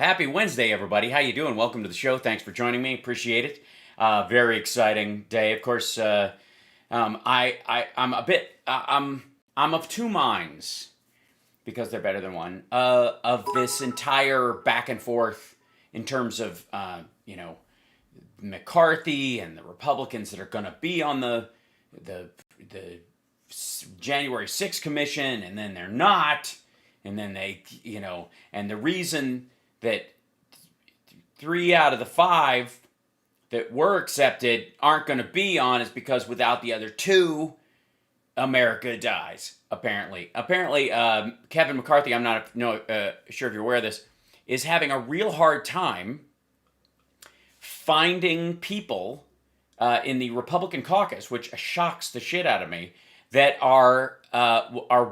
Happy Wednesday, everybody. How you doing? Welcome to the show. Thanks for joining me. Appreciate it. Very exciting day. Of course, I'm of two minds because they're better than one of this entire back and forth in terms of McCarthy and the Republicans that are going to be on the January 6th commission, and then they're not. And then they, and the reason that 3 out of the 5 that were accepted aren't going to be on is because without the other 2, America dies, apparently. Kevin McCarthy, I'm not sure if you're aware of this, is having a real hard time finding people in the Republican caucus, which shocks the shit out of me, that are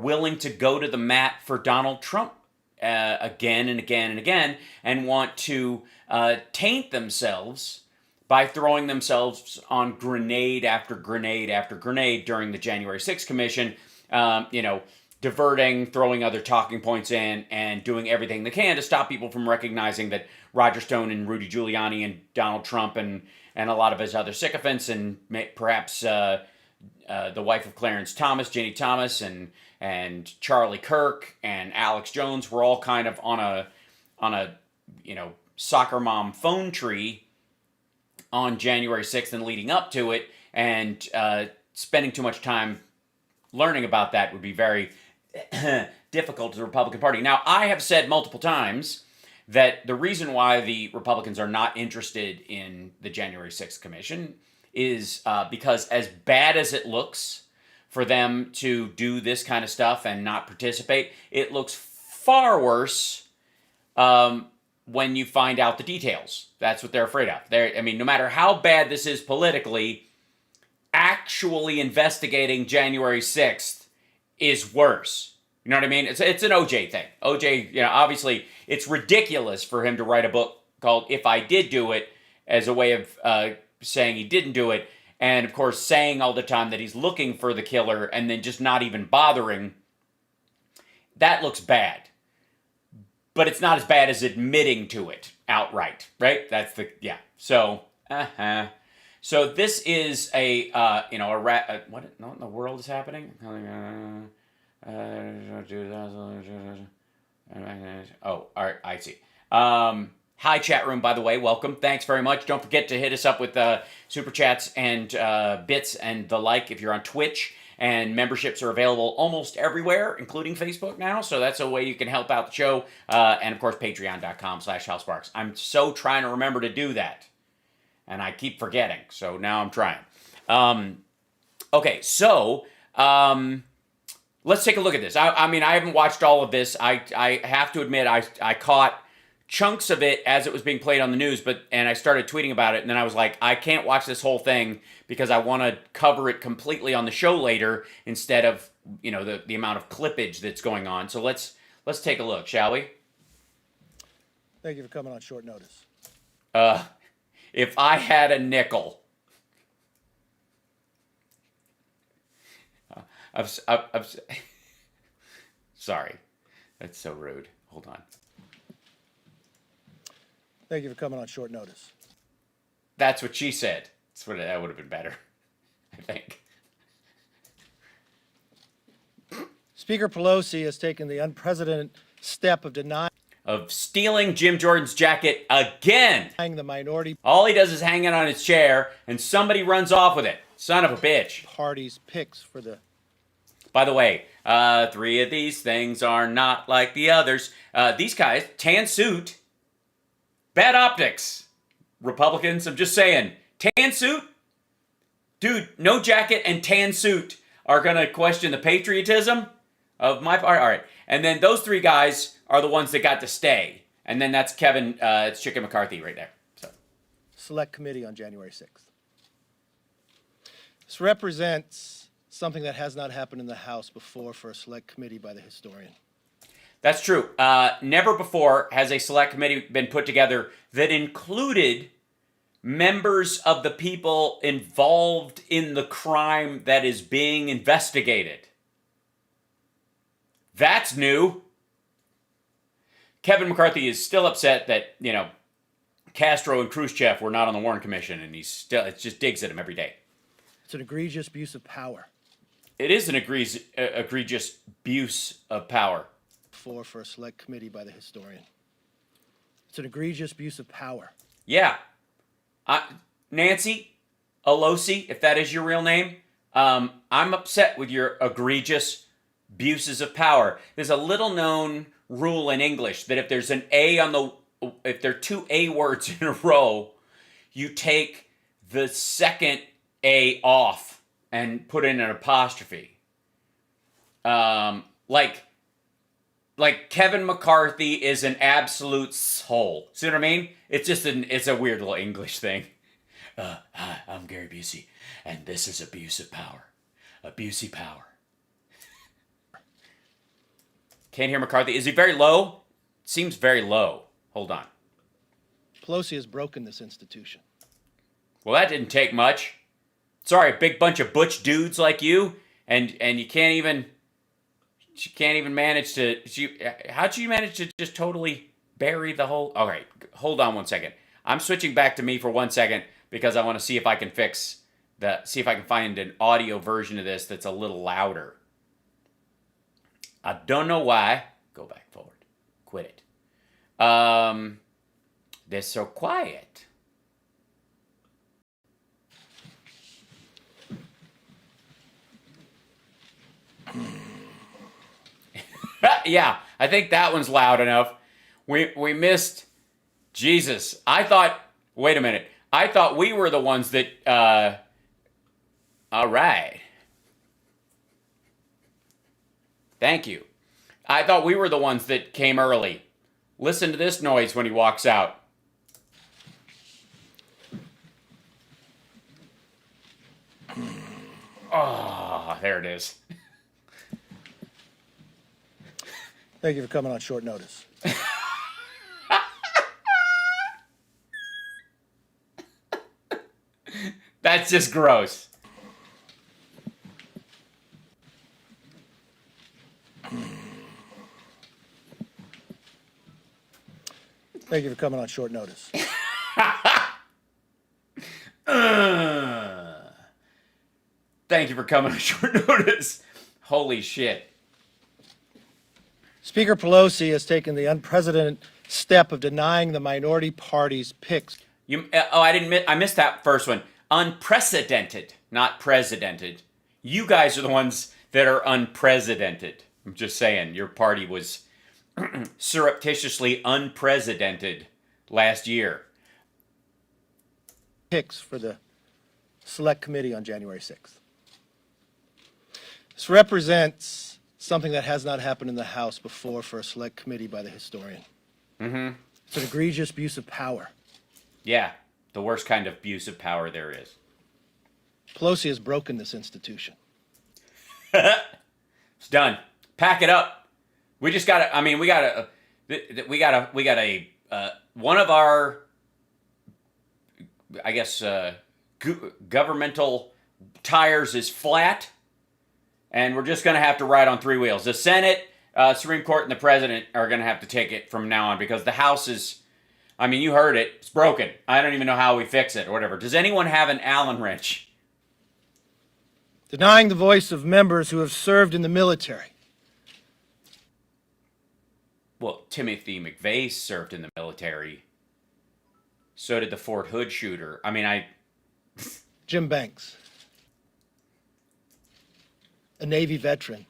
willing to go to the mat for Donald Trump again and again and again, and want to taint themselves by throwing themselves on grenade after grenade after grenade during the January 6th commission, diverting, throwing other talking points in, and doing everything they can to stop people from recognizing that Roger Stone and Rudy Giuliani and Donald Trump and a lot of his other sycophants, and perhaps the wife of Clarence Thomas, Ginny Thomas, and Charlie Kirk and Alex Jones were all kind of on a soccer mom phone tree on January 6th and leading up to it, and spending too much time learning about that would be very difficult to the Republican Party. Now, I have said multiple times that the reason why the Republicans are not interested in the January 6th commission is because, as bad as it looks for them to do this kind of stuff and not participate, it looks far worse when you find out the details. That's what they're afraid of. No matter how bad this is politically, actually investigating January 6th is worse. You know what I mean? It's an OJ thing. OJ, obviously, it's ridiculous for him to write a book called If I Did Do It as a way of saying he didn't do it, and of course saying all the time that he's looking for the killer and then just not even bothering. That looks bad. But it's not as bad as admitting to it outright, right? So, So this is what in the world is happening? Oh, all right, I see. Hi, chat room, by the way. Welcome. Thanks very much. Don't forget to hit us up with super chats and bits and the like if you're on Twitch. And memberships are available almost everywhere, including Facebook now. So that's a way you can help out the show. And, of course, patreon.com/HalSparks. I'm so trying to remember to do that. And I keep forgetting. So now I'm trying. Okay, so let's take a look at this. I haven't watched all of this. I have to admit I caught chunks of it as it was being played on the news, and I started tweeting about it, and then I was like, I can't watch this whole thing because I want to cover it completely on the show later instead of the amount of clippage that's going on. So let's take a look, shall we? Thank you for coming on short notice. If I had a nickel, sorry, that's so rude. Hold on. Thank you for coming on short notice. That's what she said. That would have been better, I think. Speaker Pelosi has taken the unprecedented step of stealing Jim Jordan's jacket again. The minority. All he does is hang it on his chair, and somebody runs off with it. Son of a bitch. Party's picks for the... By the way, 3 of these things are not like the others. These guys, tan suit... Bad optics, Republicans. I'm just saying. Tan suit? Dude, no jacket and tan suit are going to question the patriotism of my part. All right. And then those 3 guys are the ones that got to stay. And then that's Kevin, it's Chicken McCarthy right there. So. Select committee on January 6th. This represents something that has not happened in the House before for a select committee by the historian. That's true. Never before has a select committee been put together that included members of the people involved in the crime that is being investigated. That's new. Kevin McCarthy is still upset that, Castro and Khrushchev were not on the Warren Commission, and it just digs at him every day. It's an egregious abuse of power. It is an egregious abuse of power. For a select committee by the historian. It's an egregious abuse of power. Yeah. Nancy Pelosi, if that is your real name, I'm upset with your egregious abuses of power. There's a little known rule in English that if there's if there are two A words in a row, you take the second A off and put in an apostrophe. Like Kevin McCarthy is an absolute soul. See what I mean? It's just it's a weird little English thing. Hi, I'm Gary Busey, and this is abuse of power. Abusey power. Can't hear McCarthy. Is he very low? Seems very low. Hold on. Pelosi has broken this institution. Well, that didn't take much. Sorry, a big bunch of butch dudes like you, and you can't even. She can't even manage to. How'd you manage to just totally bury the whole? All right, hold on one second. I'm switching back to me for 1 second because I want to see if I can see if I can find an audio version of this that's a little louder. I don't know why. Go back forward. Quit it. They're so quiet. Yeah, I think that one's loud enough. We missed Jesus. Wait a minute. I thought we were the ones that, all right. Thank you. I thought we were the ones that came early. Listen to this noise when he walks out. Oh, there it is. Thank you for coming on short notice. That's just gross. Thank you for coming on short notice. Thank you for coming on short notice. Holy shit. Speaker Pelosi has taken the unprecedented step of denying the minority party's picks. I missed that first one. Unprecedented, not presidented. You guys are the ones that are unprecedented. I'm just saying, your party was surreptitiously unprecedented last year. Picks for the Select Committee on January 6th. This represents something that has not happened in the House before for a Select Committee by the historian. Mm-hmm. It's an egregious abuse of power. Yeah, the worst kind of abuse of power there is. Pelosi has broken this institution. It's done. Pack it up. We just got to, one of our, I guess, governmental tires is flat, and we're just going to have to ride on three wheels. The Senate, Supreme Court, and the President are going to have to take it from now on because the House is, you heard it, it's broken. I don't even know how we fix it or whatever. Does anyone have an Allen wrench? Denying the voice of members who have served in the military. Well, Timothy McVeigh served in the military. So did the Fort Hood shooter. Jim Banks, a Navy veteran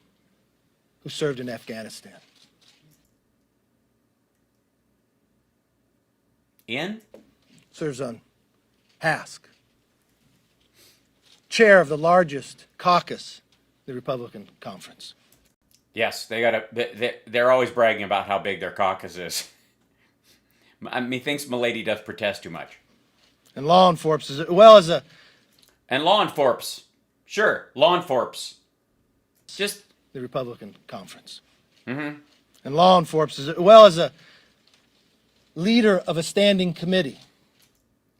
who served in Afghanistan. Serves on HASC. Chair of the largest caucus, the Republican Conference. Yes, they're always bragging about how big their caucus is. Methinks Milady does protest too much. And law enforcement, as well as And law enforcement. Sure, law enforcement. Just the Republican Conference. Mm-hmm. And law enforcement, as well as a leader of a standing committee.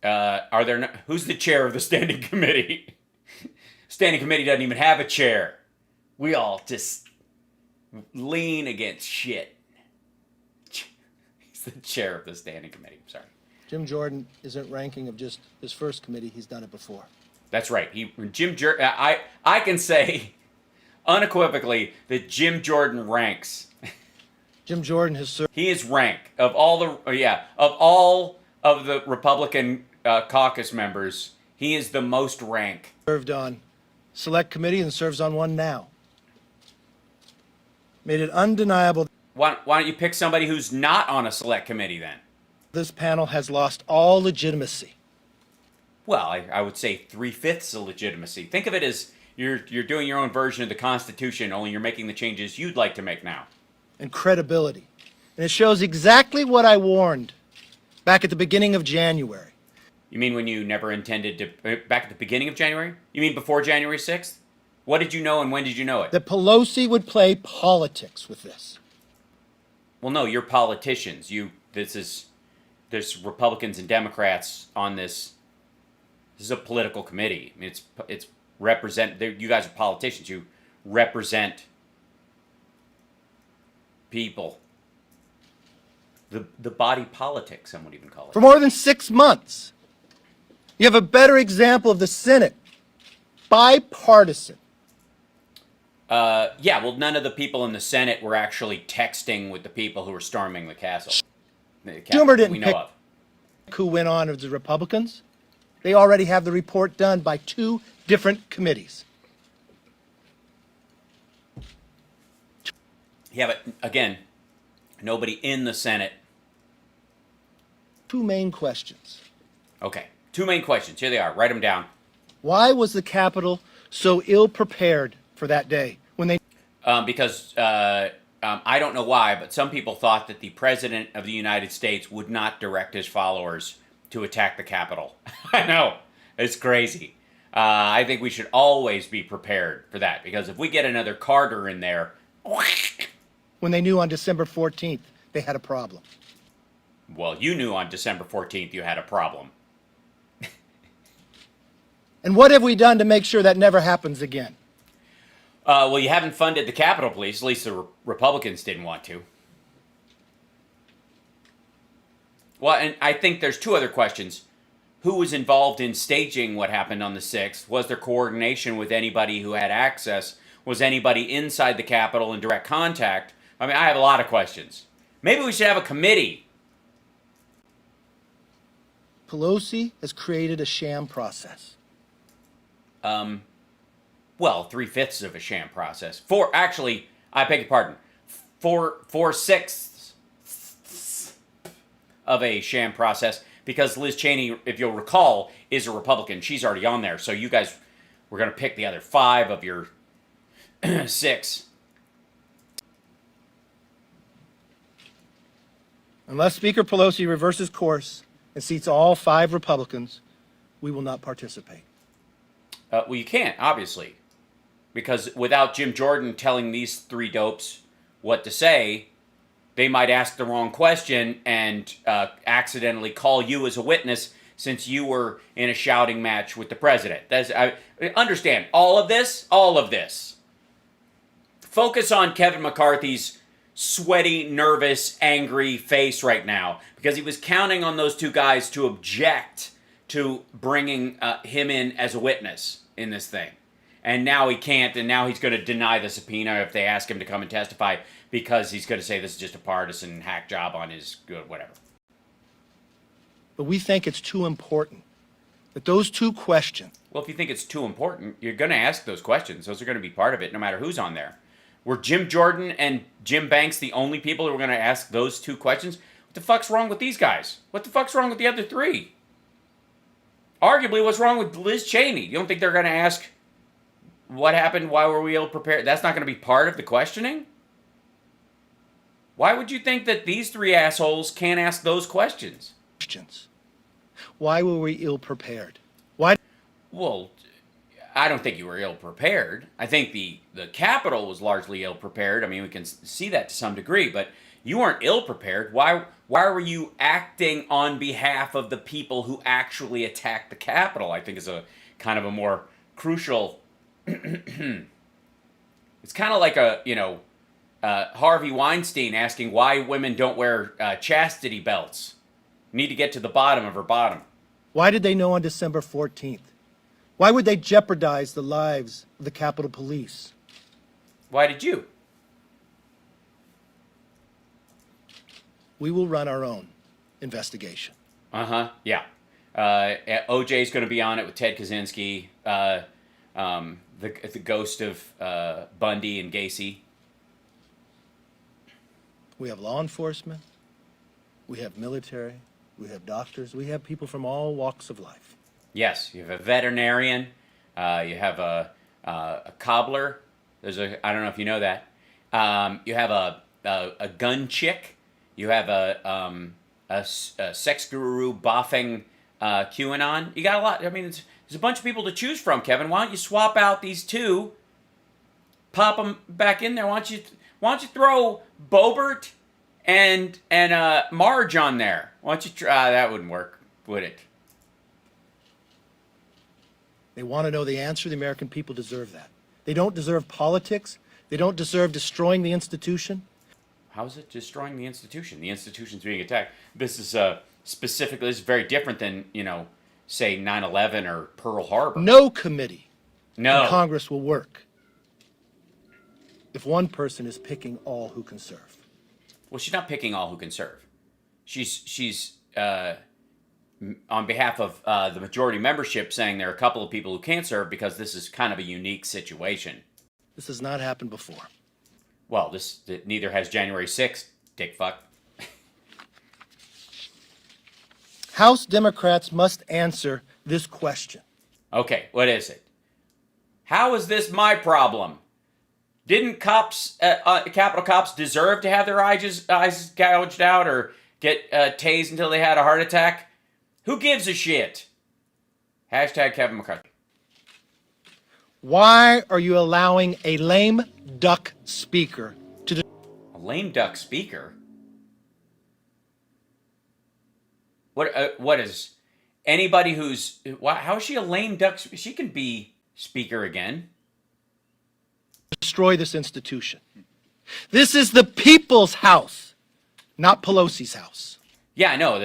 Who's the chair of the standing committee? Standing committee doesn't even have a chair. We all just lean against shit. the chair of the standing committee. Sorry. Jim Jordan isn't ranking of just his first committee. He's done it before. That's right. I can say unequivocally that Jim Jordan ranks. Jim Jordan has served. He is rank of all the Republican caucus members. He is the most rank. Served on select committee and serves on one now. Made it undeniable. Why don't you pick somebody who's not on a select committee then? This panel has lost all legitimacy. Well, I would say 3/5 of legitimacy. Think of it as you're doing your own version of the Constitution, only you're making the changes you'd like to make now. And credibility. And it shows exactly what I warned back at the beginning of January. You mean when you never intended to, back at the beginning of January? You mean before January 6th? What did you know and when did you know it? That Pelosi would play politics with this. Well, no, you're politicians. There's Republicans and Democrats on this. This is a political committee. I mean, it's you guys are politicians. You represent people. The body politic, some would even call it. For more than 6 months. You have a better example of the Senate. Bipartisan. Yeah, well, none of the people in the Senate were actually texting with the people who were storming the castle. Schumer didn't we know pick of. who went on as the Republicans. They already have the report done by 2 different committees. Yeah, but again, nobody in the Senate. 2 main questions. Okay, 2 main questions. Here they are. Write them down. Why was the Capitol so ill-prepared for that day when they... Because I don't know why, but some people thought that the President of the United States would not direct his followers to attack the Capitol. I know. It's crazy. I think we should always be prepared for that, because if we get another Carter in there... When they knew on December 14th they had a problem. Well, you knew on December 14th you had a problem. And what have we done to make sure that never happens again? Well, you haven't funded the Capitol Police. At least the Republicans didn't want to. Well, and I think there's 2 other questions. Who was involved in staging what happened on the 6th? Was there coordination with anybody who had access? Was anybody inside the Capitol in direct contact? I mean, I have a lot of questions. Maybe we should have a committee. Pelosi has created a sham process. Well, 3/5 of a sham process. I beg your pardon. 4/6 of a sham process, because Liz Cheney, if you'll recall, is a Republican. She's already on there. So you guys were going to pick the other 5 of your 6. Unless Speaker Pelosi reverses course and seats all 5 Republicans, we will not participate. Well, you can't, obviously. Because without Jim Jordan telling these 3 dopes what to say, they might ask the wrong question and accidentally call you as a witness, since you were in a shouting match with the president. I understand all of this. Focus on Kevin McCarthy's sweaty, nervous, angry face right now, because he was counting on those 2 guys to object to bringing him in as a witness in this thing. And now he can't, and now he's going to deny the subpoena if they ask him to come and testify, because he's going to say this is just a partisan hack job on his good whatever. But we think it's too important that those 2 questions... Well, if you think it's too important, you're going to ask those questions. Those are going to be part of it, no matter who's on there. Were Jim Jordan and Jim Banks the only people who were going to ask those 2 questions? What the fuck's wrong with these guys? What the fuck's wrong with the other 3? Arguably, what's wrong with Liz Cheney? You don't think they're going to ask what happened? Why were we ill-prepared? That's not going to be part of the questioning? Why would you think that these 3 assholes can't ask those questions? Why were we ill-prepared? Why? Well, I don't think you were ill-prepared. I think the Capitol was largely ill-prepared. I mean, we can see that to some degree, but you weren't ill-prepared. Why were you acting on behalf of the people who actually attacked the Capitol? I think is a kind of a more crucial... It's kind of like Harvey Weinstein asking why women don't wear chastity belts. Need to get to the bottom of her bottom. Why did they know on December 14th? Why would they jeopardize the lives of the Capitol Police? Why did you? We will run our own investigation. Yeah. OJ's going to be on it with Ted Kaczynski, the ghost of Bundy and Gacy. We have law enforcement. We have military. We have doctors. We have people from all walks of life. Yes, you have a veterinarian. You have a cobbler. I don't know if you know that. You have a gun chick. You have a sex guru boffing QAnon. You got a lot. I mean, there's a bunch of people to choose from, Kevin. Why don't you swap out these two, pop them back in there? Why don't you throw Boebert and Marge on there? Why don't you try? That wouldn't work, would it? They want to know the answer. The American people deserve that. They don't deserve politics. They don't deserve destroying the institution. How is it destroying the institution? The institution's being attacked. This is specifically, this is very different than, say 9/11 or Pearl Harbor. No committee in No. Congress will work if one person is picking all who can serve. Well, she's not picking all who can serve. She's on behalf of the majority membership saying there are a couple of people who can't serve because this is kind of a unique situation. This has not happened before. Well, neither has January 6th, dick fuck. House Democrats must answer this question. Okay, what is it? How is this my problem? Didn't cops, Capitol cops, deserve to have their eyes gouged out or get tased until they had a heart attack? Who gives a shit? Hashtag Kevin McCarthy. Why are you allowing a lame duck speaker to... A lame duck speaker? What is... Anybody who's... How is she a lame duck? She can be speaker again. destroy this institution? This is the people's house, not Pelosi's house. Yeah, I know.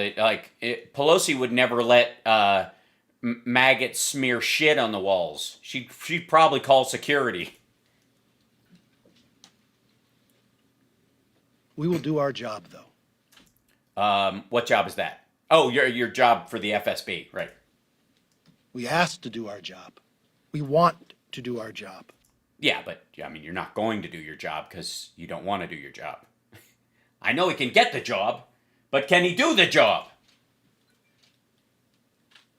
Pelosi would never let maggots smear shit on the walls. She'd probably call security. We will do our job, though. What job is that? Oh, your job for the FSB, right? We asked to do our job. We want to do our job. Yeah, but I mean, you're not going to do your job because you don't want to do your job. I know he can get the job, but can he do the job?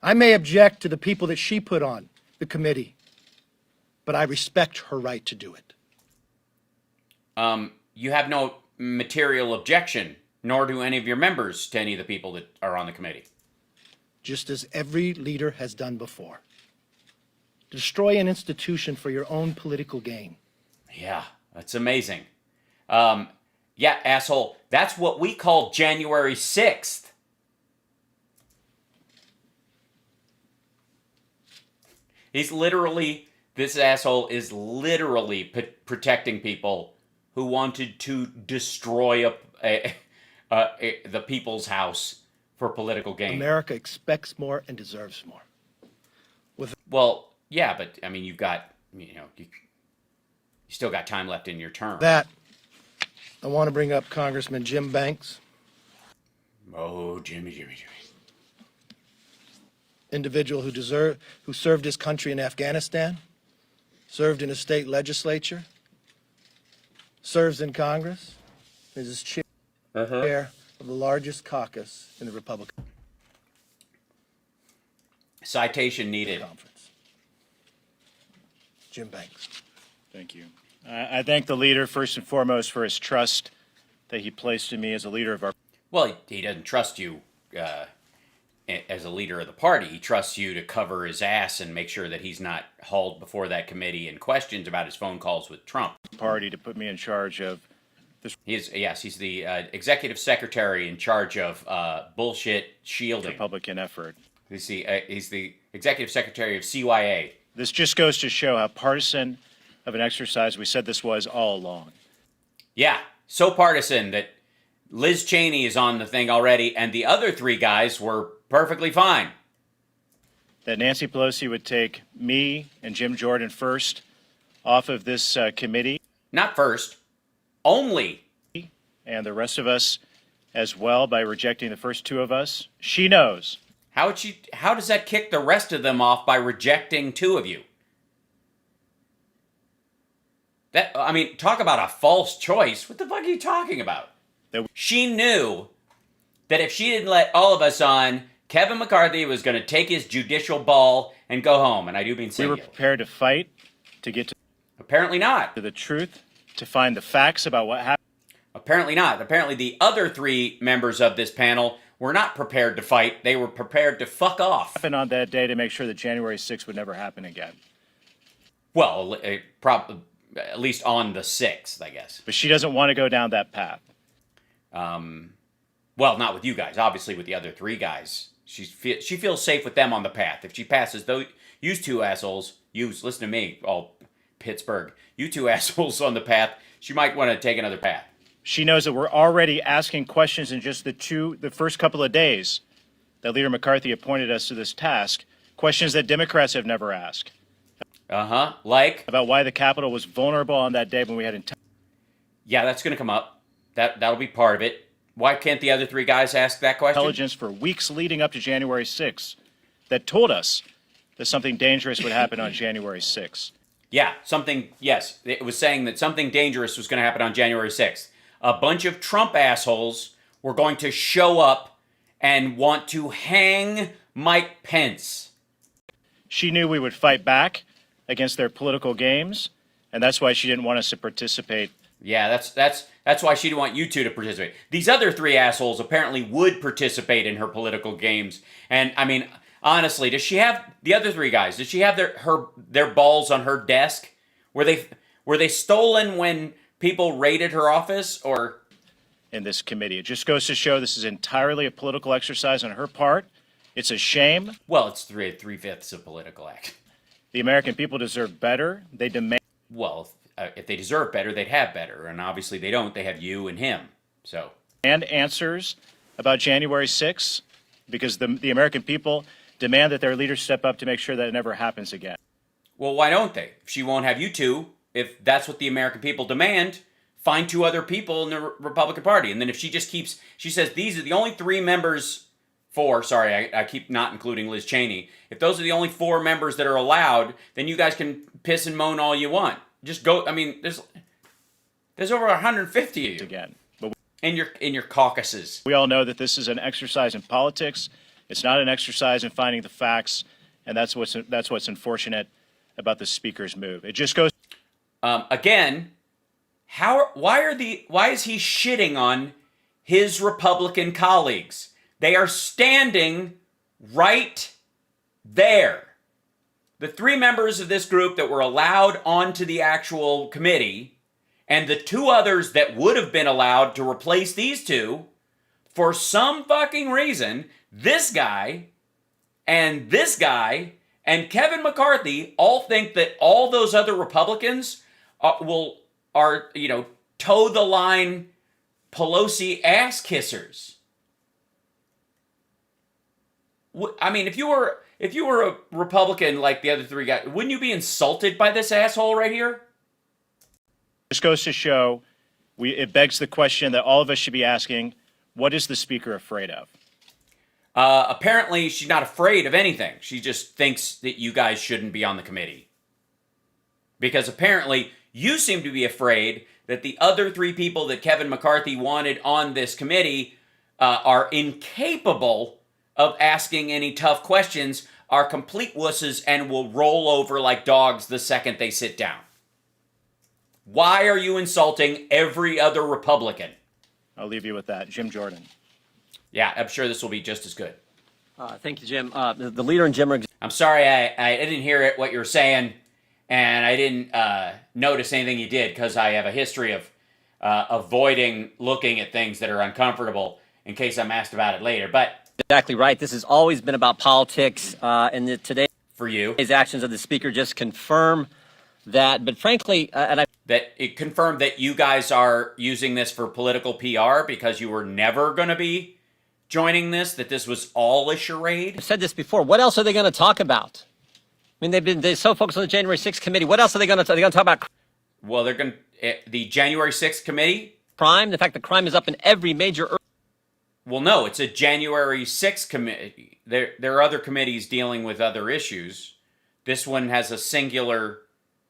I may object to the people that she put on the committee, but I respect her right to do it. You have no material objection, nor do any of your members to any of the people that are on the committee. Just as every leader has done before. Destroy an institution for your own political gain. Yeah, that's amazing. Yeah, asshole, that's what we call January 6th. This asshole is literally protecting people who wanted to destroy the people's house for political gain. America expects more and deserves more. Well, yeah, but I mean, you still got time left in your term. That, I want to bring up Congressman Jim Banks. Oh, Jimmy. Individual who served his country in Afghanistan, served in a state legislature, serves in Congress, is chair of the largest caucus in the Republican Citation needed. Conference. Jim Banks. Thank you. I thank the leader first and foremost for his trust that he placed in me as a leader of our... Well, he doesn't trust you as a leader of the party. He trusts you to cover his ass and make sure that he's not hauled before that committee and questions about his phone calls with Trump. Party to put me in charge of this. He's the executive secretary in charge of bullshit shielding. Republican effort. He's the executive secretary of CYA. This just goes to show how partisan of an exercise we said this was all along. Yeah, so partisan that Liz Cheney is on the thing already, and the other three guys were perfectly fine. That Nancy Pelosi would take me and Jim Jordan first off of this committee. Not first, only. And the rest of us as well by rejecting the first two of us. She knows. How does that kick the rest of them off by rejecting two of you? Talk about a false choice. What the fuck are you talking about? She knew that if she didn't let all of us on, Kevin McCarthy was going to take his judicial ball and go home. And I do mean singular. We were prepared to fight, to get to Apparently not. the truth, to find the facts about what happened. Apparently not. Apparently the other three members of this panel were not prepared to fight. They were prepared to fuck off. Happened on that day to make sure that January 6th would never happen again. Well, at least on the 6th, I guess. But she doesn't want to go down that path. Well, not with you guys. Obviously, with the other three guys, she feels safe with them on the path. If she passes those, you two assholes, listen to me, all Pittsburgh, you two assholes on the path, she might want to take another path. She knows that we're already asking questions in just the first couple of days that Leader McCarthy appointed us to this task, questions that Democrats have never asked. Like? About why the Capitol was vulnerable on that day when we had intelligence. Yeah, that's going to come up. That'll be part of it. Why can't the other three guys ask that question? Intelligence for weeks leading up to January 6th that told us that something dangerous would happen on January 6th. Yeah, yes. It was saying that something dangerous was going to happen on January 6th. A bunch of Trump assholes were going to show up and want to hang Mike Pence. She knew we would fight back against their political games, and that's why she didn't want us to participate. Yeah, that's why she didn't want you two to participate. These other three assholes apparently would participate in her political games. And I mean, honestly, does she have the other three guys? Does she have their balls on her desk? Were they stolen when people raided her office, or in this committee? It just goes to show this is entirely a political exercise on her part. It's a shame. Well, it's three-fifths of political act. The American people deserve better. They demand. Well, if they deserve better, they'd have better, and obviously they don't. They have you and him. So. And answers about January 6th, because the American people demand that their leaders step up to make sure that it never happens again. Well, why don't they? If she won't have you two, if that's what the American people demand, find two other people in the Republican Party. And then if she says these are the only three members, I keep not including Liz Cheney. If those are the only four members that are allowed, then you guys can piss and moan all you want. Just go. I mean, there's over 150 of you again. But in your caucuses. We all know that this is an exercise in politics. It's not an exercise in finding the facts, and that's what's unfortunate about the Speaker's move. It just goes. Again, why is he shitting on his Republican colleagues? They are standing right there. The three members of this group that were allowed onto the actual committee, and the two others that would have been allowed to replace these two, for some fucking reason, this guy and Kevin McCarthy all think that all those other Republicans are toe the line Pelosi ass kissers. I mean, if you were a Republican like the other three guys, wouldn't you be insulted by this asshole right here? This goes to show, it begs the question that all of us should be asking: what is the Speaker afraid of? Apparently, she's not afraid of anything. She just thinks that you guys shouldn't be on the committee. Because apparently, you seem to be afraid that the other three people that Kevin McCarthy wanted on this committee are incapable of asking any tough questions, are complete wusses, and will roll over like dogs the second they sit down. Why are you insulting every other Republican? I'll leave you with that. Jim Jordan. Yeah, I'm sure this will be just as good. Thank you, Jim. The leader and Jim are... I'm sorry I didn't hear what you were saying, and I didn't notice anything you did, because I have a history of avoiding looking at things that are uncomfortable in case I'm asked about it later. But exactly right. This has always been about politics, and today for you, today's actions of the Speaker just confirm that. But frankly, and I that it confirmed that you guys are using this for political PR because you were never going to be joining this, that this was all a charade? I've said this before. What else are they going to talk about? I mean, they're so focused on the January 6th committee. What else are they going to talk? They're going to talk about Well, they're going to, the January 6th committee? crime, the fact that crime is up in every major. Well, no, it's a January 6th committee. There are other committees dealing with other issues. This one has a singular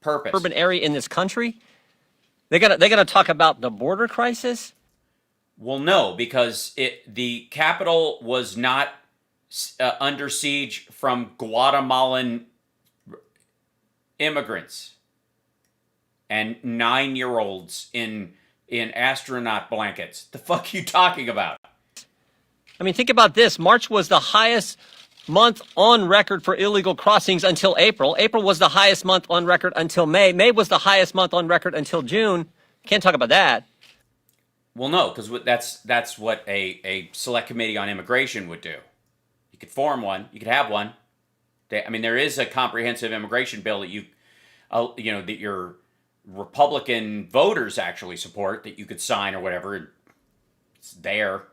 purpose. Urban area in this country. They're gonna talk about the border crisis. Well, no, because the capital was not under siege from Guatemalan immigrants and 9-year-olds in astronaut blankets. The fuck are you talking about? I mean, think about this. March was the highest month on record for illegal crossings until April. April was the highest month on record until May. May was the highest month on record until June. Can't talk about that. Well, no, because that's what a select committee on immigration would do. You could form one. You could have one. There is a comprehensive immigration bill that that your Republican voters actually support that you could sign or whatever. It's there.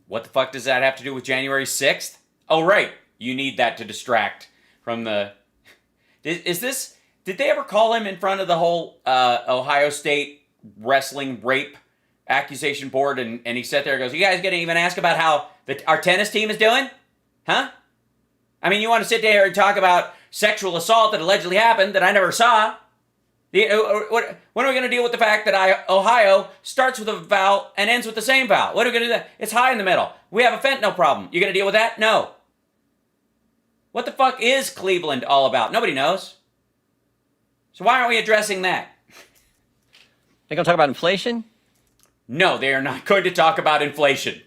What the fuck does that have to do with January 6th? Oh, right. You need that to distract from the... Did they ever call him in front of the whole Ohio State wrestling rape accusation board? And he sat there and goes, you guys going to even ask about how our tennis team is doing? Huh? I mean, you want to sit there and talk about sexual assault that allegedly happened that I never saw? When are we going to deal with the fact that Ohio starts with a vowel and ends with the same vowel? What are we going to do? It's high in the middle. We have a fentanyl problem. You going to deal with that? No. What the fuck is Cleveland all about? Nobody knows. So why aren't we addressing that? They're going to talk about inflation? No, they are not going to talk about inflation.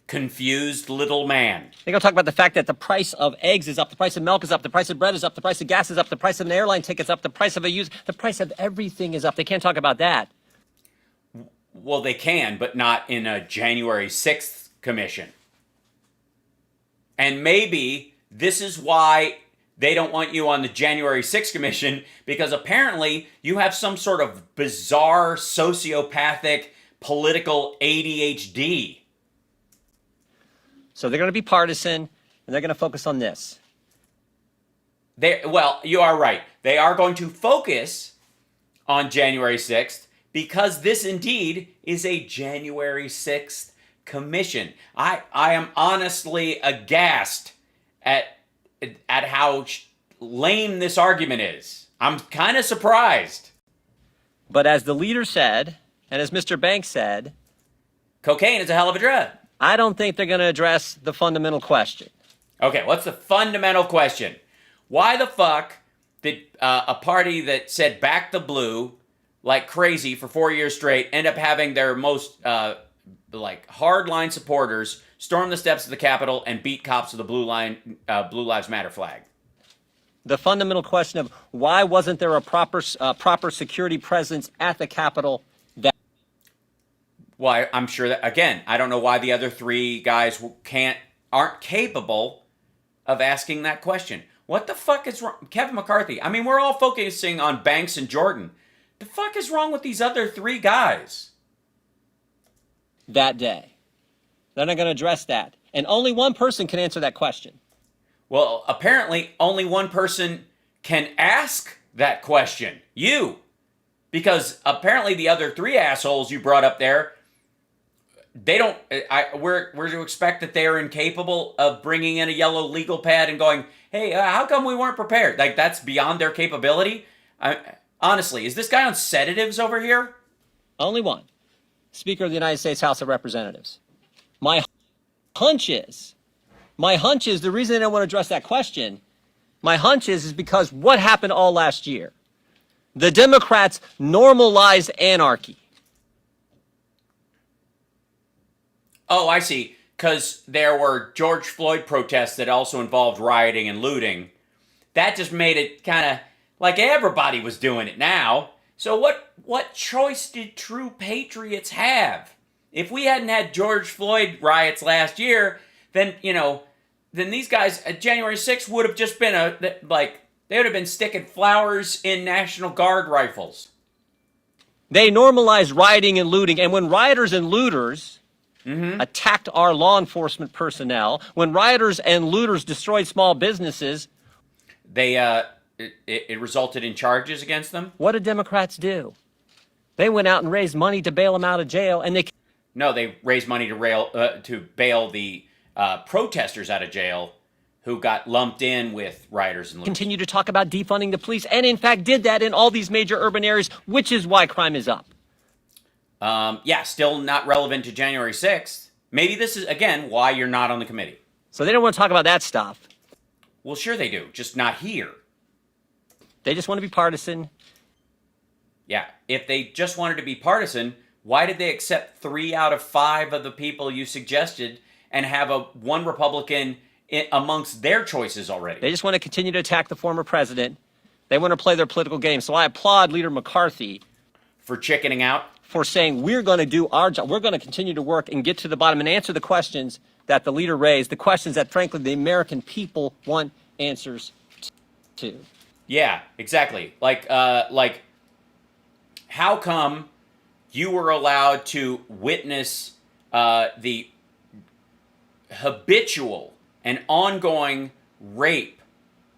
Confused little man. They're going to talk about the fact that the price of eggs is up, the price of milk is up, the price of bread is up, the price of gas is up, the price of an airline ticket is up, the price of the price of everything is up. They can't talk about that. Well, they can, but not in a January 6th commission. And maybe this is why they don't want you on the January 6th commission, because apparently you have some sort of bizarre sociopathic political ADHD. So they're going to be partisan, and they're going to focus on this. Well, you are right. They are going to focus on January 6th because this indeed is a January 6th commission. I am honestly aghast at how lame this argument is. I'm kind of surprised. But as the leader said, and as Mr. Banks said, cocaine is a hell of a drug. I don't think they're going to address the fundamental question. Okay, what's the fundamental question? Why the fuck did a party that said back the blue like crazy for 4 years straight end up having their most hardline supporters storm the steps of the Capitol and beat cops with the Blue Lives Matter flag? The fundamental question of why wasn't there a proper security presence at the Capitol? Well, I'm sure that, again, I don't know why the other three guys aren't capable of asking that question. What the fuck is wrong? Kevin McCarthy. I mean, we're all focusing on Banks and Jordan. The fuck is wrong with these other three guys? That day. They're not going to address that. And only one person can answer that question. Well, apparently only one person can ask that question. You. Because apparently the other three assholes you brought up there, they don't. We're to expect that they are incapable of bringing in a yellow legal pad and going, "Hey, how come we weren't prepared?" Like, that's beyond their capability. Honestly, is this guy on sedatives over here? Only one. Speaker of the United States House of Representatives. My hunch is the reason they don't want to address that question. My hunch is because what happened all last year? The Democrats normalized anarchy. Oh, I see. Because there were George Floyd protests that also involved rioting and looting. That just made it kind of like everybody was doing it now. So what choice did true patriots have? If we hadn't had George Floyd riots last year, then these guys at January 6th would have just been they would have been sticking flowers in National Guard rifles. They normalized rioting and looting. And when rioters and looters attacked our law enforcement personnel, when rioters and looters destroyed small businesses, it resulted in charges against them. what did Democrats do? They went out and raised money to bail them out of jail, and they raised money to bail the protesters out of jail who got lumped in with rioters and looters. continue to talk about defunding the police, and in fact did that in all these major urban areas, which is why crime is up. Yeah, still not relevant to January 6th. Maybe this is, again, why you're not on the committee. So they don't want to talk about that stuff. Well, sure they do, just not here. They just want to be partisan. Yeah, if they just wanted to be partisan, why did they accept 3 out of 5 of the people you suggested and have one Republican amongst their choices already? They just want to continue to attack the former president. They want to play their political game. So I applaud Leader McCarthy For chickening out? for saying we're going to do our job. We're going to continue to work and get to the bottom and answer the questions that the leader raised, the questions that, frankly, the American people want answers to. Yeah, exactly. Like, how come you were allowed to witness the habitual and ongoing rape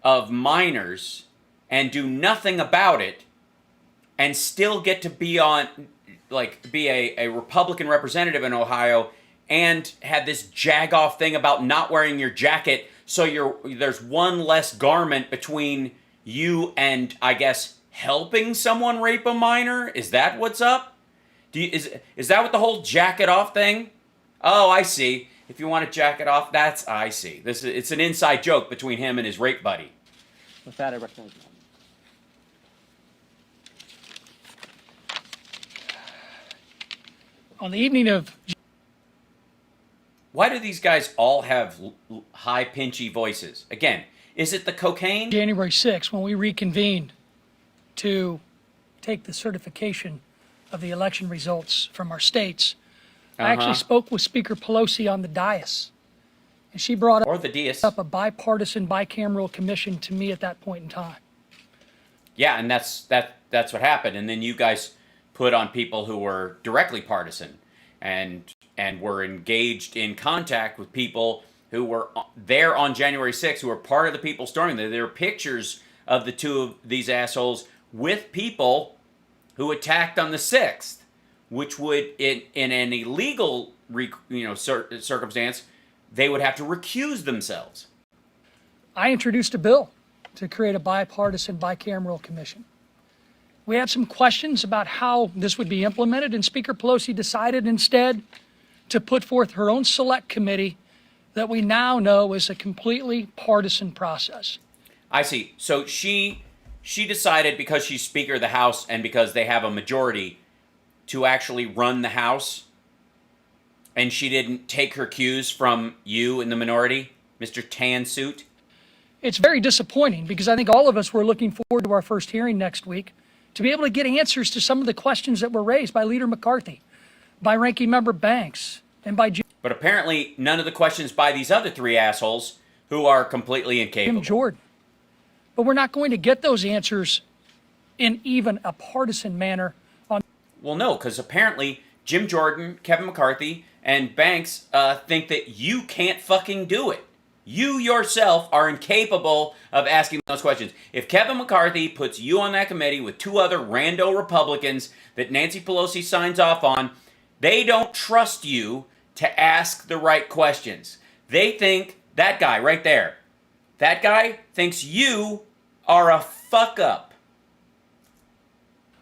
of minors and do nothing about it and still get to be a Republican representative in Ohio and had this jag-off thing about not wearing your jacket, so there's one less garment between you and, I guess, helping someone rape a minor? Is that what's up? Is that what the whole jacket off thing? Oh, I see. If you want to jacket off, I see. It's an inside joke between him and his rape buddy. With that, I recognize you. On the evening of Why do these guys all have high, pinchy voices? Again, is it the cocaine? January 6th, when we reconvened to take the certification of the election results from our states, I actually spoke with Speaker Pelosi on the dais, and she brought Or the dais. up a bipartisan, bicameral commission to me at that point in time. Yeah, and that's what happened. And then you guys put on people who were directly partisan and were engaged in contact with people who were there on January 6th, who were part of the people storming. There are pictures of the two of these assholes with people who attacked on the 6th, which would, in an illegal circumstance, they would have to recuse themselves. I introduced a bill to create a bipartisan, bicameral commission. We had some questions about how this would be implemented, and Speaker Pelosi decided instead to put forth her own select committee that we now know is a completely partisan process. I see. So she decided, because she's Speaker of the House and because they have a majority, to actually run the House, and she didn't take her cues from you in the minority, Mr. Tan Suit? It's very disappointing because I think all of us were looking forward to our first hearing next week to be able to get answers to some of the questions that were raised by Leader McCarthy, by Ranking Member Banks, and by But apparently none of the questions by these other 3 assholes who are completely incapable. Jim Jordan. But we're not going to get those answers in even a partisan manner. Well, no, because apparently Jim Jordan, Kevin McCarthy, and Banks think that you can't fucking do it. You yourself are incapable of asking those questions. If Kevin McCarthy puts you on that committee with 2 other rando Republicans that Nancy Pelosi signs off on, they don't trust you to ask the right questions. They think, that guy right there, that guy thinks you are a fuck up.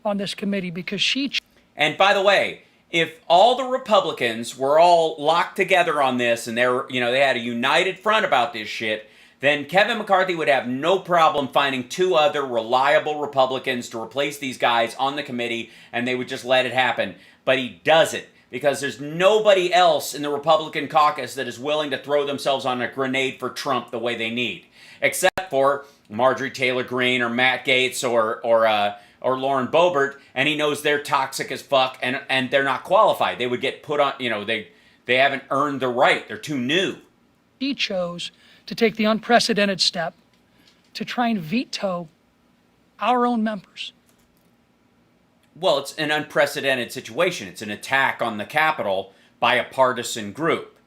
On this committee because she... And by the way, if all the Republicans were all locked together on this and they had a united front about this shit, then Kevin McCarthy would have no problem finding 2 other reliable Republicans to replace these guys on the committee, and they would just let it happen. But he doesn't, because there's nobody else in the Republican caucus that is willing to throw themselves on a grenade for Trump the way they need, except for Marjorie Taylor Greene or Matt Gaetz or Lauren Boebert, and he knows they're toxic as fuck and they're not qualified. They would get put on, they haven't earned the right. They're too new. He chose to take the unprecedented step to try and veto our own members. Well, it's an unprecedented situation. It's an attack on the Capitol by a partisan group.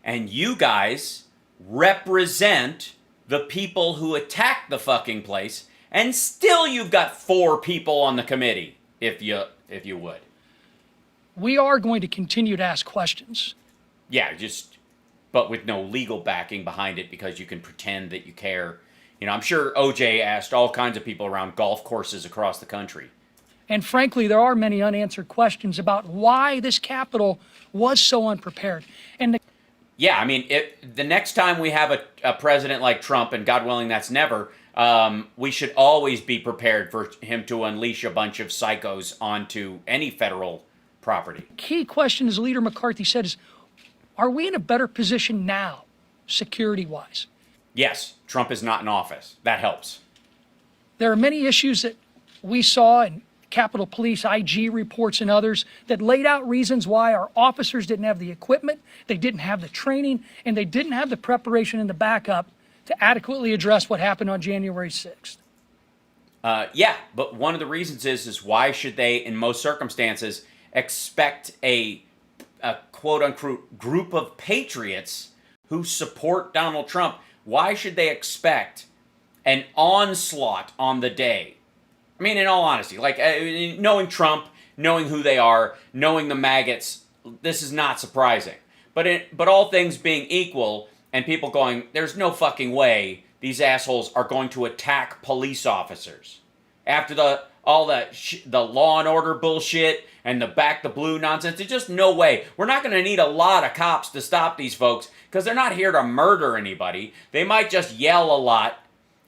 And you guys represent the people who attacked the fucking place, and still you've got 4 people on the committee, if you would. We are going to continue to ask questions. Yeah, but with no legal backing behind it, because you can pretend that you care. You know, I'm sure OJ asked all kinds of people around golf courses across the country. And frankly, there are many unanswered questions about why this Capitol was so unprepared. And Yeah, I mean, the next time we have a president like Trump, and God willing that's never, we should always be prepared for him to unleash a bunch of psychos onto any federal property. key question, as Leader McCarthy said, is are we in a better position now, security-wise? Yes, Trump is not in office. That helps. There are many issues that we saw in Capitol Police, IG reports, and others that laid out reasons why our officers didn't have the equipment, they didn't have the training, and they didn't have the preparation and the backup to adequately address what happened on January 6th. Yeah, but one of the reasons is why should they, in most circumstances, expect a quote-unquote group of patriots who support Donald Trump? Why should they expect an onslaught on the day? I mean, in all honesty, like, knowing Trump, knowing who they are, knowing the maggots, this is not surprising. But all things being equal, and people going, there's no fucking way these assholes are going to attack police officers. After all the law and order bullshit and the back the blue nonsense, there's just no way. We're not going to need a lot of cops to stop these folks, because they're not here to murder anybody. They might just yell a lot,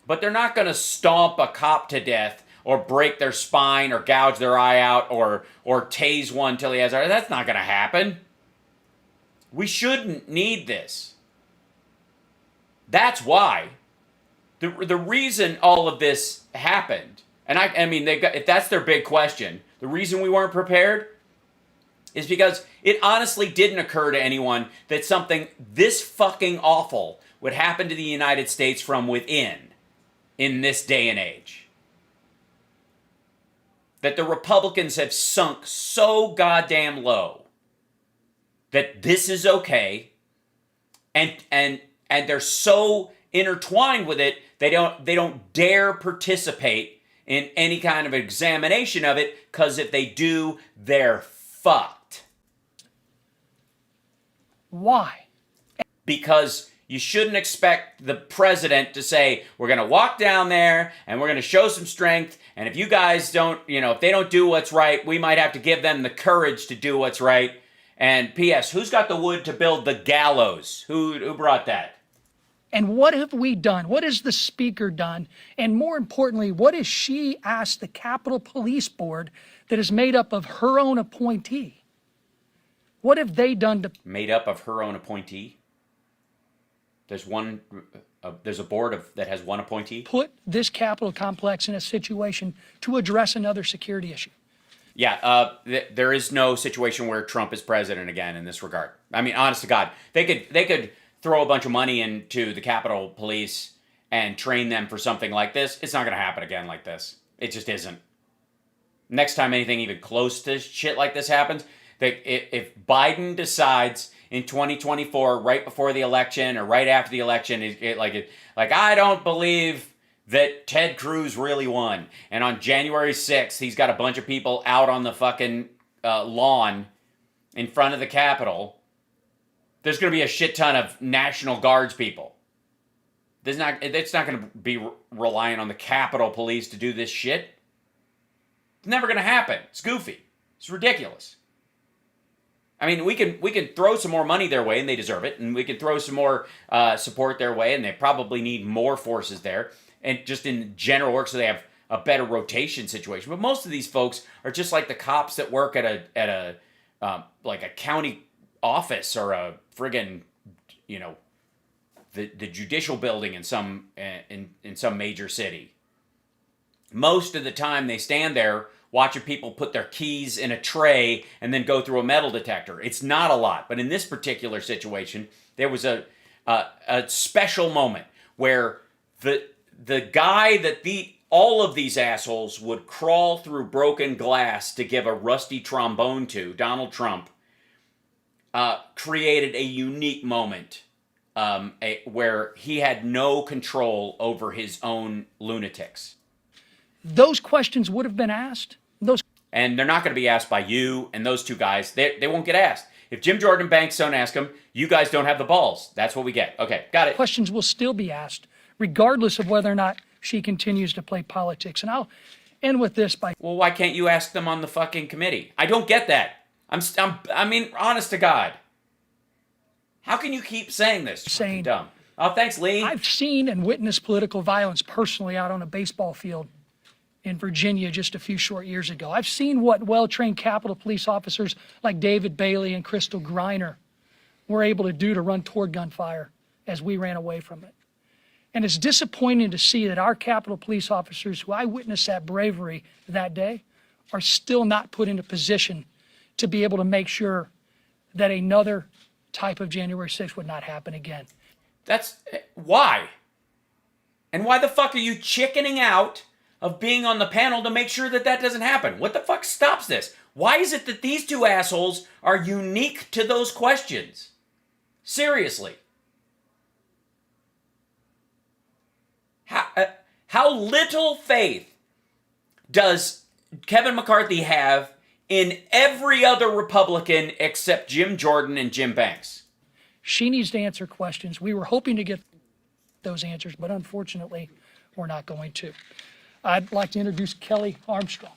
but they're not going to stomp a cop to death or break their spine or gouge their eye out or tase one till he has... That's not going to happen. We shouldn't need this. That's why. The reason all of this happened, and I mean, if that's their big question, the reason we weren't prepared is because it honestly didn't occur to anyone that something this fucking awful would happen to the United States from within in this day and age. That the Republicans have sunk so goddamn low that this is okay, and they're so intertwined with it, they don't dare participate in any kind of examination of it, because if they do, they're fucked. Why? Because you shouldn't expect the president to say, we're going to walk down there and we're going to show some strength, and if you guys don't, if they don't do what's right, we might have to give them the courage to do what's right. And P.S., who's got the wood to build the gallows? Who brought that? And what have we done? What has the Speaker done? And more importantly, what has she asked the Capitol Police Board that is made up of her own appointee? What have they done to... Made up of her own appointee? There's a board that has one appointee? Put this Capitol complex in a situation to address another security issue. Yeah, there is no situation where Trump is president again in this regard. I mean, honest to God, they could throw a bunch of money into the Capitol Police and train them for something like this. It's not going to happen again like this. It just isn't. Next time anything even close to shit like this happens, if Biden decides in 2024, right before the election or right after the election, I don't believe that Ted Cruz really won, and on January 6th, he's got a bunch of people out on the fucking lawn in front of the Capitol, there's going to be a shit ton of National Guards people. It's not going to be relying on the Capitol Police to do this shit. It's never going to happen. It's goofy. It's ridiculous. I mean, we can throw some more money their way, and they deserve it, and we can throw some more support their way, and they probably need more forces there, and just in general work, so they have a better rotation situation. But most of these folks are just like the cops that work at a county office or a friggin', the judicial building in some major city. Most of the time, they stand there watching people put their keys in a tray and then go through a metal detector. It's not a lot, but in this particular situation, there was a special moment where the guy that all of these assholes would crawl through broken glass to give a rusty trombone to Donald Trump, created a unique moment where he had no control over his own lunatics. Those questions would have been asked. And they're not going to be asked by you and those two guys. They won't get asked. If Jim Jordan and Banks don't ask them, you guys don't have the balls. That's what we get. Okay, got it. Questions will still be asked, regardless of whether or not she continues to play politics. And I'll end with this by... Well, why can't you ask them on the fucking committee? I don't get that. I mean, honest to God. How can you keep saying this? Saying, dumb. Oh, thanks, Lee. I've seen and witnessed political violence personally out on a baseball field in Virginia just a few short years ago. I've seen what well-trained Capitol Police officers like David Bailey and Crystal Griner were able to do to run toward gunfire as we ran away from it. And it's disappointing to see that our Capitol Police officers, who I witnessed that bravery that day, are still not put in a position to be able to make sure that another type of January 6th would not happen again. That's why. And why the fuck are you chickening out of being on the panel to make sure that that doesn't happen? What the fuck stops this? Why is it that these two assholes are unique to those questions? Seriously. How little faith does Kevin McCarthy have in every other Republican except Jim Jordan and Jim Banks? She needs to answer questions. We were hoping to get those answers, but unfortunately, we're not going to. I'd like to introduce Kelly Armstrong.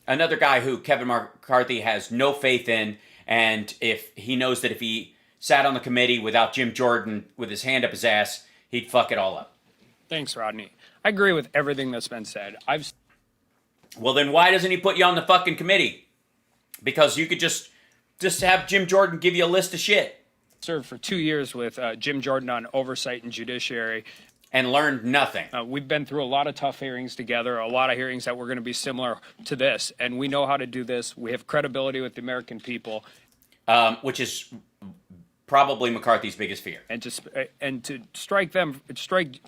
Another guy who Kevin McCarthy has no faith in, and if he knows that if he sat on the committee without Jim Jordan with his hand up his ass, he'd fuck it all up. Thanks, Rodney. I agree with everything that's been said. Well, then why doesn't he put you on the fucking committee? Because you could just have Jim Jordan give you a list of shit. Served for 2 years with Jim Jordan on oversight and judiciary. And learned nothing. We've been through a lot of tough hearings together, a lot of hearings that were going to be similar to this, and we know how to do this. We have credibility with the American people. Which is probably McCarthy's biggest fear. And to strike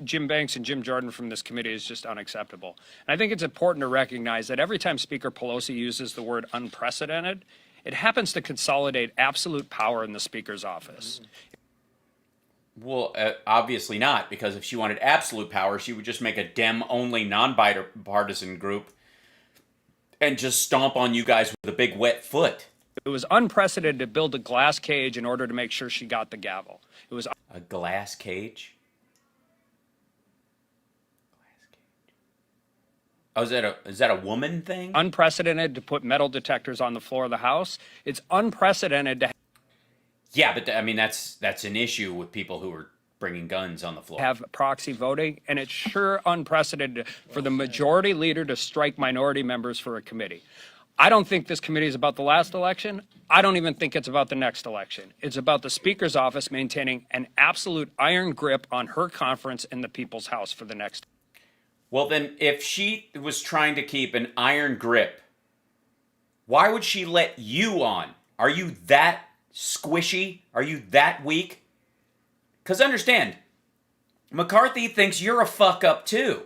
Jim Banks and Jim Jordan from this committee is just unacceptable. And I think it's important to recognize that every time Speaker Pelosi uses the word unprecedented, it happens to consolidate absolute power in the Speaker's office. Well, obviously not, because if she wanted absolute power, she would just make a Dem-only non-bipartisan group and just stomp on you guys with a big wet foot. It was unprecedented to build a glass cage in order to make sure she got the gavel. It was a glass cage? Oh, is that a woman thing? Unprecedented to put metal detectors on the floor of the House. It's unprecedented to yeah, but I mean that's an issue with people who are bringing guns on the floor. Have proxy voting, and it's sure unprecedented for the majority leader to strike minority members for a committee. I don't think this committee is about the last election. I don't even think it's about the next election. It's about the Speaker's office maintaining an absolute iron grip on her conference in the People's House for the next. Well, then, if she was trying to keep an iron grip, why would she let you on? Are you that squishy? Are you that weak? Because understand, McCarthy thinks you're a fuck up too.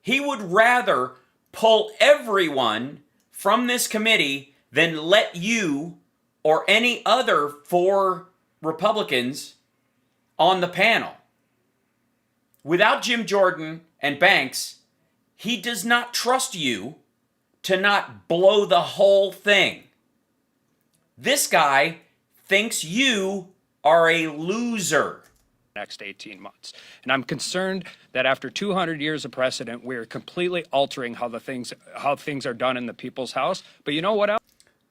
He would rather pull everyone from this committee than let you or any other 4 Republicans on the panel. Without Jim Jordan and Banks, he does not trust you to not blow the whole thing. This guy thinks you are a loser. Next 18 months. And I'm concerned that after 200 years of precedent, we're completely altering how things are done in the People's House. But you know what else?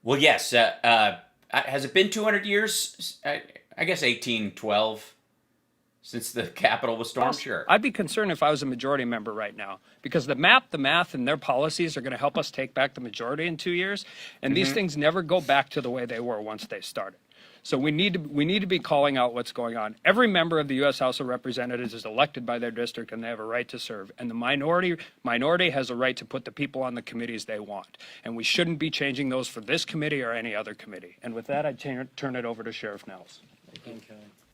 Well, yes. Has it been 200 years? I guess 1812 since the Capitol was stormed? Sure. I'd be concerned if I was a majority member right now, because the math, and their policies are going to help us take back the majority in 2 years. And these things never go back to the way they were once they started. So we need to be calling out what's going on. Every member of the U.S. House of Representatives is elected by their district, and they have a right to serve. And the minority has a right to put the people on the committees they want. And we shouldn't be changing those for this committee or any other committee. And with that, I turn it over to Sheriff Nels.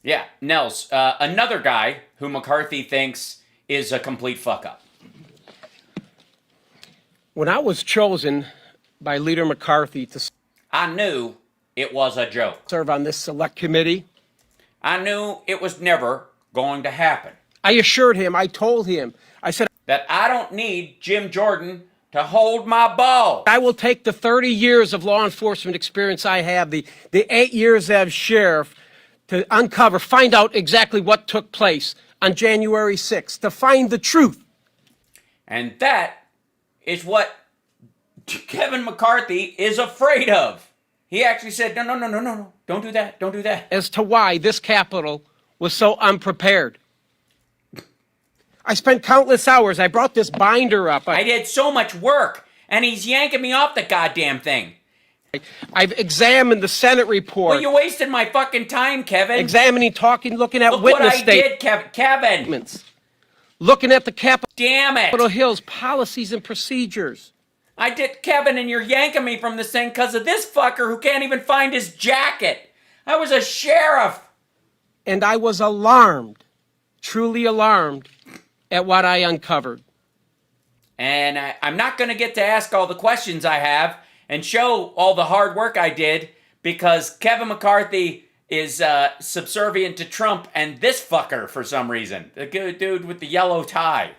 Yeah, Nels, another guy who McCarthy thinks is a complete fuck up. When I was chosen by Leader McCarthy to I knew it was a joke. serve on this select committee, I knew it was never going to happen. I assured him, I told him, I said, That I don't need Jim Jordan to hold my ball. I will take the 30 years of law enforcement experience I have, the 8 years as sheriff, to uncover, find out exactly what took place on January 6th, to find the truth. And that is what Kevin McCarthy is afraid of. He actually said, no, don't do that, don't do that. As to why this Capitol was so unprepared. I spent countless hours. I brought this binder up. I did so much work, and he's yanking me off the goddamn thing. I've examined the Senate report. Well, you wasted my fucking time, Kevin. Examining, talking, looking at Look what witness I did, Kevin. statements. Looking at the Capitol Damn it. Hill's policies and procedures. I did, Kevin, and you're yanking me from this thing because of this fucker who can't even find his jacket. I was a sheriff. And I was alarmed, truly alarmed, at what I uncovered. And I'm not going to get to ask all the questions I have and show all the hard work I did because Kevin McCarthy is subservient to Trump and this fucker for some reason. The good dude with the yellow tie.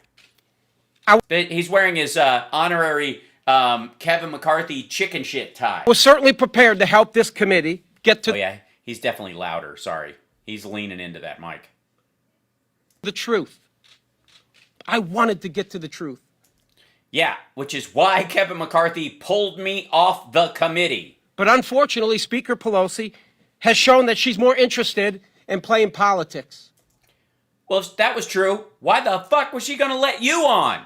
He's wearing his honorary Kevin McCarthy chicken shit tie. I was certainly prepared to help this committee get to Oh yeah, he's definitely louder. Sorry. He's leaning into that mic. the truth. I wanted to get to the truth. Yeah, which is why Kevin McCarthy pulled me off the committee. But unfortunately, Speaker Pelosi has shown that she's more interested in playing politics. Well, if that was true, why the fuck was she going to let you on?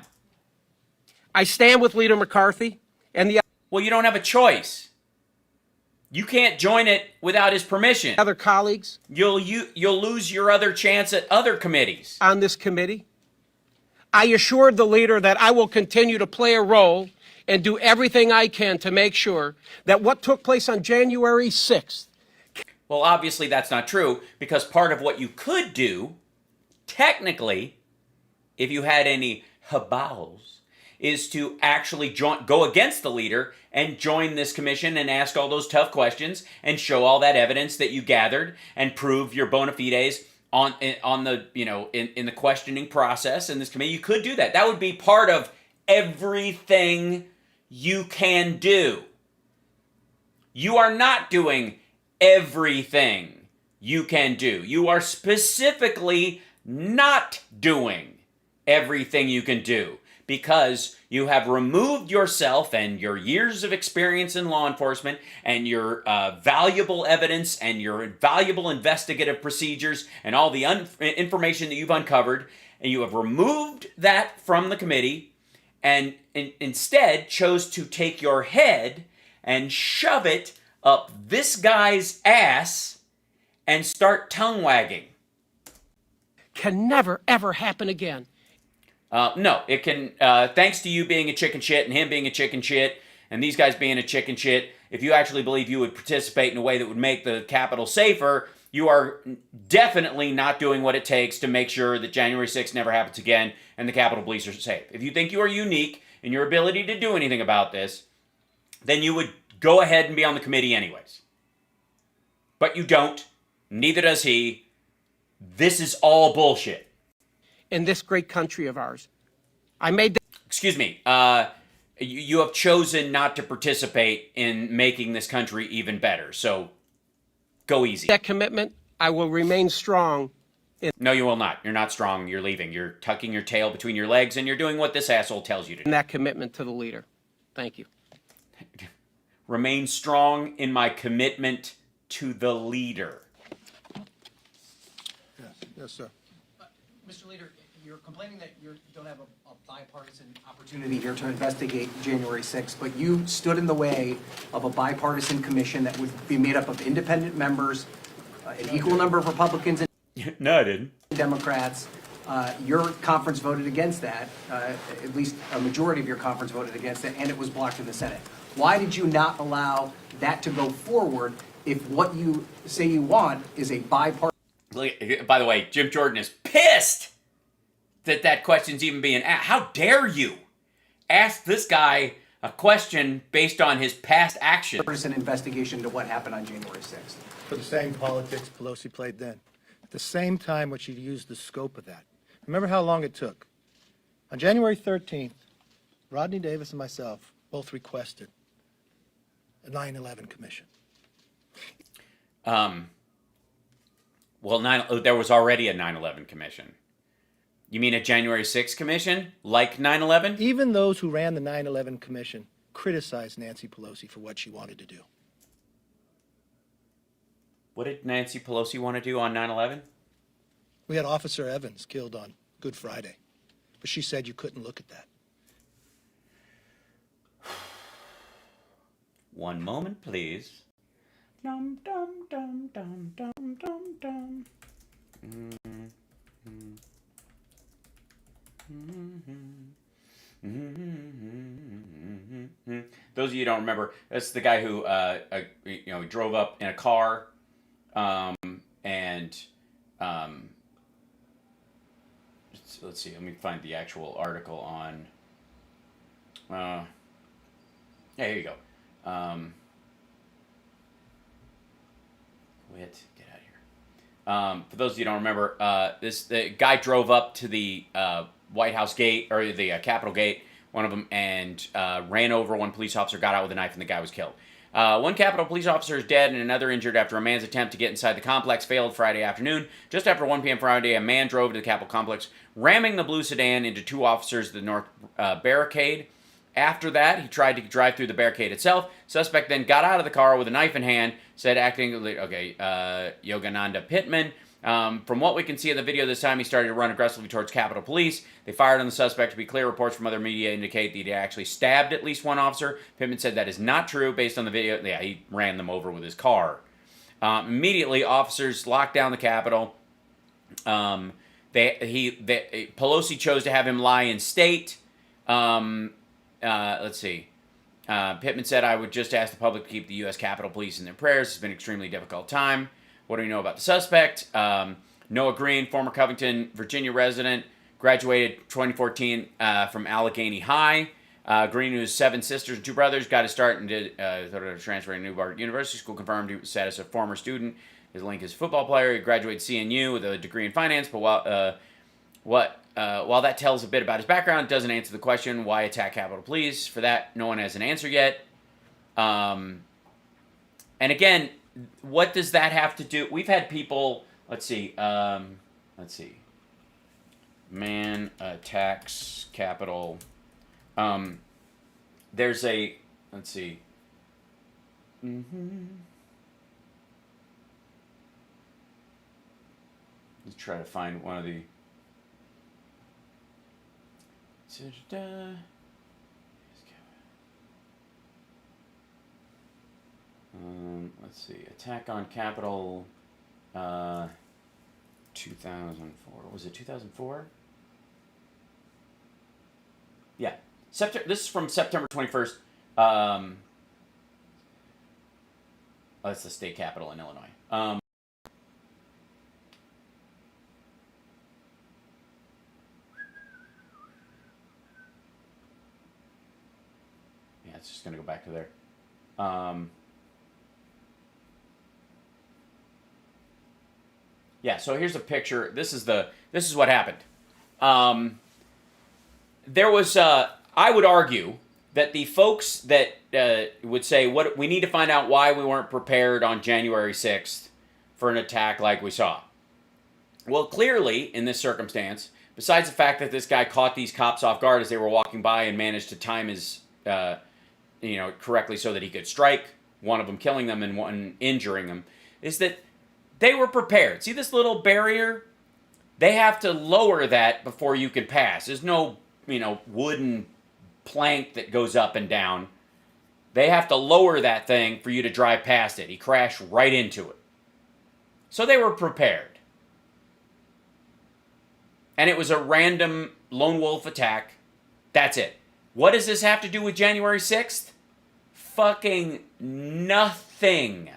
I stand with Leader McCarthy and the Well, you don't have a choice. You can't join it without his permission. other colleagues You'll lose your other chance at other committees. on this committee. I assured the leader that I will continue to play a role and do everything I can to make sure that what took place on January 6th. Well, obviously that's not true because part of what you could do, technically, if you had any habals, is to actually go against the leader and join this commission and ask all those tough questions and show all that evidence that you gathered and prove your bona fides on the in the questioning process in this committee. You could do that. That would be part of everything you can do. You are not doing everything you can do. You are specifically not doing everything you can do because you have removed yourself and your years of experience in law enforcement and your valuable evidence and your valuable investigative procedures and all the information that you've uncovered, and you have removed that from the committee and instead chose to take your head and shove it up this guy's ass and start tongue wagging. Can never, ever happen again. No, it can, thanks to you being a chicken shit and him being a chicken shit and these guys being a chicken shit, if you actually believe you would participate in a way that would make the Capitol safer, you are definitely not doing what it takes to make sure that January 6th never happens again and the Capitol Police are safe. If you think you are unique in your ability to do anything about this, then you would go ahead and be on the committee anyways. But you don't. Neither does he. This is all bullshit. In this great country of ours. I made that. Excuse me. You have chosen not to participate in making this country even better. So go easy. That commitment. I will remain strong. No, you will not. You're not strong. You're leaving. You're tucking your tail between your legs and you're doing what this asshole tells you to do. In that commitment to the leader. Thank you. Remain strong in my commitment to the leader. Yes, sir. Mr. Leader, you're complaining that you don't have a bipartisan opportunity here to investigate January 6th, but you stood in the way of a bipartisan commission that would be made up of independent members, an equal number of Republicans and No, I didn't. Democrats. Your conference voted against that. At least a majority of your conference voted against it, and it was blocked in the Senate. Why did you not allow that to go forward if what you say you want is a bipartisan? By the way, Jim Jordan is pissed that question's even being asked. How dare you ask this guy a question based on his past actions? Partisan investigation into what happened on January 6th. For the same politics Pelosi played then. At the same time, what she used the scope of that. Remember how long it took. On January 13th, Rodney Davis and myself both requested a 9/11 commission. Well, there was already a 9/11 commission. You mean a January 6th commission, like 9/11? Even those who ran the 9/11 commission criticized Nancy Pelosi for what she wanted to do. What did Nancy Pelosi want to do on 9/11? We had Officer Evans killed on Good Friday, but she said you couldn't look at that. One moment, please. Dum dum dum dum dum dum dum. Those of you who don't remember, that's the guy who he drove up in a car, and let's see. Let me find the actual article on. Yeah, here you go. Get out of here. For those of you who don't remember, the guy drove up to the White House gate, or the Capitol gate, one of them, and ran over one police officer, got out with a knife, and the guy was killed. One Capitol police officer is dead and another injured after a man's attempt to get inside the complex failed Friday afternoon. Just after 1 p.m. Friday, a man drove to the Capitol complex, ramming the blue sedan into two officers at the north barricade. After that, he tried to drive through the barricade itself. Suspect then got out of the car with a knife in hand, said Yogananda Pittman. From what we can see in the video this time, he started to run aggressively towards Capitol Police. They fired on the suspect. To be clear, reports from other media indicate that he actually stabbed at least one officer. Pittman said that is not true based on the video. Yeah, he ran them over with his car. Immediately, officers locked down the Capitol. Pelosi chose to have him lie in state. Let's see. Pittman said, I would just ask the public to keep the U.S. Capitol Police in their prayers. It's been an extremely difficult time. What do we know about the suspect? Noah Green, former Covington, Virginia resident, graduated 2014 from Allegheny High. Green, who has 7 sisters and 2 brothers, got his start and did transferring to Newport University School, confirmed his status of former student. His link is football player. He graduated CNU with a degree in finance, but while that tells a bit about his background, it doesn't answer the question, why attack Capitol Police? For that, no one has an answer yet. And again, what does that have to do? We've had people, let's see. Man attacks Capitol. There's a, let's see. Let's try to find one of the. Let's see. Attack on Capitol 2004. Was it 2004? Yeah. This is from September 21st. That's the state capitol in Illinois. It's just going to go back to there. Yeah, so here's a picture. This is what happened. There was, I would argue that the folks that would say, we need to find out why we weren't prepared on January 6th for an attack like we saw. Well, clearly, in this circumstance, besides the fact that this guy caught these cops off guard as they were walking by and managed to time his correctly so that he could strike, one of them killing them and one injuring them, is that they were prepared. See this little barrier? They have to lower that before you can pass. There's no, wooden plank that goes up and down. They have to lower that thing for you to drive past it. He crashed right into it. So they were prepared. And it was a random lone wolf attack. That's it. What does this have to do with January 6th? Fucking nothing.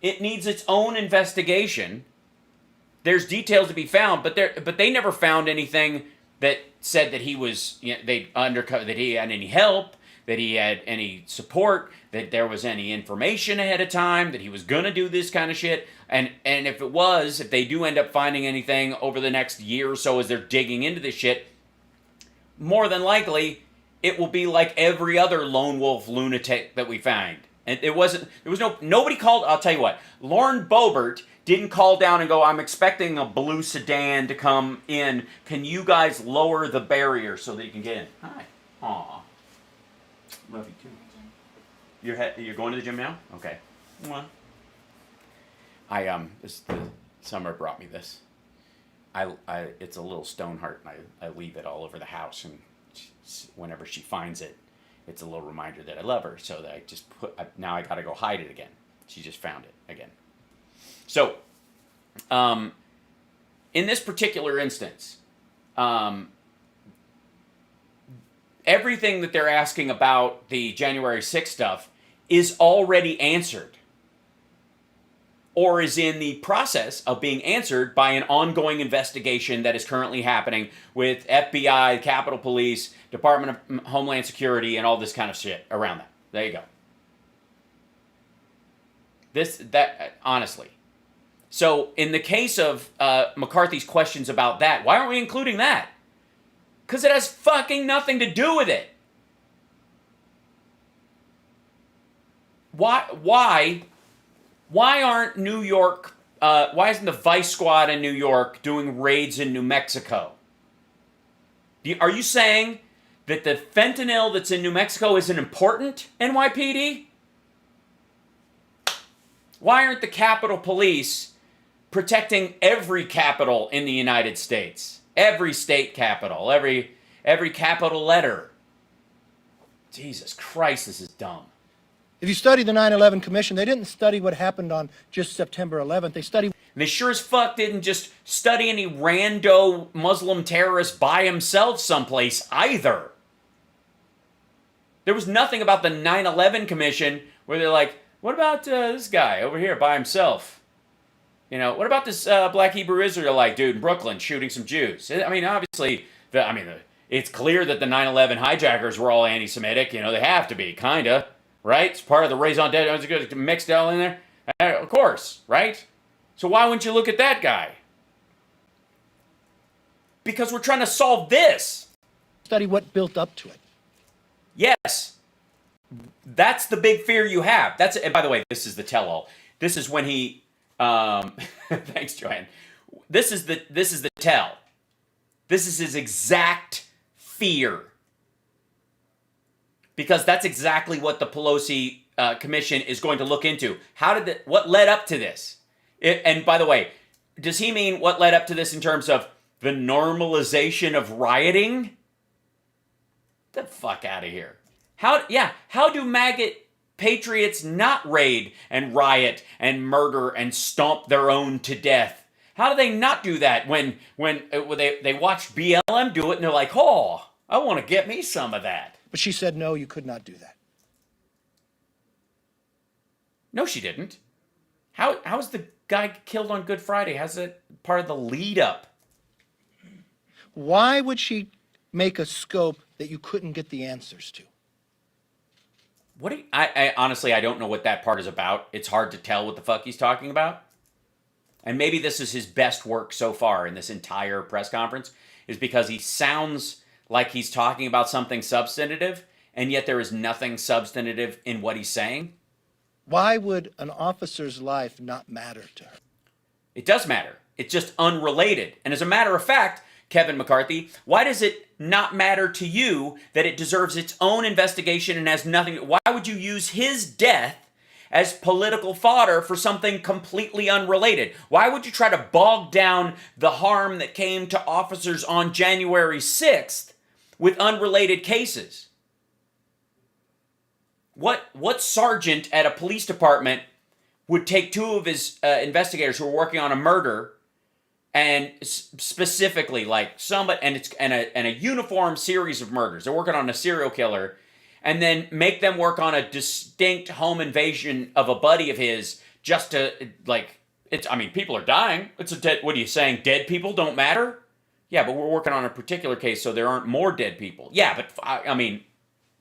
It needs its own investigation. there's details to be found, but they never found anything that said that he was, they undercover, that he had any help, that he had any support, that there was any information ahead of time, that he was gonna do this kind of shit. And if they do end up finding anything over the next year or so as they're digging into this shit, more than likely it will be like every other lone wolf lunatic that we find. And nobody called. I'll tell you what, Lauren Boebert didn't call down and go, I'm expecting a blue sedan to come in. Can you guys lower the barrier so that you can get in? Hi. Aw. Love you too. You're going to the gym now? Okay. Well, the summer brought me this. It's a little stone heart, and I leave it all over the house, and whenever she finds it, it's a little reminder that I love her, so that I just now I gotta go hide it again. She just found it again. So, in this particular instance, everything that they're asking about the January 6th stuff is already answered, or is in the process of being answered by an ongoing investigation that is currently happening with FBI, Capitol Police, Department of Homeland Security, and all this kind of shit around that. There you go. Honestly. So, in the case of McCarthy's questions about that, why aren't we including that? Because it has fucking nothing to do with it. Why aren't New York, why isn't the Vice Squad in New York doing raids in New Mexico? Are you saying that the fentanyl that's in New Mexico isn't important, NYPD? Why aren't the Capitol Police protecting every capital in the United States? Every state capital, every capital letter. Jesus Christ, this is dumb. If you study the 9/11 Commission, they didn't study what happened on just September 11th. They studied. And they sure as fuck didn't just study any rando Muslim terrorist by himself someplace either. There was nothing about the 9/11 Commission where they're like, what about this guy over here by himself? What about this black Hebrew Israelite dude in Brooklyn shooting some Jews? I mean, obviously, it's clear that the 9/11 hijackers were all anti-Semitic. They have to be, kinda. Right? It's part of the raison d'etre, mixed all in there. Of course, right? So why wouldn't you look at that guy? Because we're trying to solve this. Study what built up to it. Yes. That's the big fear you have. And by the way, this is the tell-all. This is when he, thanks, Joanne. This is the tell. This is his exact fear. Because that's exactly what the Pelosi Commission is going to look into. What led up to this? And by the way, does he mean what led up to this in terms of the normalization of rioting? Get the fuck out of here. How do maggot patriots not raid and riot and murder and stomp their own to death? How do they not do that when they watch BLM do it and they're like, oh, I want to get me some of that. But she said, no, you could not do that. No, she didn't. How was the guy killed on Good Friday? How's that part of the lead up? Why would she make a scope that you couldn't get the answers to? I honestly, I don't know what that part is about. It's hard to tell what the fuck he's talking about. And maybe this is his best work so far in this entire press conference, is because he sounds like he's talking about something substantive, and yet there is nothing substantive in what he's saying. Why would an officer's life not matter to her? It does matter. It's just unrelated. And as a matter of fact, Kevin McCarthy, why does it not matter to you that it deserves its own investigation and has nothing? Why would you use his death as political fodder for something completely unrelated? Why would you try to bog down the harm that came to officers on January 6th with unrelated cases? What sergeant at a police department would take two of his investigators who are working on a murder and specifically like somebody and a uniform series of murders? They're working on a serial killer, and then make them work on a distinct home invasion of a buddy of his just to like I mean, people are dying. It's a dead. What are you saying? Dead people don't matter? Yeah, but we're working on a particular case, so there aren't more dead people. Yeah, but I mean,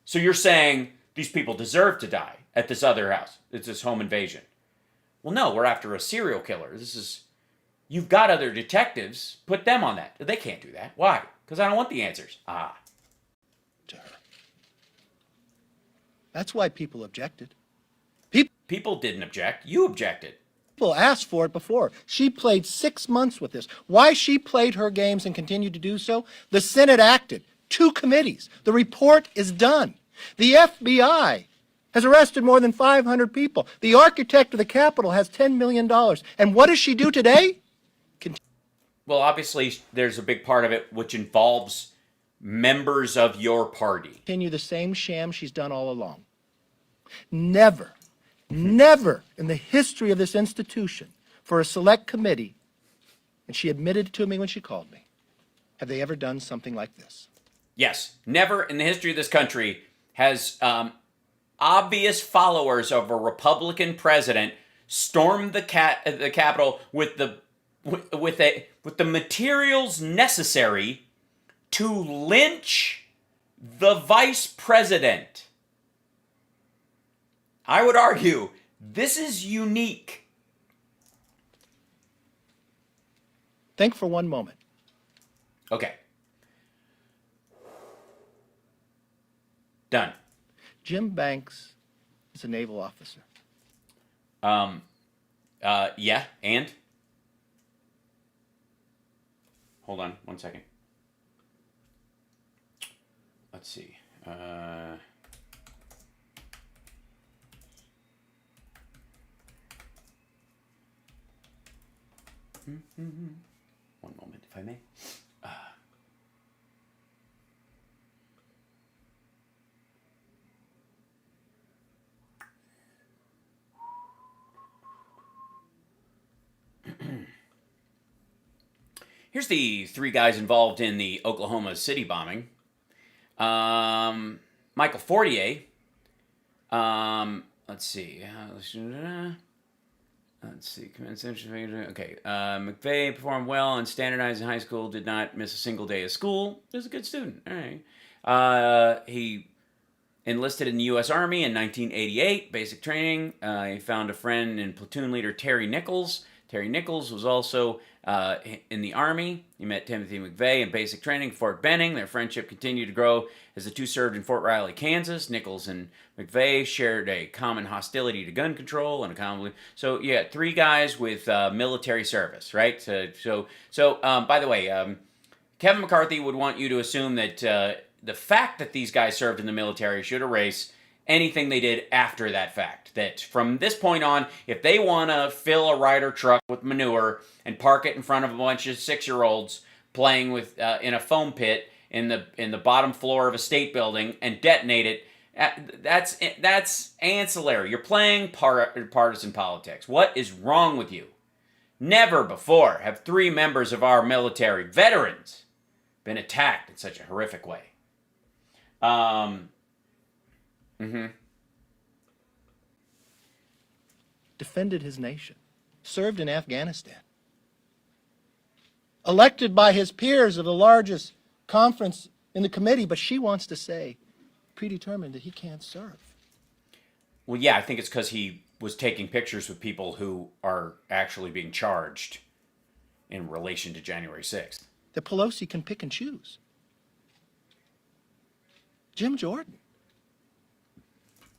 so you're saying these people deserve to die at this other house? It's this home invasion. Well, no, we're after a serial killer. You've got other detectives. Put them on that. They can't do that. Why? Because I don't want the answers. To her. That's why people objected. People didn't object. You objected. People asked for it before. She played 6 months with this. Why she played her games and continued to do so? The Senate acted. 2 committees. The report is done. The FBI has arrested more than 500 people. The architect of the Capitol has $10 million. And what does she do today? Well, obviously, there's a big part of it which involves members of your party. Continue the same sham she's done all along. Never in the history of this institution for a select committee, and she admitted it to me when she called me, have they ever done something like this. Yes, never in the history of this country has obvious followers of a Republican president stormed the Capitol with the materials necessary to lynch the vice president. I would argue this is unique. Think for one moment. Okay. Done. Jim Banks is a naval officer. Yeah, and? Hold on, 1 second. Let's see. 1 moment, if I may. Here's the 3 guys involved in the Oklahoma City bombing. Michael Fortier. Let's see. Okay. McVeigh performed well on standardized in high school, did not miss a single day of school. He was a good student. All right. He enlisted in the U.S. Army in 1988, basic training. He found a friend in platoon leader Terry Nichols. Terry Nichols was also in the Army. He met Timothy McVeigh in basic training at Fort Benning. Their friendship continued to grow as the 2 served in Fort Riley, Kansas. Nichols and McVeigh shared a common hostility to gun control and a common... So, yeah, 3 guys with military service, right? So, by the way, Kevin McCarthy would want you to assume that the fact that these guys served in the military should erase anything they did after that fact. That from this point on, if they want to fill a Ryder truck with manure and park it in front of a bunch of 6-year-olds playing with in a foam pit in the bottom floor of a state building and detonate it, that's ancillary. You're playing partisan politics. What is wrong with you? Never before have 3 members of our military, veterans, been attacked in such a horrific way. Defended his nation, served in Afghanistan, elected by his peers of the largest conference in the committee, but she wants to say, predetermined, that he can't serve. Well, yeah, I think it's because he was taking pictures with people who are actually being charged in relation to January 6th. That Pelosi can pick and choose. Jim Jordan.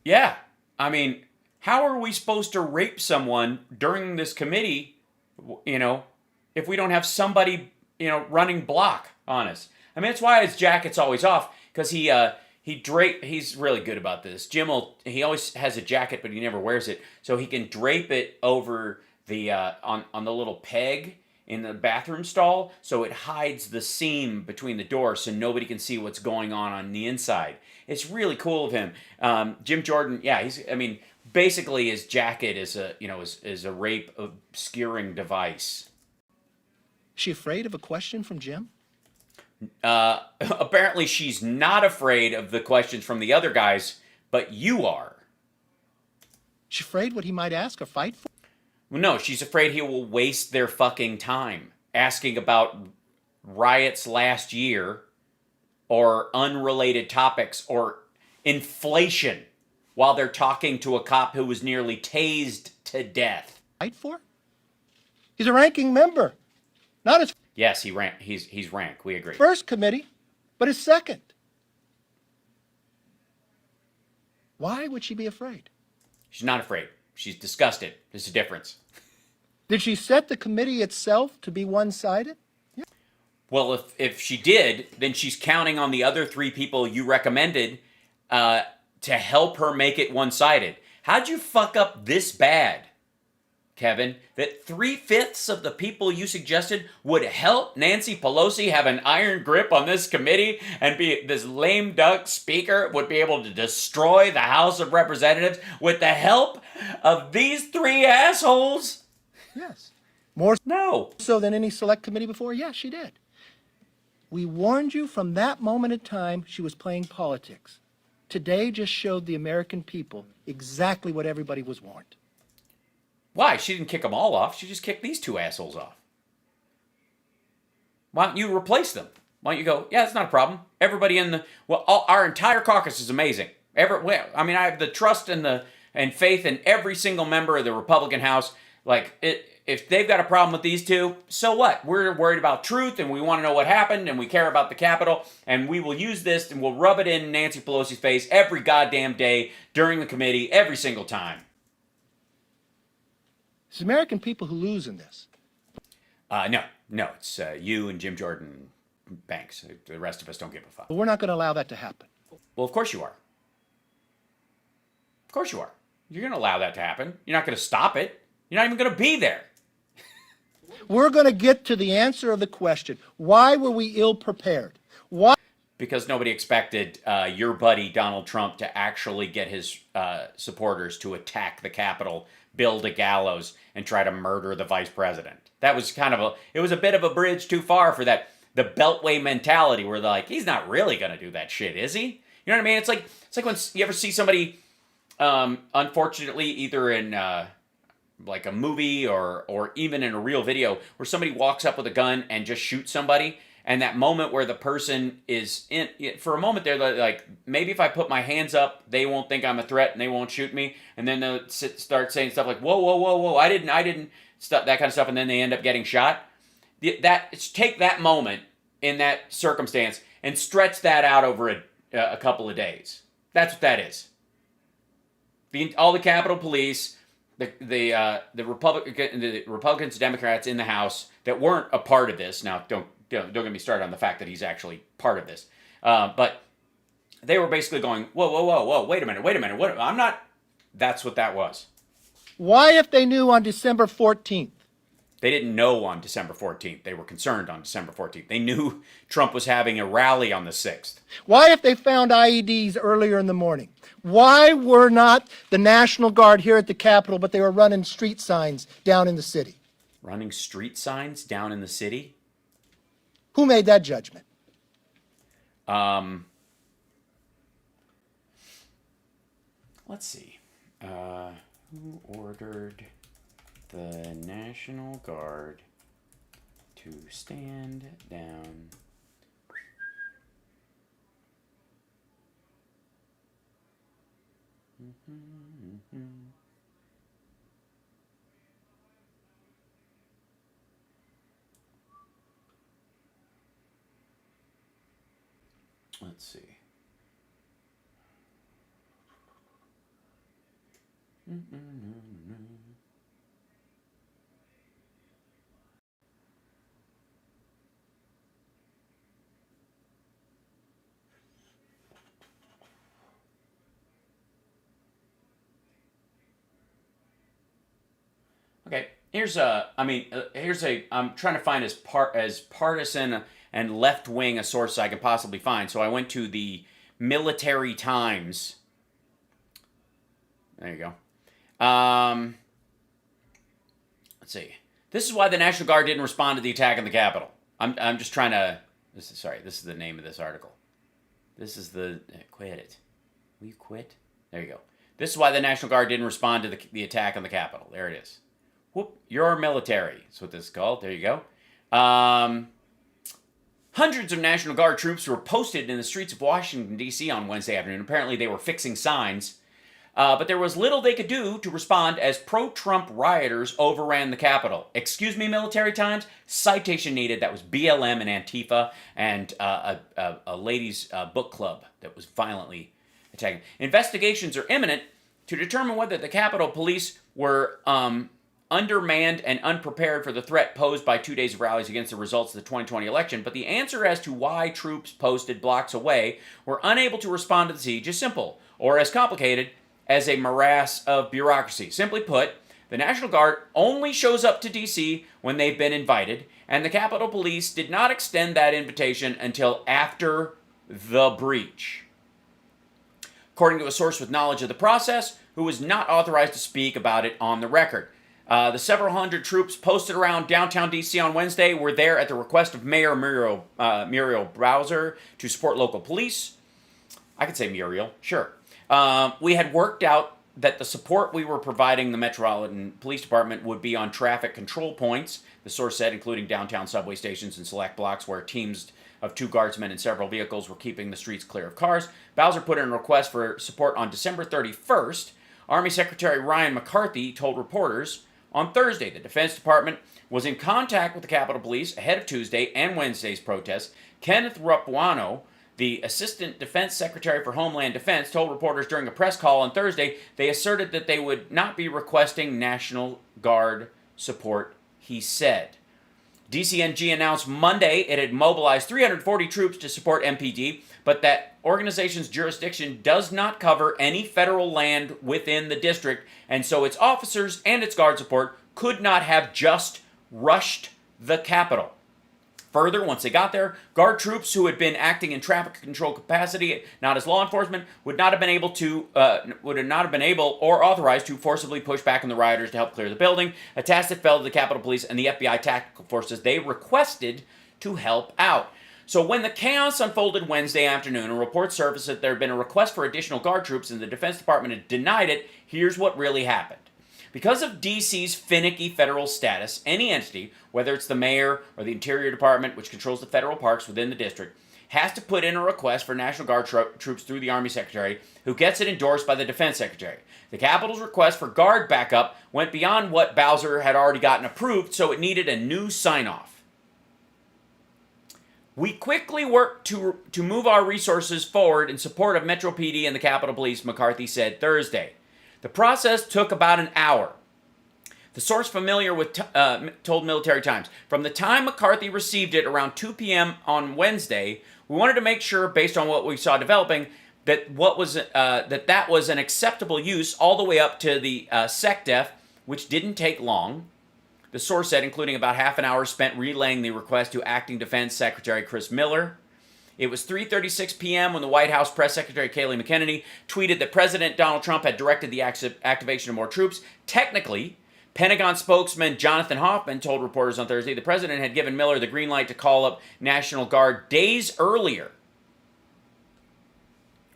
Yeah, I mean, how are we supposed to rape someone during this committee, if we don't have somebody, running block on us? I mean, that's why his jacket's always off, because he's really good about this. He always has a jacket, but he never wears it, so he can drape it over the on the little peg in the bathroom stall, so it hides the seam between the doors, so nobody can see what's going on the inside. It's really cool of him. Jim Jordan, yeah, basically his jacket is a rape obscuring device. Is she afraid of a question from Jim? Apparently she's not afraid of the questions from the other guys, but you are. She's afraid what he might ask or fight for? Well, no, she's afraid he will waste their fucking time asking about riots last year or unrelated topics or inflation while they're talking to a cop who was nearly tased to death. Fight for? He's a ranking member, not his Yes, he's rank. We agree. first committee, but his second. Why would she be afraid? She's not afraid. She's disgusted. There's a difference. Did she set the committee itself to be one-sided? Well, if she did, then she's counting on the other three people you recommended to help her make it one-sided. How'd you fuck up this bad, Kevin, that 3/5 of the people you suggested would help Nancy Pelosi have an iron grip on this committee and be this lame duck speaker would be able to destroy the House of Representatives with the help of these three assholes? Yes. More No. so than any select committee before? Yes, she did. We warned you from that moment in time she was playing politics. Today just showed the American people exactly what everybody was warned. Why? She didn't kick them all off. She just kicked these two assholes off. Why don't you replace them? Why don't you go, yeah, it's not a problem. Everybody in the, our entire caucus is amazing. I have the trust and faith in every single member of the Republican House. If they've got a problem with these two, so what? We're worried about truth and we want to know what happened and we care about the Capitol and we will use this and we'll rub it in Nancy Pelosi's face every goddamn day during the committee, every single time. It's the American people who lose in this. No, it's you and Jim Jordan Banks. The rest of us don't give a fuck. But we're not going to allow that to happen. Well, of course you are. Of course you are. You're going to allow that to happen. You're not going to stop it. You're not even going to be there. We're going to get to the answer of the question. Why were we ill prepared? Why? Because nobody expected your buddy Donald Trump to actually get his supporters to attack the Capitol, build a gallows, and try to murder the vice president. That was it was a bit of a bridge too far for that, the Beltway mentality where they're like, he's not really going to do that shit, is he? You know what I mean? It's like when you ever see somebody, unfortunately, either in like a movie or even in a real video where somebody walks up with a gun and just shoots somebody, and that moment where the person is in, for a moment they're like, maybe if I put my hands up, they won't think I'm a threat and they won't shoot me, and then they'll start saying stuff like, whoa, I didn't, stuff, that kind of stuff, and then they end up getting shot. Take that moment in that circumstance and stretch that out over a couple of days. That's what that is. All the Capitol Police, the Republicans, Democrats in the House that weren't a part of this. Now, don't get me started on the fact that he's actually part of this. But they were basically going, whoa, wait a minute. What? I'm not. That's what that was. Why, if they knew on December 14th? They didn't know on December 14th. They were concerned on December 14th. They knew Trump was having a rally on the 6th. Why, if they found IEDs earlier in the morning? Why were not the National Guard here at the Capitol, but they were running street signs down in the city? Running street signs down in the city? Who made that judgment? Let's see. Who ordered the National Guard to stand down? Let's see. Okay, I'm trying to find as partisan and left-wing a source I can possibly find. So I went to the Military Times. There you go. Let's see. This is why the National Guard didn't respond to the attack on the Capitol. I'm just trying to. This is the name of this article. This is the quit it. Will you quit? There you go. This is why the National Guard didn't respond to the attack on the Capitol. There it is. Whoop, your military. That's what this is called. There you go. Hundreds of National Guard troops were posted in the streets of Washington, D.C. on Wednesday afternoon. Apparently, they were fixing signs. But there was little they could do to respond as pro-Trump rioters overran the Capitol. Excuse me, Military Times? Citation needed. That was BLM and Antifa and a ladies' book club that was violently attacking. Investigations are imminent to determine whether the Capitol Police were undermanned and unprepared for the threat posed by 2 days of rallies against the results of the 2020 election. But the answer as to why troops posted blocks away were unable to respond to the siege is simple, or as complicated as a morass of bureaucracy. Simply put, the National Guard only shows up to D.C. when they've been invited, and the Capitol Police did not extend that invitation until after the breach. According to a source with knowledge of the process, who was not authorized to speak about it on the record. The several hundred troops posted around downtown D.C. on Wednesday were there at the request of Mayor Muriel Bowser to support local police. I could say Muriel, sure. We had worked out that the support we were providing the Metropolitan Police Department would be on traffic control points, the source said, including downtown subway stations and select blocks where teams of 2 guardsmen and several vehicles were keeping the streets clear of cars. Bowser put in a request for support on December 31st. Army Secretary Ryan McCarthy told reporters on Thursday the Defense Department was in contact with the Capitol Police ahead of Tuesday and Wednesday's protests. Kenneth Rapuano, the Assistant Defense Secretary for Homeland Defense, told reporters during a press call on Thursday they asserted that they would not be requesting National Guard support, he said. DCNG announced Monday it had mobilized 340 troops to support MPD, but that organization's jurisdiction does not cover any federal land within the district, and so its officers and its guard support could not have just rushed the Capitol. Further, once they got there, Guard troops who had been acting in traffic control capacity, not as law enforcement, would not have been able or authorized to forcibly push back on the rioters to help clear the building, a task that fell to the Capitol Police and the FBI tactical forces they requested to help out. So when the chaos unfolded Wednesday afternoon, a report surfaced that there had been a request for additional Guard troops and the Defense Department had denied it. Here's what really happened. Because of D.C.'s finicky federal status, any entity, whether it's the mayor or the Interior Department, which controls the federal parks within the district, has to put in a request for National Guard troops through the Army Secretary, who gets it endorsed by the Defense Secretary. The Capitol's request for Guard backup went beyond what Bowser had already gotten approved, so it needed a new sign-off. We quickly worked to move our resources forward in support of Metro PD and the Capitol Police, McCarthy said Thursday. The process took about an hour. The source familiar with told Military Times, from the time McCarthy received it around 2 p.m. on Wednesday, we wanted to make sure, based on what we saw developing, that that was an acceptable use all the way up to the SecDef, which didn't take long. The source said, including about half an hour spent relaying the request to Acting Defense Secretary Chris Miller. It was 3:36 p.m. when the White House Press Secretary Kayleigh McEnany tweeted that President Donald Trump had directed the activation of more troops. Technically, Pentagon spokesman Jonathan Hoffman told reporters on Thursday the president had given Miller the green light to call up National Guard days earlier.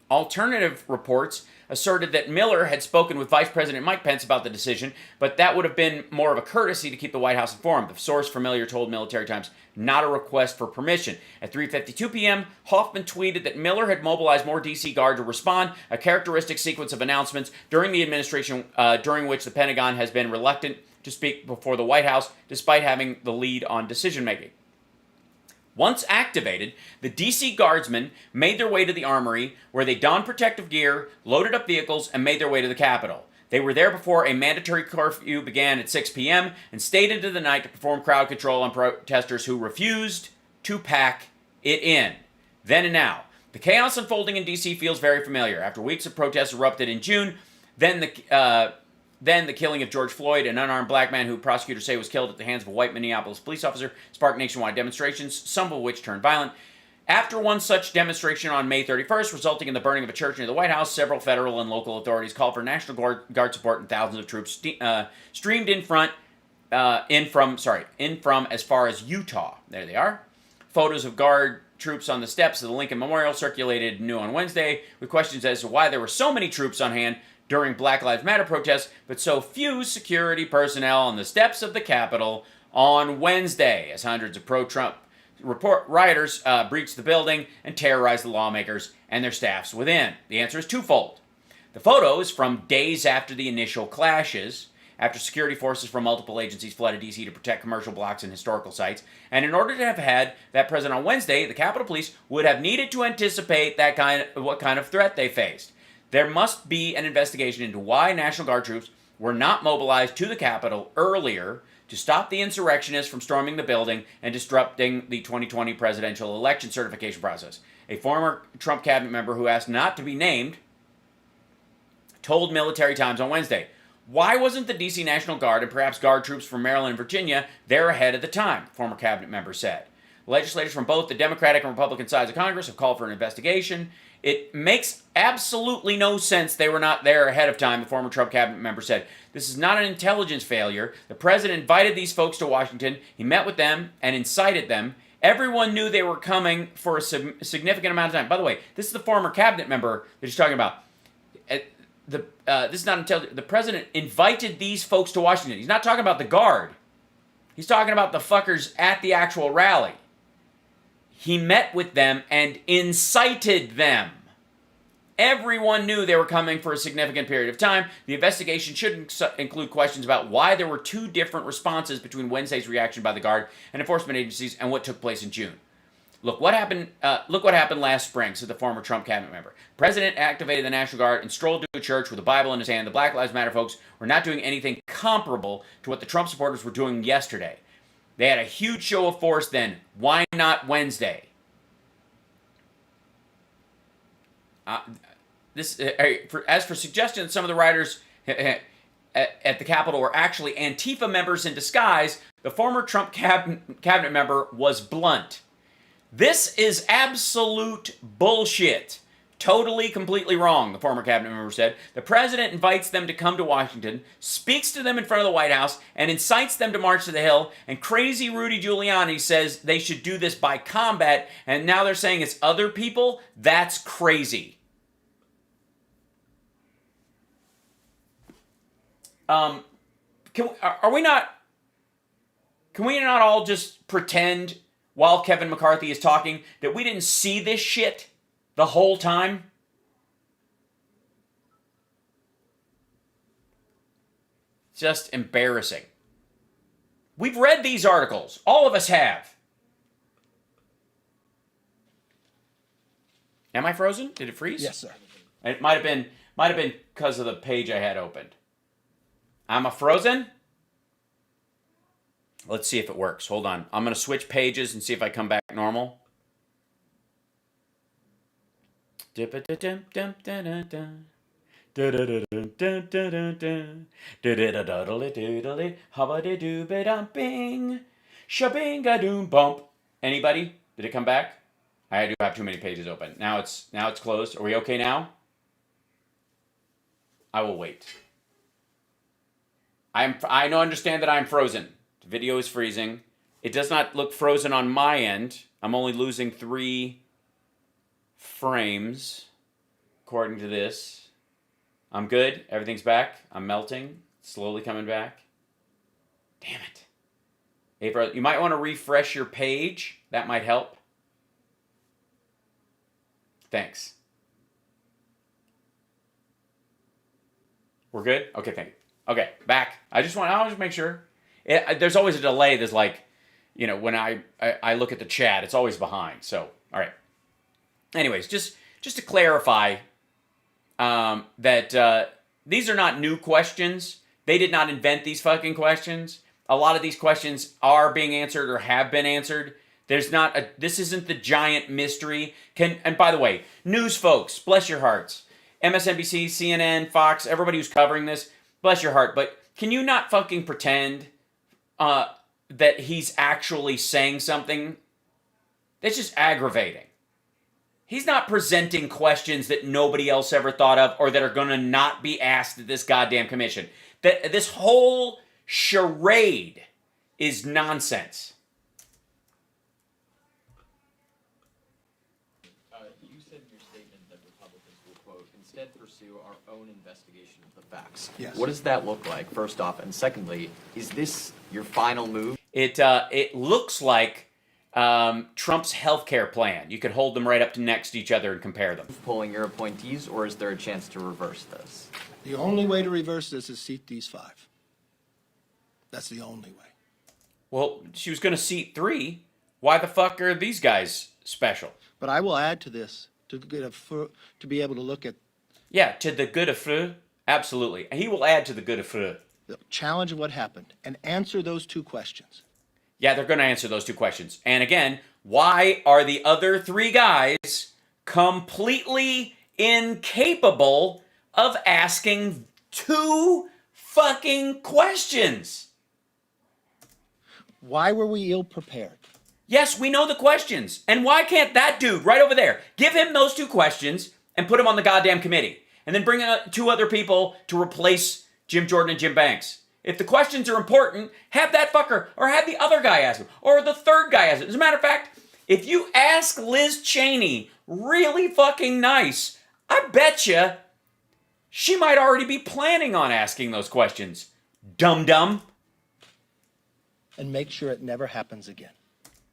Alternative reports asserted that Miller had spoken with Vice President Mike Pence about the decision, but that would have been more of a courtesy to keep the White House informed. The source familiar told Military Times, not a request for permission. At 3:52 p.m., Hoffman tweeted that Miller had mobilized more D.C. Guard to respond, a characteristic sequence of announcements during the administration during which the Pentagon has been reluctant to speak before the White House, despite having the lead on decision-making. Once activated, the D.C. Guardsmen made their way to the Armory, where they donned protective gear, loaded up vehicles, and made their way to the Capitol. They were there before a mandatory curfew began at 6 p.m. and stayed into the night to perform crowd control on protesters who refused to pack it in. Then and now, the chaos unfolding in D.C. feels very familiar. After weeks of protests erupted in June, then the killing of George Floyd, an unarmed black man who prosecutors say was killed at the hands of a white Minneapolis police officer, sparked nationwide demonstrations, some of which turned violent. After one such demonstration on May 31st, resulting in the burning of a church near the White House, several federal and local authorities called for National Guard support and thousands of troops streamed in from as far as Utah. There they are. Photos of Guard troops on the steps of the Lincoln Memorial circulated new on Wednesday with questions as to why there were so many troops on hand during Black Lives Matter protests, but so few security personnel on the steps of the Capitol on Wednesday, as hundreds of pro-Trump rioters breached the building and terrorized the lawmakers and their staffs within. The answer is twofold. The photo is from days after the initial clashes, after security forces from multiple agencies flooded D.C. to protect commercial blocks and historical sites. And in order to have had that present on Wednesday, the Capitol Police would have needed to anticipate what kind of threat they faced. There must be an investigation into why National Guard troops were not mobilized to the Capitol earlier to stop the insurrectionists from storming the building and disrupting the 2020 presidential election certification process. A former Trump cabinet member who asked not to be named told Military Times on Wednesday, "Why wasn't the D.C. National Guard and perhaps Guard troops from Maryland and Virginia there ahead of the time?" former cabinet member said. Legislators from both the Democratic and Republican sides of Congress have called for an investigation. It makes absolutely no sense they were not there ahead of time, the former Trump cabinet member said. This is not an intelligence failure. The president invited these folks to Washington. He met with them and incited them. Everyone knew they were coming for a significant amount of time. By the way, this is the former cabinet member that he's talking about. This is not intelligent. The president invited these folks to Washington. He's not talking about the Guard. He's talking about the fuckers at the actual rally. He met with them and incited them. Everyone knew they were coming for a significant period of time. The investigation should include questions about why there were two different responses between Wednesday's reaction by the Guard and enforcement agencies and what took place in June. Look what happened last spring, said the former Trump cabinet member. The president activated the National Guard and strolled to a church with a Bible in his hand. The Black Lives Matter folks were not doing anything comparable to what the Trump supporters were doing yesterday. They had a huge show of force then. Why not Wednesday? As for suggestions, some of the rioters at the Capitol were actually Antifa members in disguise, the former Trump cabinet member was blunt. This is absolute bullshit. Totally, completely wrong, the former cabinet member said. The president invites them to come to Washington, speaks to them in front of the White House, and incites them to march to the Hill, and crazy Rudy Giuliani says they should do this by combat, and now they're saying it's other people? That's crazy. Can we not all just pretend while Kevin McCarthy is talking that we didn't see this shit the whole time? Just embarrassing. We've read these articles. All of us have. Am I frozen? Did it freeze? Yes, sir. It might have been because of the page I had opened. Am I frozen? Let's see if it works. Hold on. I'm going to switch pages and see if I come back normal. Anybody? Did it come back? I do have too many pages open. Now it's closed. Are we okay now? I will wait. I understand that I'm frozen. The video is freezing. It does not look frozen on my end. I'm only losing 3 frames, according to this. I'm good. Everything's back. I'm melting. Slowly coming back. Damn it. April, you might want to refresh your page. That might help. Thanks. We're good? Okay, thank you. Okay, back. I'll just make sure. There's always a delay. There's like, when I look at the chat, it's always behind. So, all right. Anyways, just to clarify that these are not new questions. They did not invent these fucking questions. A lot of these questions are being answered or have been answered. This isn't the giant mystery. And by the way, news folks, bless your hearts. MSNBC, CNN, Fox, everybody who's covering this, bless your heart. But can you not fucking pretend that he's actually saying something? That's just aggravating. He's not presenting questions that nobody else ever thought of or that are going to not be asked at this goddamn commission. This whole charade is nonsense. You said in your statement that Republicans will, quote, instead pursue our own investigation facts. Yes. What does that look like, first off? And secondly, is this your final move? It looks like Trump's healthcare plan. You could hold them right up to next to each other and compare them. Pulling your appointees, or is there a chance to reverse this? The only way to reverse this is seat these 5. That's the only way. Well, she was going to seat 3. Why the fuck are these guys special? But I will add to this to be able to look at Yeah, to the good of fru. Absolutely. He will add to the good of fru. the challenge of what happened and answer those 2 questions. Yeah, they're going to answer those 2 questions. And again, why are the other 3 guys completely incapable of asking 2 fucking questions? Why were we ill prepared? Yes, we know the questions. And why can't that dude right over there give him those 2 questions and put him on the goddamn committee? And then bring 2 other people to replace Jim Jordan and Jim Banks. If the questions are important, have that fucker, or have the other guy ask them, or the third guy ask it. As a matter of fact, if you ask Liz Cheney really fucking nice, I bet you she might already be planning on asking those questions. Dum-dum. And make sure it never happens again.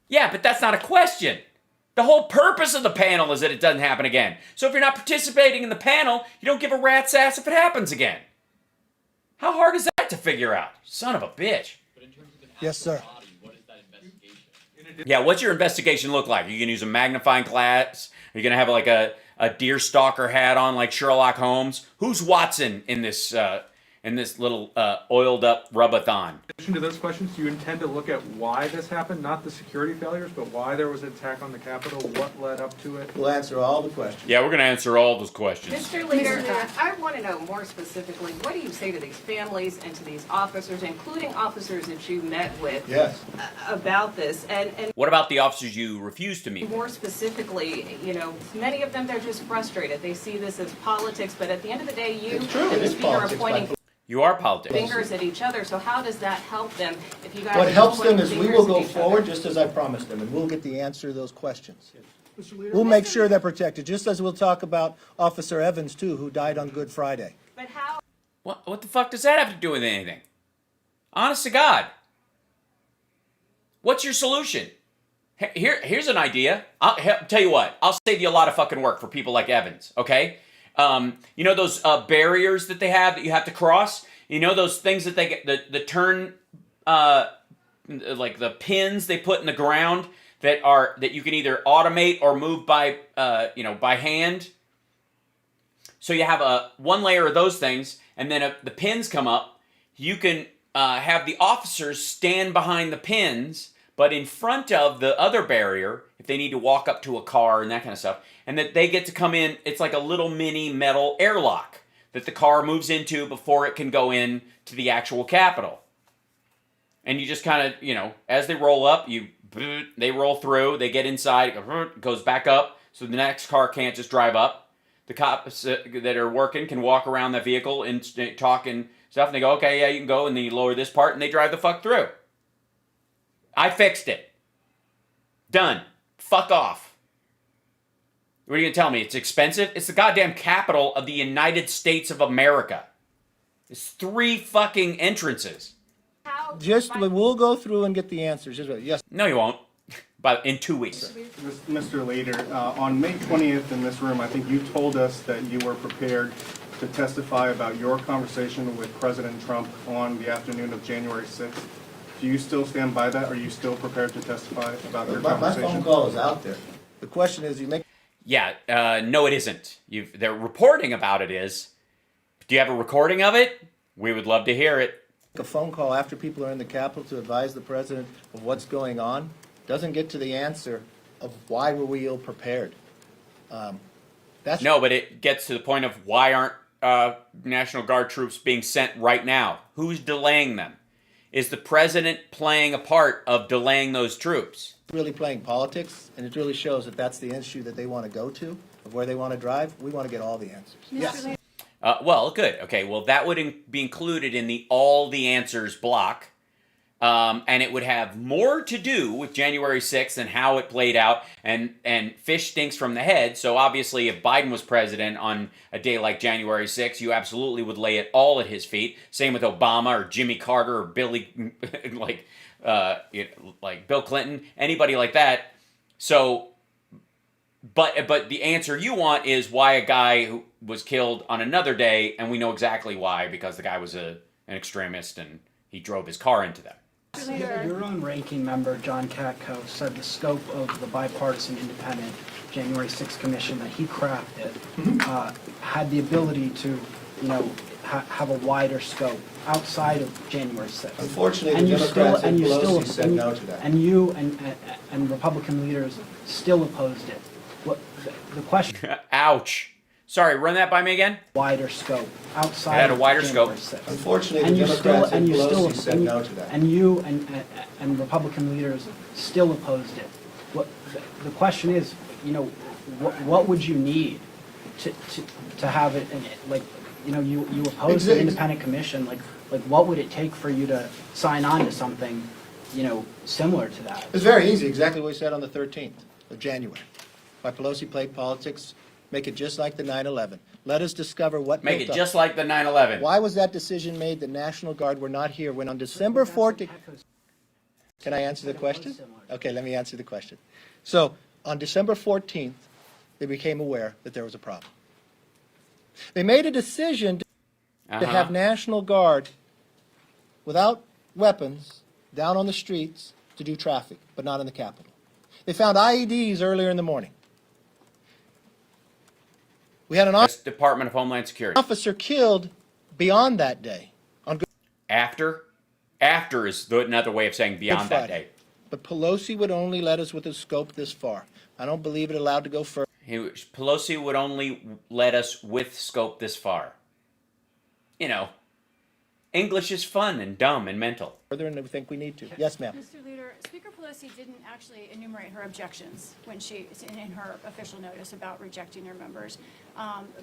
Yeah, but that's not a question. The whole purpose of the panel is that it doesn't happen again. So if you're not participating in the panel, you don't give a rat's ass if it happens again. How hard is that to figure out? Son of a bitch. Yes, sir. Yeah, what's your investigation look like? Are you going to use a magnifying glass? Are you going to have like a deer stalker hat on like Sherlock Holmes? Who's Watson in this little oiled up rubathon? In addition to those questions, do you intend to look at why this happened, not the security failures, but why there was an attack on the Capitol, what led up to it? We'll answer all the questions. Yeah, we're going to answer all those questions. Mr. Leader, I want to know more specifically, what do you say to these families and to these officers, including officers that you met with, Yes. about this? And What about the officers you refused to meet? more specifically, many of them, they're just frustrated. They see this as politics, but at the end of the day, you It's true, and it the is Speaker are politics, pointing but You are politics. fingers at each other. So how does that help them if you guys what are helps them pointing is we fingers will at go each forward other? just as I promised them, and we'll get the answer to those questions. We'll make sure they're protected, just as we'll talk about Officer Evans, too, who died on Good Friday. But how? What the fuck does that have to do with anything? Honest to God. What's your solution? Here's an idea. I'll tell you what. I'll save you a lot of fucking work for people like Evans, okay? You know those barriers that they have that you have to cross? You know those things that they get, the turn, like the pins they put in the ground that you can either automate or move by hand? So you have one layer of those things, and then the pins come up. You can have the officers stand behind the pins, but in front of the other barrier, if they need to walk up to a car and that kind of stuff, and that they get to come in. It's like a little mini metal airlock that the car moves into before it can go in to the actual Capitol. And you just kind of, as they roll up, they roll through, they get inside, it goes back up, so the next car can't just drive up. The cops that are working can walk around the vehicle and talk and stuff, and they go, okay, yeah, you can go, and then you lower this part, and they drive the fuck through. I fixed it. Done. Fuck off. What are you going to tell me? It's expensive? It's the goddamn capital of the United States of America. It's 3 fucking entrances. We'll go through and get the answers. Yes. No, you won't. But in 2 weeks. Mr. Leader, on May 20th in this room, I think you told us that you were prepared to testify about your conversation with President Trump on the afternoon of January 6th. Do you still stand by that? Are you still prepared to testify about your conversation? My phone call is out there. The question is, Yeah, no, it isn't. They're reporting about it is. Do you have a recording of it? We would love to hear it. a phone call after people are in the Capitol to advise the president of what's going on doesn't get to the answer of why were we ill prepared. No, but it gets to the point of why aren't National Guard troops being sent right now? Who's delaying them? Is the president playing a part of delaying those troops? Really playing politics, and it really shows that that's the issue that they want to go to, of where they want to drive. We want to get all the answers. Yes. Well, good. Okay, well, that would be included in the all the answers block. and it would have more to do with January 6th and how it played out, and fish stinks from the head. So obviously, if Biden was president on a day like January 6th, you absolutely would lay it all at his feet. Same with Obama or Jimmy Carter or Billy, like Bill Clinton, anybody like that. So, but the answer you want is why a guy who was killed on another day, and we know exactly why, because the guy was an extremist and he drove his car into them. Your own ranking member, John Katko, said the scope of the bipartisan independent January 6th commission that he crafted had the ability to, have a wider scope outside of January 6th. Unfortunately, the Democrats and Pelosi said no to that. And you and Republican leaders still opposed it. The question... Ouch. Sorry, run that by me again? Wider scope outside. It had a wider of January scope. 6th. Unfortunately, the Democrats and Pelosi said no to that. And you and Republican leaders still opposed it. The question is, what would you need to have it? You opposed the independent commission. Like what would it take for you to sign on to something, similar to that? It's very easy, exactly what we said on the 13th of January. Why Pelosi played politics, make it just like the 9/11. Let us discover what Make built it up. just like the 9/11. Why was that decision made? The National Guard were not here when on December 14th... Can I answer the question? Okay, let me answer the question. So, on December 14th, they became aware that there was a problem. They made a decision to have National Guard without weapons down on the streets to do traffic, but not in the Capitol. They found IEDs earlier in the morning. We had an Department of Homeland Security. officer killed beyond that day. On Good After is another way of saying beyond that Friday. day. But Pelosi would only let us with a scope this far. I don't believe it allowed to go further. Pelosi would only let us with scope this far. English is fun and dumb and mental. Further, and we think we need to. Yes, ma'am. Mr. Leader, Speaker Pelosi didn't actually enumerate her objections when in her official notice about rejecting her members,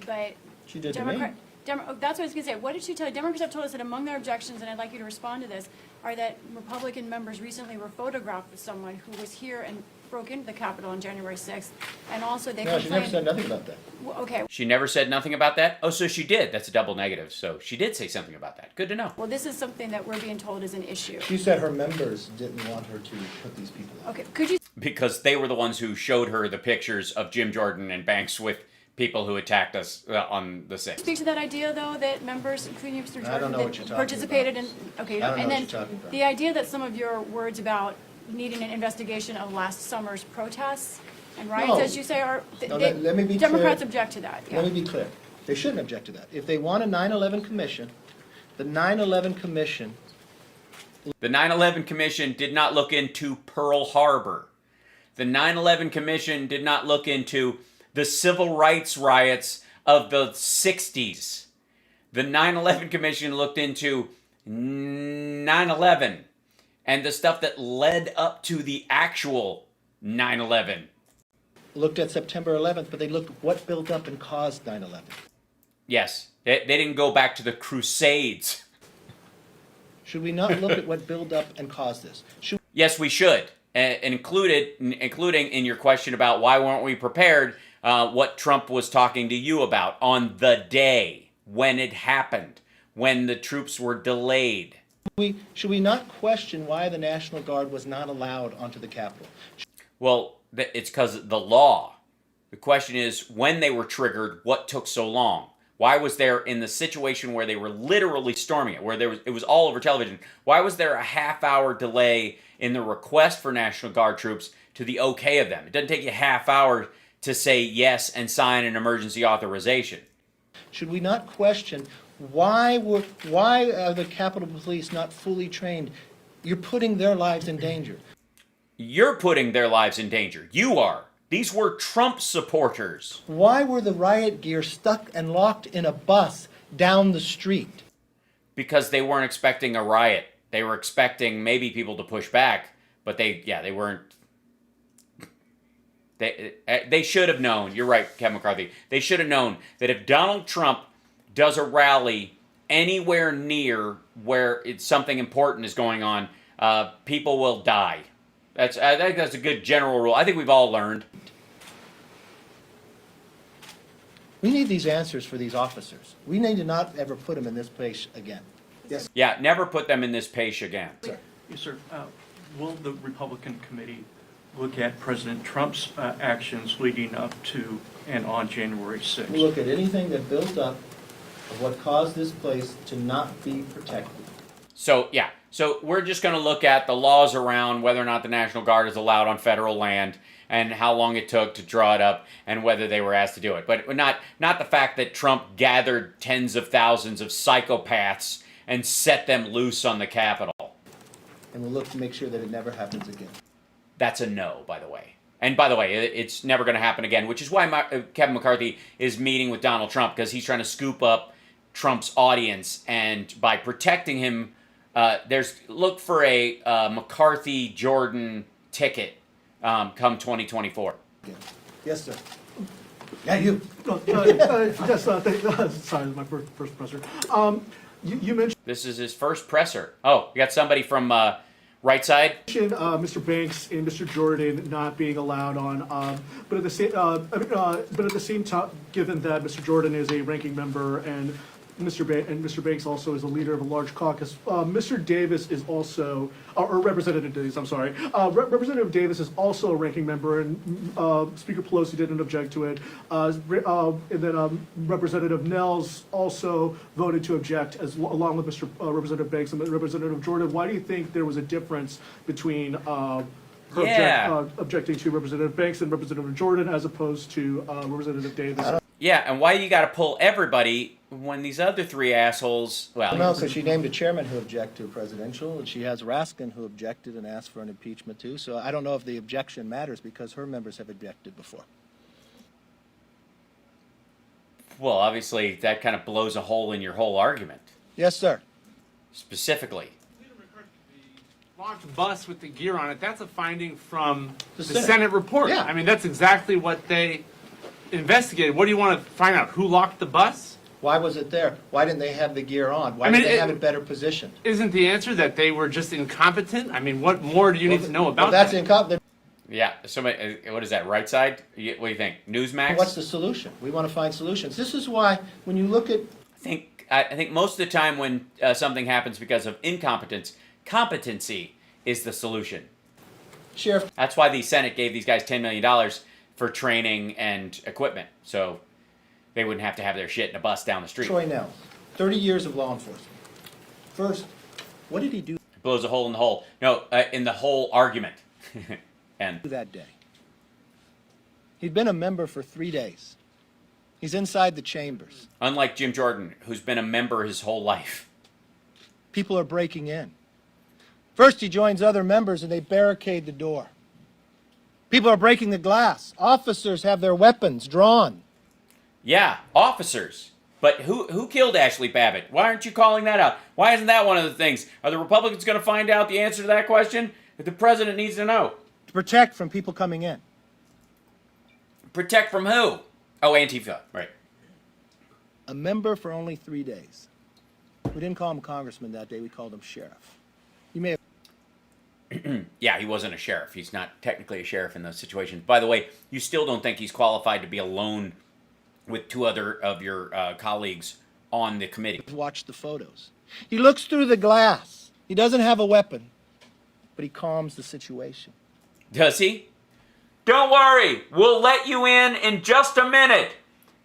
but She did to me. That's what I was going to say. What did she tell you? Democrats have told us that among their objections, and I'd like you to respond to this, are that Republican members recently were photographed with someone who was here and broke into the Capitol on January 6th, and also they No, she never complained... said nothing about that. Okay. She never said nothing about that? Oh, so she did. That's a double negative. So she did say something about that. Good to know. Well, this is something that we're being told is an issue. She said her members didn't want her to put these people in. Okay, could you... Because they were the ones who showed her the pictures of Jim Jordan and Banks with people who attacked us on the 6th. Speak to that idea, though, that members, including Mr. Jordan, I don't know what you're talking participated about. in... Okay, I don't know and what then you're talking about. the idea that some of your words about needing an investigation of last summer's protests and riots, No. as you say, are... No, let me be Democrats clear. object to that. Yeah. Let me be clear. They shouldn't object to that. If they want a 9/11 commission, the 9/11 commission... The 9/11 Commission did not look into Pearl Harbor. The 9/11 Commission did not look into the civil rights riots of the 60s. The 9/11 Commission looked into 9/11 and the stuff that led up to the actual 9/11. Looked at September 11th, but they looked at what built up and caused 9/11. Yes, they didn't go back to the Crusades. Should we not look at what built up and caused this? Yes, we should. Including in your question about why weren't we prepared, what Trump was talking to you about on the day when it happened, when the troops were delayed. Should we not question why the National Guard was not allowed onto the Capitol? Well, it's because of the law. The question is, when they were triggered, what took so long? Why was there, in the situation where they were literally storming it, where it was all over television, why was there a half-hour delay in the request for National Guard troops to the okay of them? It doesn't take you a half hour to say yes and sign an emergency authorization. Should we not question why are the Capitol Police not fully trained? You're putting their lives in danger. You're putting their lives in danger. You are. These were Trump supporters. Why were the riot gear stuck and locked in a bus down the street? Because they weren't expecting a riot. They were expecting maybe people to push back, but they weren't. They should have known. You're right, Kevin McCarthy. They should have known that if Donald Trump does a rally anywhere near where something important is going on, people will die. I think that's a good general rule. I think we've all learned. We need these answers for these officers. We need to not ever put them in this place again. Yes. Yeah, never put them in this pace again. Yes, sir. Will the Republican committee look at President Trump's actions leading up to and on January 6th? We look at anything that built up of what caused this place to not be protected. So, yeah. So we're just going to look at the laws around whether or not the National Guard is allowed on federal land and how long it took to draw it up and whether they were asked to do it. But not the fact that Trump gathered tens of thousands of psychopaths and set them loose on the Capitol. And we'll look to make sure that it never happens again. That's a no, by the way. And by the way, it's never going to happen again, which is why Kevin McCarthy is meeting with Donald Trump, because he's trying to scoop up Trump's audience. And by protecting him, look for a McCarthy-Jordan ticket come 2024. Yes, sir. Yeah, you. Sorry, my first presser. You mentioned This is his first presser. Oh, you got somebody from right side? Mr. Banks and Mr. Jordan not being allowed on, but at the same time, given that Mr. Jordan is a ranking member and Mr. Banks also is a leader of a large caucus. Mr. Davis is also, or Representative Davis, I'm sorry. Representative Davis is also a ranking member, and Speaker Pelosi didn't object to it. And then Representative Nels also voted to object, along with Representative Banks and Representative Jordan. Why do you think there was a difference between objecting to Representative Banks and Representative Jordan as opposed to Representative Davis? Yeah, and why you got to pull everybody when these other three assholes, well... No, because she named a chairman who objected to presidential, and she has Raskin who objected and asked for an impeachment too. So I don't know if the objection matters because her members have objected before. Well, obviously, that kind of blows a hole in your whole argument. Yes, sir. Specifically. Locked bus with the gear on it, that's a finding from the Senate. Senate report. Yeah. I mean, that's exactly what they investigated. What do you want to find out? Who locked the bus? Why was it there? Why didn't they have the gear on? Why didn't they have it better positioned? Isn't the answer that they were just incompetent? I mean, what more do you need to know about that's that? incompetent. Yeah, somebody, what is that, right side? What do you think, Newsmax? What's the solution? We want to find solutions. This is why when you look at... I think most of the time when something happens because of incompetence, competency is the solution. Sheriff. That's why the Senate gave these guys $10 million for training and equipment, so they wouldn't have to have their shit in a bus down the street. Troy Nell, 30 years of law enforcement. First, what did he do? Blows a hole in the hole. No, in the whole argument. And that day. He'd been a member for 3 days. He's inside the chambers. Unlike Jim Jordan, who's been a member his whole life. People are breaking in. First, he joins other members and they barricade the door. People are breaking the glass. Officers have their weapons drawn. Yeah, officers. But who killed Ashley Babbitt? Why aren't you calling that out? Why isn't that one of the things? Are the Republicans going to find out the answer to that question? That the president needs to know. To protect from people coming in. Protect from who? Oh, Antifa, right. A member for only 3 days. We didn't call him congressman that day, we called him sheriff. You may have... Yeah, he wasn't a sheriff. He's not technically a sheriff in those situations. By the way, you still don't think he's qualified to be alone with two other of your colleagues on the committee. Watch the photos. He looks through the glass. He doesn't have a weapon, but he calms the situation. Does he? Don't worry, we'll let you in just a minute.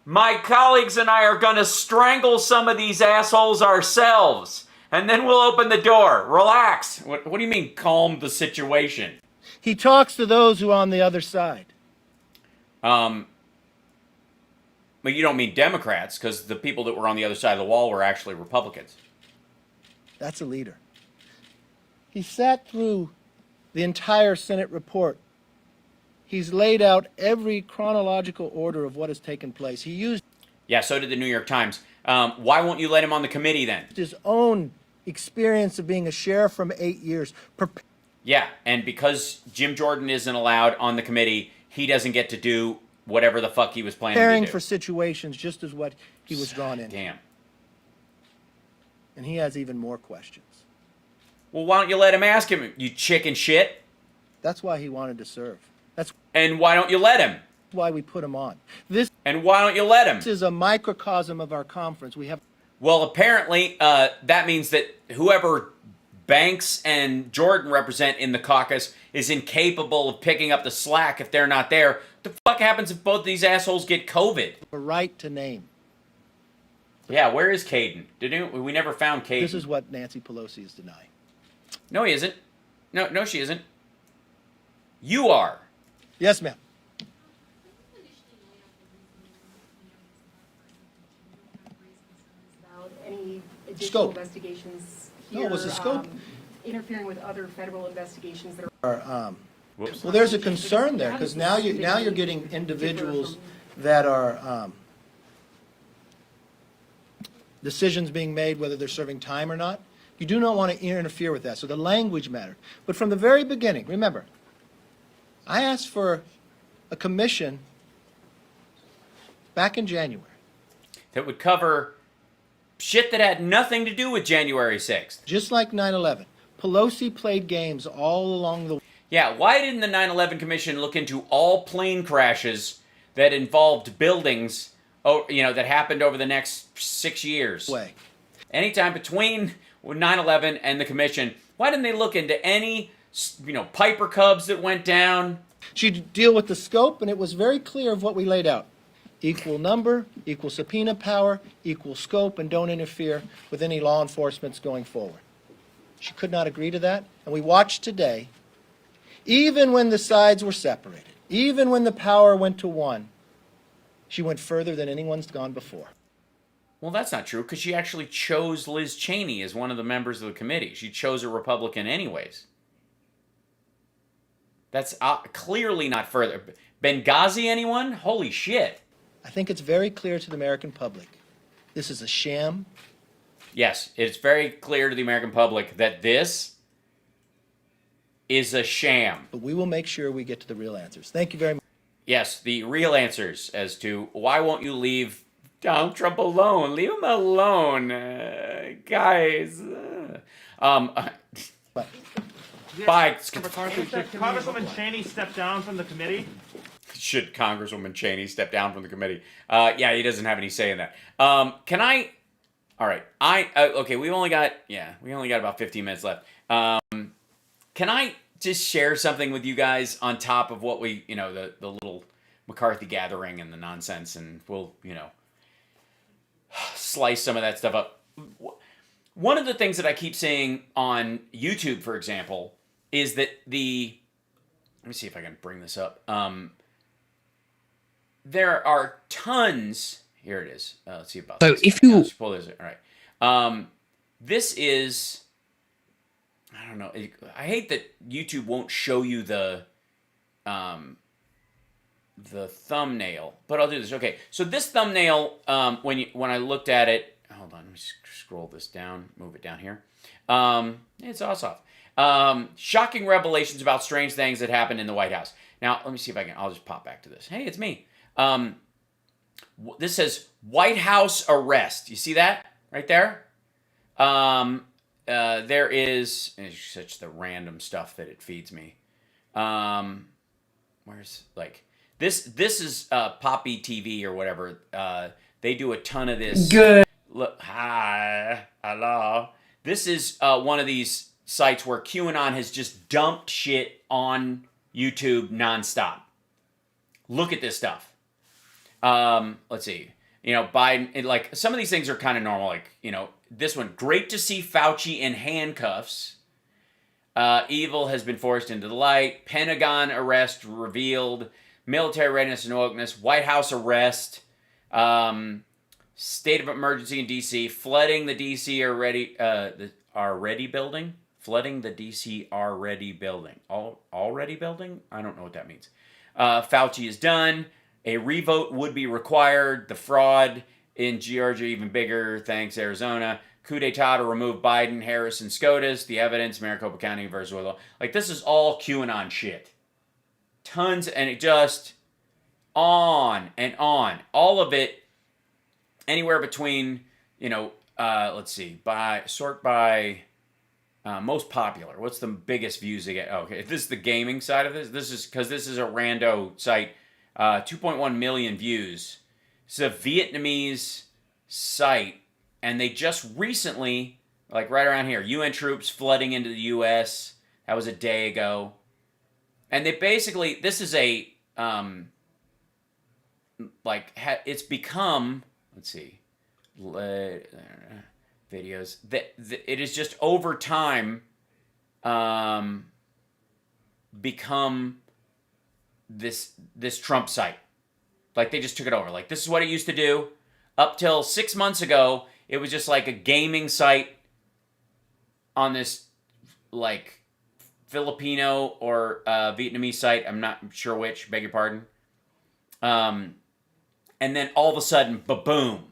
My colleagues and I are going to strangle some of these assholes ourselves, and then we'll open the door. Relax. What do you mean, calm the situation? He talks to those who are on the other side. But you don't mean Democrats, because the people that were on the other side of the wall were actually Republicans. That's a leader. He sat through the entire Senate report. He's laid out every chronological order of what has taken place. He used... Yeah, so did the New York Times. Why won't you let him on the committee then? ...his own experience of being a sheriff from 8 years. Yeah, and because Jim Jordan isn't allowed on the committee, he doesn't get to do whatever the fuck he was planning to do. Preparing for situations just as what he was drawn in. Damn. And he has even more questions. Well, why don't you let him ask him, you chicken shit? That's why he wanted to serve. That's And why don't you let him? why we put him on. This And why don't you let him? is a microcosm of our conference. We have Well, apparently, that means that whoever Banks and Jordan represent in the caucus is incapable of picking up the slack if they're not there. What the fuck happens if both these assholes get COVID? a right to name. Yeah, where is Caden? We never found Caden. This is what Nancy Pelosi is denying. No, he isn't. No, she isn't. You are. Yes, ma'am. About any additional Scope. investigations No, here. it was the scope. Interfering with other federal investigations that Are, well, there's a concern there because now you're getting individuals that are decisions being made whether they're serving time or not. You do not want to interfere with that. So the language mattered. But from the very beginning, remember, I asked for a commission back in January. That would cover shit that had nothing to do with January 6th. Just like 9/11. Pelosi played games all along the way. Yeah, why didn't the 9/11 Commission look into all plane crashes that involved buildings, that happened over the next 6 years? Anytime between 9/11 and the Commission, why didn't they look into any, Piper Cubs that went down? She'd deal with the scope, and it was very clear of what we laid out. Equal number, equal subpoena power, equal scope, and don't interfere with any law enforcement going forward. She could not agree to that, and we watched today, even when the sides were separated, even when the power went to one, she went further than anyone's gone before. Well, that's not true, because she actually chose Liz Cheney as one of the members of the committee. She chose a Republican anyways. That's clearly not further. Benghazi, anyone? Holy shit. I think it's very clear to the American public. This is a sham. Yes, it's very clear to the American public that this is a sham. But we will make sure we get to the real answers. Thank you very much. Yes, the real answers as to why won't you leave Donald Trump alone? Leave him alone, guys. Bye. Congresswoman Cheney step down from the committee? Should Congresswoman Cheney step down from the committee? Yeah, he doesn't have any say in that. Can I? All right. Okay. We only got about 15 minutes left. Can I just share something with you guys on top of what we, the little McCarthy gathering and the nonsense, and we'll, slice some of that stuff up. One of the things that I keep seeing on YouTube, for example, is that let me see if I can bring this up. There are tons. Here it is. Let's see about this. If you pull this, all right. This is. I don't know. I hate that YouTube won't show you the thumbnail, but I'll do this. Okay, so this thumbnail, when I looked at it, hold on, let me scroll this down, move it down here. It's awesome. Shocking revelations about strange things that happened in the White House. Now, let me see if I'll just pop back to this. Hey, it's me. This says White House arrest. You see that right there? There is such the random stuff that it feeds me. Where's this is Poppy TV or whatever. They do a ton of this. Good. Look, hi, hello. This is one of these sites where QAnon has just dumped shit on YouTube nonstop. Look at this stuff. Let's see. Biden, some of these things are kind of normal. This one, great to see Fauci in handcuffs. Evil has been forced into the light. Pentagon arrest revealed. Military readiness and wokeness. White House arrest. State of emergency in D.C. Flooding the D.C. already building. Flooding the D.C. already building. Already building? I don't know what that means. Fauci is done. A revote would be required. The fraud in Georgia even bigger. Thanks, Arizona. Coup d'etat to remove Biden, Harris, and SCOTUS. The evidence, Maricopa County versus Willow. This is all QAnon shit. Tons, and it just on and on. All of it, anywhere between, let's see, sort by most popular. What's the biggest views they get? Oh, okay, this is the gaming side of this. This is because this is a rando site. 2.1 million views. It's a Vietnamese site, and they just recently, like right around here, UN troops flooding into the U.S. That was a day ago. And they basically, this is a, it's become, let's see, videos. It is just over time become this Trump site. Like they just took it over. Like this is what it used to do. Up till 6 months ago, it was just like a gaming site on this like Filipino or Vietnamese site. I'm not sure which, beg your pardon. And then all of a sudden, ba-boom.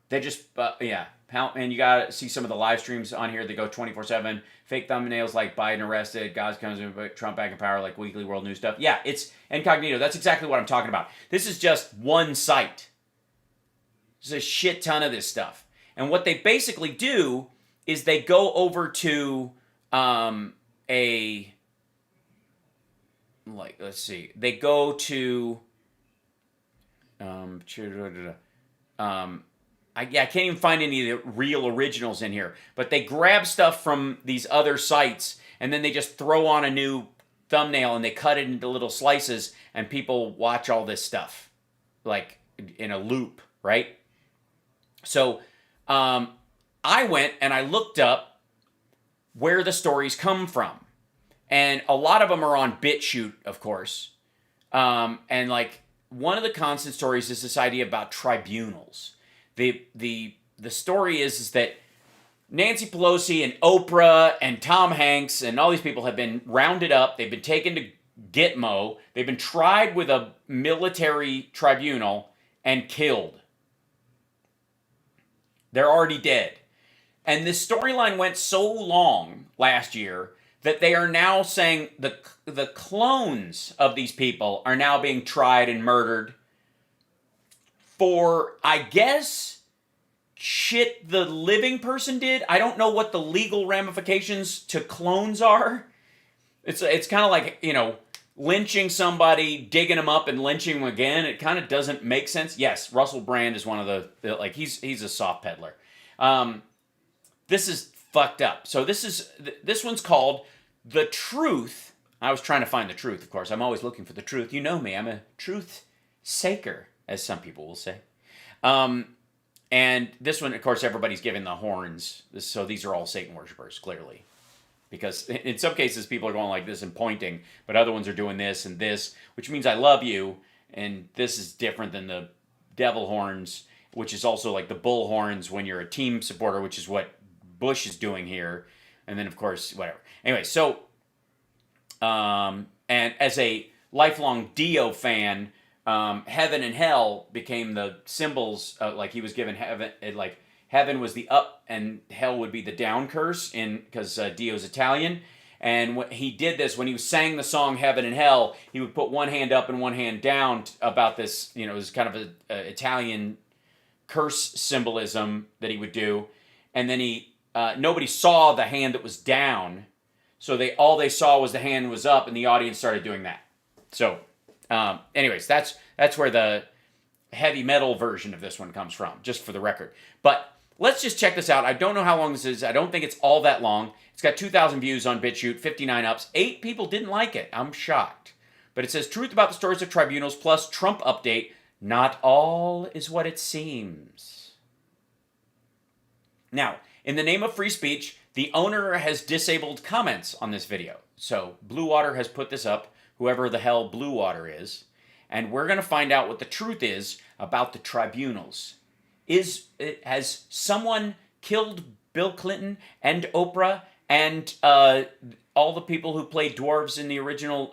They just, and you got to see some of the live streams on here. They go 24/7. Fake thumbnails like Biden arrested, God's comes in, Trump back in power, like Weekly World News stuff. Yeah, it's incognito. That's exactly what I'm talking about. This is just one site. There's a shit ton of this stuff. And what they basically do is they go over to they go to I can't even find any of the real originals in here, but they grab stuff from these other sites and then they just throw on a new thumbnail and they cut it into little slices and people watch all this stuff like in a loop, right? So I went and I looked up where the stories come from. And a lot of them are on BitChute, of course. And like one of the constant stories is this idea about tribunals. The story is that Nancy Pelosi and Oprah and Tom Hanks and all these people have been rounded up. They've been taken to Gitmo. They've been tried with a military tribunal and killed. They're already dead. And this storyline went so long last year that they are now saying the clones of these people are now being tried and murdered for, I guess, shit the living person did. I don't know what the legal ramifications to clones are. It's kind of like, lynching somebody, digging them up and lynching them again. It kind of doesn't make sense. Yes, Russell Brand is one of the he's a soft peddler. This is fucked up. So this one's called The Truth. I was trying to find the truth, of course. I'm always looking for the truth. You know me. I'm a truth saker, as some people will say. And this one, of course, everybody's giving the horns. So these are all Satan worshipers, clearly. Because in some cases, people are going like this and pointing, but other ones are doing this and this, which means I love you. And this is different than the devil horns, which is also like the bull horns when you're a team supporter, which is what Bush is doing here. And then, of course, whatever. Anyway, so, and as a lifelong Dio fan, heaven and hell became the symbols, like he was given heaven, like heaven was the up and hell would be the down curse because Dio's Italian. And when he did this, when he sang the song Heaven and Hell, he would put one hand up and one hand down about this, it was kind of a Italian curse symbolism that he would do. And then nobody saw the hand that was down. So all they saw was the hand was up and the audience started doing that. So anyways, that's where the heavy metal version of this one comes from, just for the record. But let's just check this out. I don't know how long this is. I don't think it's all that long. It's got 2,000 views on BitChute, 59 ups. 8 people didn't like it. I'm shocked. But it says, truth about the stories of tribunals plus Trump update. Not all is what it seems. Now, in the name of free speech, the owner has disabled comments on this video. So Blue Water has put this up, whoever the hell Blue Water is. And we're going to find out what the truth is about the tribunals. Has someone killed Bill Clinton and Oprah and all the people who played dwarves in the original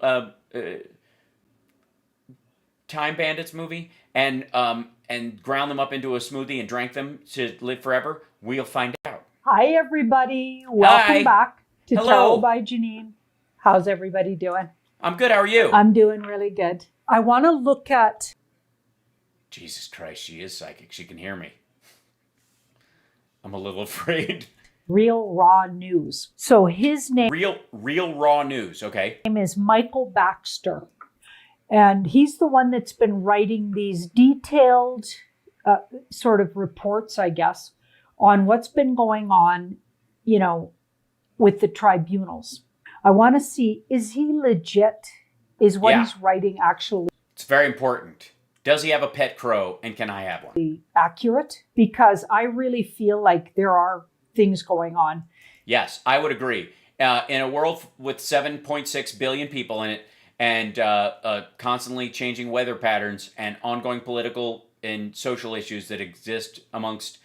Time Bandits movie and ground them up into a smoothie and drank them to live forever? We'll find out. Hi, everybody. Welcome back to Hello. Tarot by Janine. How's everybody doing? I'm good. How are you? I'm doing really good. I want to look at... Jesus Christ, she is psychic. She can hear me. I'm a little afraid. Real Raw News. So his name Real raw news. Okay. is Michael Baxter. And he's the one that's been writing these detailed sort of reports, I guess, on what's been going on, with the tribunals. I want to see, is he legit? Is what he's writing actually It's very important. Does he have a pet crow, and can I have one? accurate? Because I really feel like there are things going on. Yes, I would agree. In a world with 7.6 billion people in it, and constantly changing weather patterns and ongoing political and social issues that exist amongst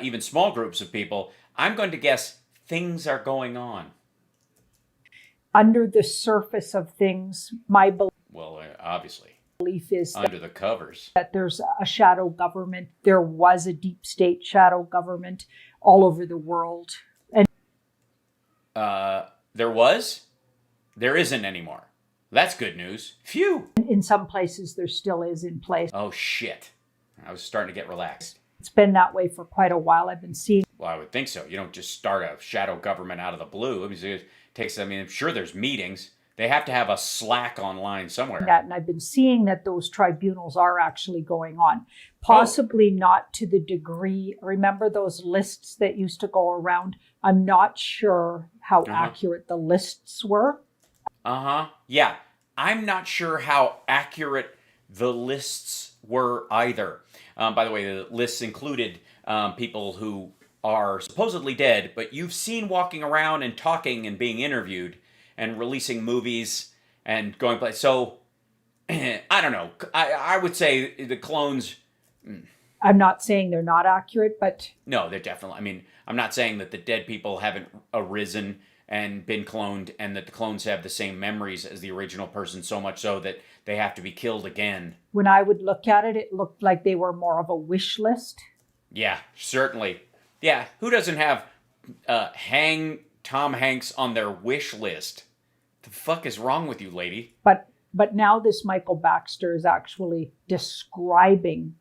even small groups of people, I'm going to guess things are going on. Under the surface of things, my Obviously. belief is Under the covers. that there's a shadow government. There was a deep state shadow government all over the world. And There was? There isn't anymore. That's good news. Phew. in some places, there still is in place. Oh, shit. I was starting to get relaxed. It's been that way for quite a while. I've been seeing Well, I would think so. You don't just start a shadow government out of the blue. I'm sure there's meetings. They have to have a Slack online somewhere. that, and I've been seeing that those tribunals are actually going on. Possibly not to the degree. Remember those lists that used to go around? I'm not sure how accurate the lists were. Yeah. I'm not sure how accurate the lists were either. By the way, the lists included people who are supposedly dead, but you've seen walking around and talking and being interviewed and releasing movies and going places. So, I don't know. I would say the clones... I'm not saying they're not accurate, but... No, they're definitely... I'm not saying that the dead people haven't arisen and been cloned and that the clones have the same memories as the original person, so much so that they have to be killed again. When I would look at it, it looked like they were more of a wish list. Yeah, certainly. Yeah, who doesn't have hang Tom Hanks on their wish list? The fuck is wrong with you, lady? But now this Michael Baxter is actually describing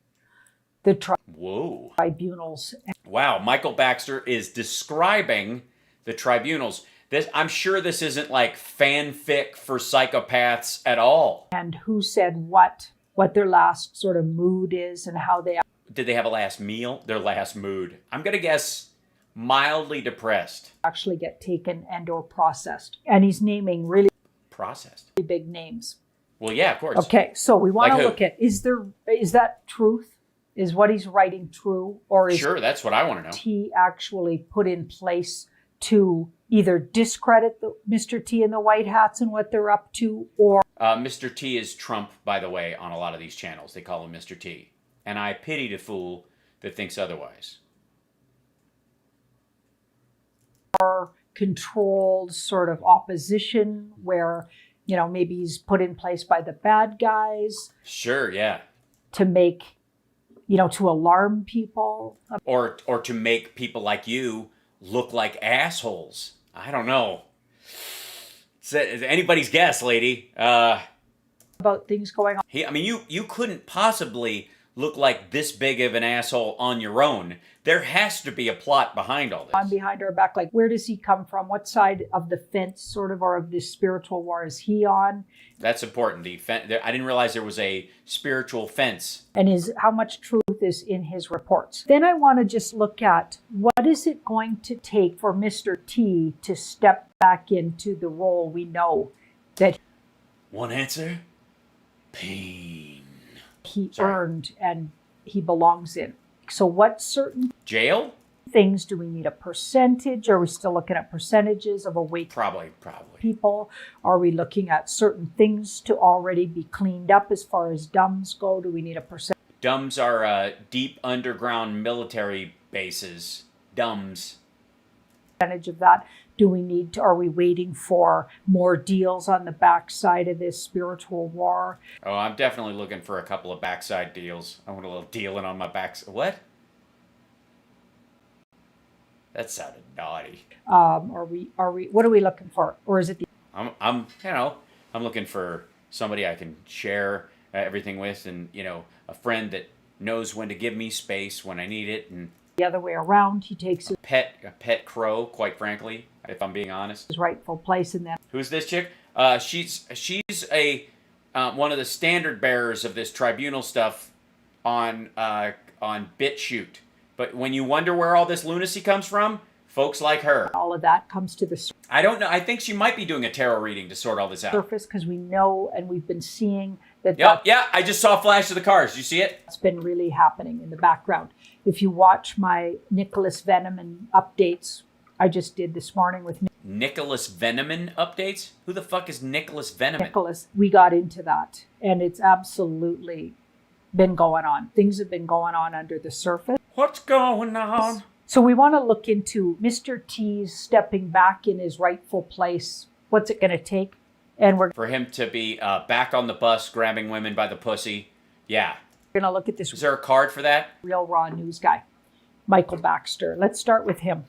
the tribunals. Wow, Michael Baxter is describing the tribunals. I'm sure this isn't like fanfic for psychopaths at all. And who said what their last sort of mood is and how they... Did they have a last meal? Their last mood. I'm going to guess mildly depressed. Actually get taken and or processed. And he's naming really big names. Well, yeah, of course. Okay, so we want to Like look at, is that truth? Is what he's writing true? Or is Sure, that's what I want to know. he actually put in place to either discredit Mr. T and the White Hats and what they're up to, or... Mr. T is Trump, by the way, on a lot of these channels. They call him Mr. T. And I pity the fool that thinks otherwise. Or controlled sort of opposition where, maybe he's put in place by the bad guys. Sure, yeah. To make, to alarm people. Or to make people like you look like assholes. I don't know. It's anybody's guess, lady. About things going on. You couldn't possibly look like this big of an asshole on your own. There has to be a plot behind all this. On behind our back, like, where does he come from? What side of the fence, sort of, or of this spiritual war is he on? That's important. I didn't realize there was a spiritual fence. And how much truth is in his reports. Then I want to just look at what is it going to take for Mr. T to step back into the role we know that one answer, pain. He earned and he belongs in. So what certain jail things do we need a percentage? Are we still looking at percentages of awake probably people? Are we looking at certain things to already be cleaned up as far as dumbs go? Do we need a percentage? Dumbs are deep underground military bases. Dumbs. Percentage of that. Do we need to, are we waiting for more deals on the backside of this spiritual war? Oh, I'm definitely looking for a couple of backside deals. I want a little dealing on my backside. What? That sounded naughty. Are we, what are we looking for? Or is it the... I'm looking for somebody I can share everything with and, a friend that knows when to give me space when I need it and the other way around. He takes a pet crow, quite frankly, if I'm being honest. his rightful place in that. Who's this chick? She's a one of the standard bearers of this tribunal stuff on BitChute. But when you wonder where all this lunacy comes from, folks like her. All of that comes to the I don't know. I think she might be doing a tarot reading to sort all this out. surface because we know and we've been seeing that. Yeah. I just saw a flash of the cars. Did you see it? That's been really happening in the background. If you watch my Nicholas Veneman updates, I just did this morning with Nicholas Veneman updates? Who the fuck is Nicholas Veneman? Nicholas. We got into that, and it's absolutely been going on. Things have been going on under the surface. What's going on? So we want to look into Mr. T's stepping back in his rightful place. What's it going to take? And we're for him to be back on the bus, grabbing women by the pussy. Yeah. going to look at this. Is there a card for that? Real Raw News guy, Michael Baxter. Let's start with him.